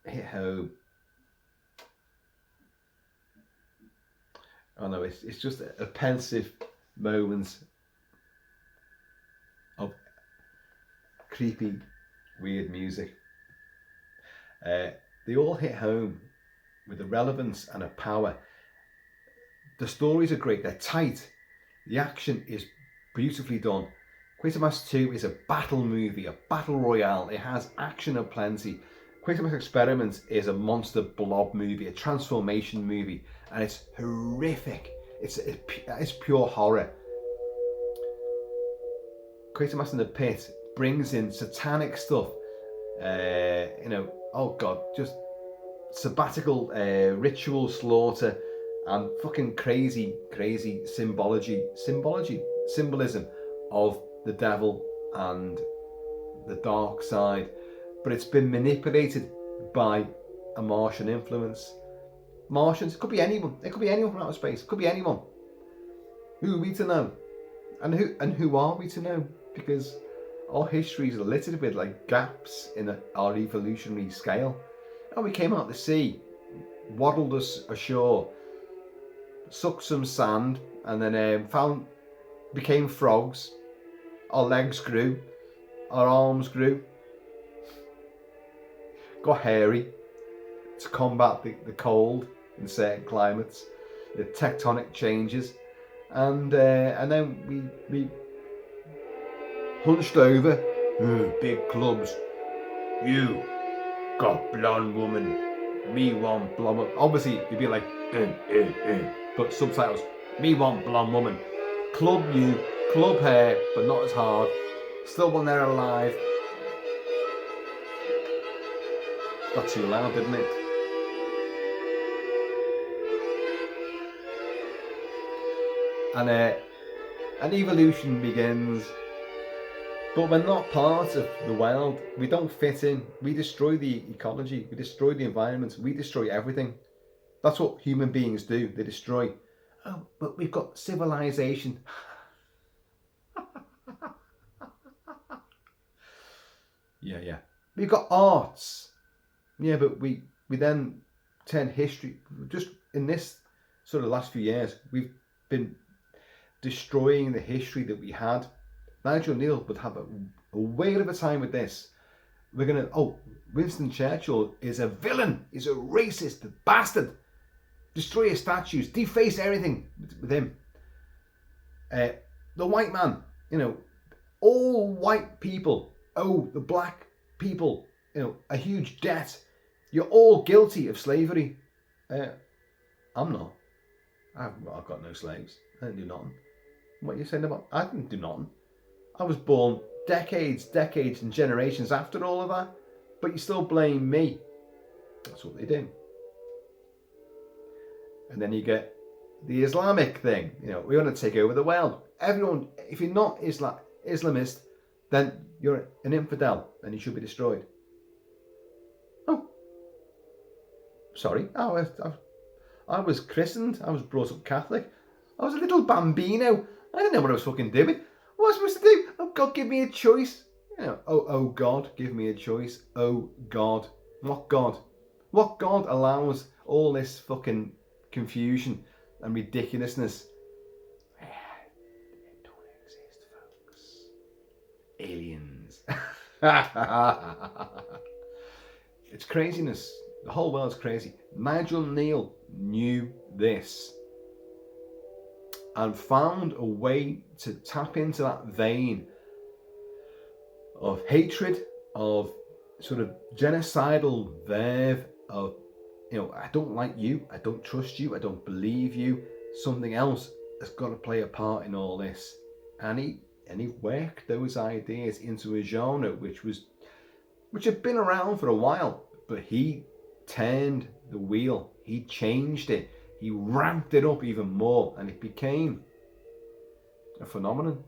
hit home. Oh no, it's just a pensive moment of creepy, weird music. They all hit home with a relevance and a power. The stories are great, they're tight. The action is beautifully done. Quatermass 2 is a battle movie, a battle royale. It has action aplenty. Quatermass Xperiment is a monster blob movie, a transformation movie, and it's horrific. It's pure horror. Quatermass And The Pit brings in satanic stuff. Oh god, just sabbatical ritual slaughter and fucking crazy symbolism of the devil and the dark side, but it's been manipulated by a Martian influence. Martians, it could be anyone. It could be anyone from outer space. It could be anyone. Who are we to know? And who are we to know? Because our history is littered with like gaps in our evolutionary scale. And we came out to sea, waddled us ashore, sucked some sand, and then became frogs. Our legs grew, our arms grew, got hairy to combat the cold in certain climates, the tectonic changes, and then we hunched over, big clubs. You got blonde woman, me want blonde woman. Obviously, you'd be like, but subtitles, me want blonde woman. Club you, club hair, but not as hard. Still one there alive. got too loud, didn't it? And an evolution begins, but we're not part of the world. We don't fit in. We destroy the ecology. We destroy the environment. We destroy everything. That's what human beings do. They destroy. Oh, but we've got civilization. Yeah. We've got arts. Yeah, but we then turn history. Just in this sort of last few years, we've been destroying the history that we had. Nigel Neal would have a whale of a time with this. We're going to, Winston Churchill is a villain. He's a racist, a bastard. Destroy his statues, deface everything with him. The white man, all white people owe the black people, a huge debt. You're all guilty of slavery. I'm not. I've got no slaves. I didn't do nothing. What are you saying about? I didn't do nothing. I was born decades and generations after all of that. But you still blame me. That's what they do. And then you get the Islamic thing. We want to take over the world. Everyone, if you're not Islamist, then you're an infidel and you should be destroyed. Oh, sorry. I was christened. I was brought up Catholic. I was a little bambino. I didn't know what I was fucking doing. What was I supposed to do? Oh God, give me a choice. Oh God, give me a choice. Oh God. What God? What God allows all this fucking confusion and ridiculousness? It don't exist, folks. Aliens. It's craziness. The whole world's crazy. Nigel Neal knew this and found a way to tap into that vein of hatred, of sort of genocidal verve of, I don't like you, I don't trust you, I don't believe you, something else has got to play a part in all this. And he worked those ideas into a genre which had been around for a while, but he turned the wheel, he changed it, he ramped it up even more, and it became a phenomenon.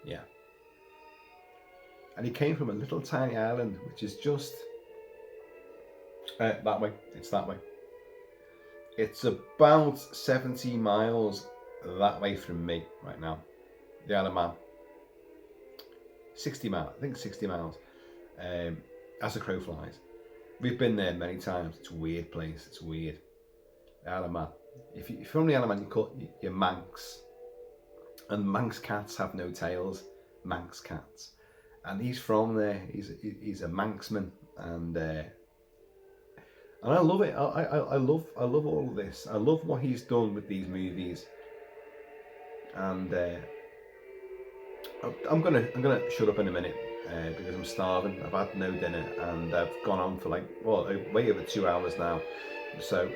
Yeah. And he came from a little tiny island, which is just that way. It's that way. It's about 70 miles that way from me right now. The Isle of Man. 60 miles. I think 60 miles. As the crow flies. We've been there many times. It's a weird place. It's weird. The Isle of Man. If you're from the Isle of Man, you're Manx. And Manx cats have no tails. Manx cats. And he's from there. He's a Manxman. And I love it. I love all of this. I love what he's done with these movies. And I'm gonna shut up in a minute because I'm starving. I've had no dinner and I've gone on for way over 2 hours now. So,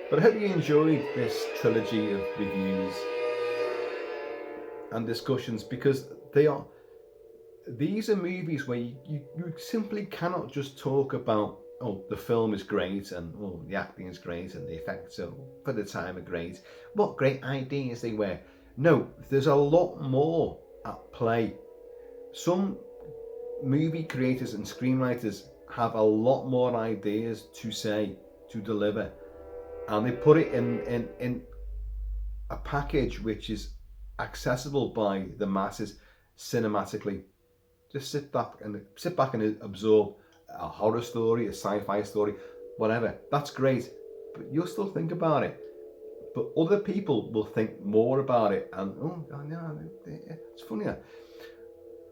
but I hope you enjoyed this trilogy of reviews and discussions, because these are movies where you simply cannot just talk about, the film is great and the acting is great and the effects for the time are great. What great ideas they were. No, there's a lot more at play. Some movie creators and screenwriters have a lot more ideas to say, to deliver, and they put it in a package which is accessible by the masses cinematically. Just sit back and absorb a horror story, a sci-fi story, whatever. That's great, but you'll still think about it. But other people will think more about it, and it's funny.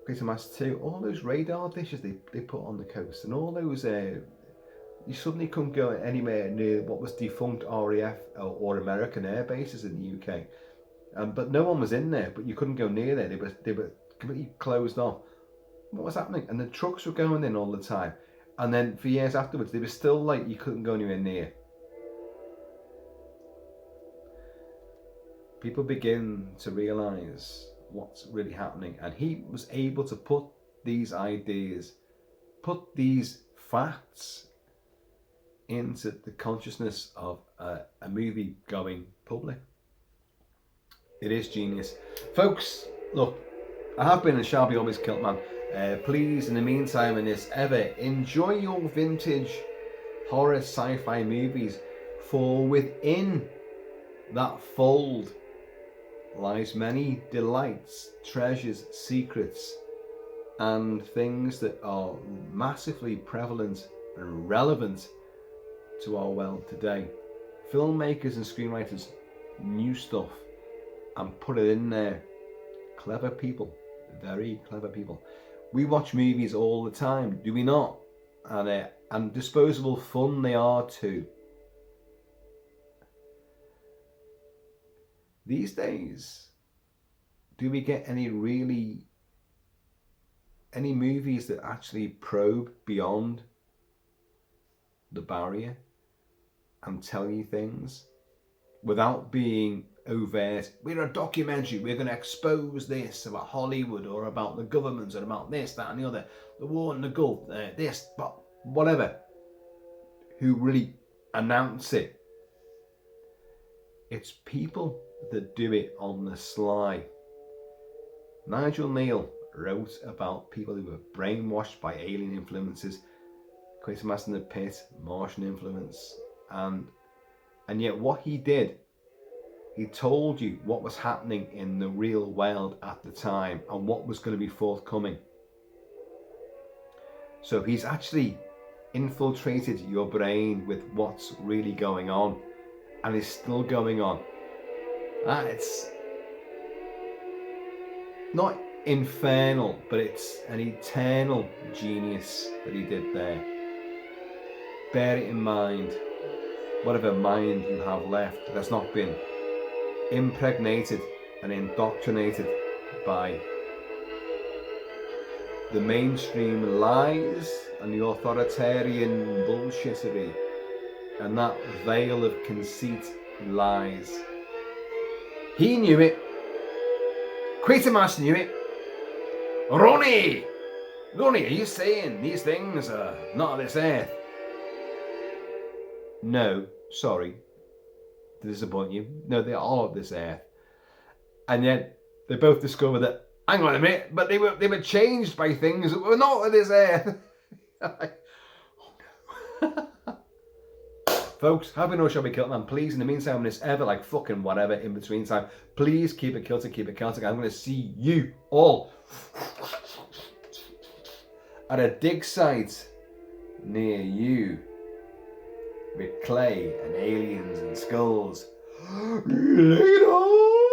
Quatermass 2, all those radar dishes they put on the coast, and all those you suddenly couldn't go anywhere near what was defunct RAF or American air bases in the UK, but no one was in there. But you couldn't go near there. They were completely closed off. What was happening? And the trucks were going in all the time, and then for years afterwards they were still you couldn't go anywhere near. people begin to realise what's really happening. And he was able to put these ideas, put these facts into the consciousness of a movie going public. It is genius. Folks, look, I have been and shall be always Kilt-Man. Please, in the meantime, and this ever, enjoy your vintage horror sci-fi movies, for within that fold lies many delights, treasures, secrets, and things that are massively prevalent and relevant to our world today. Filmmakers and screenwriters knew stuff and put it in there. Clever people, very clever people. We watch movies all the time, do we not? And disposable fun they are too. These days, do we get any movies that actually probe beyond the barrier and tell you things without being overt? We're a documentary, we're going to expose this about Hollywood or about the government or about this, that and the other, the war in the Gulf, this, but whatever, who really announce it. It's people that do it on the sly. Nigel Neal wrote about people who were brainwashed by alien influences, Quatermass And The Pit, Martian influence, and yet what he did, he told you what was happening in the real world at the time and what was going to be forthcoming. So he's actually infiltrated your brain with what's really going on, and is still going on. It's not infernal, but it's an eternal genius that he did there. Bear it in mind, whatever mind you have left that's not been impregnated and indoctrinated by the mainstream lies and the authoritarian bullshittery and that veil of conceit lies. He knew it. Quatermass knew it. Ronnie, are you saying these things are not of this earth? No, sorry to disappoint you. No, they are of this earth. And yet they both discovered that, hang on a minute, but they were changed by things that were not of this earth. Oh no. Folks, have we no shall be Kilt-Man. Please, in the meantime, when it's ever like fucking whatever in between time, please keep it Kiltic, keep it Celtic. I'm going to see you all at a dig site near you with clay and aliens and skulls. Later!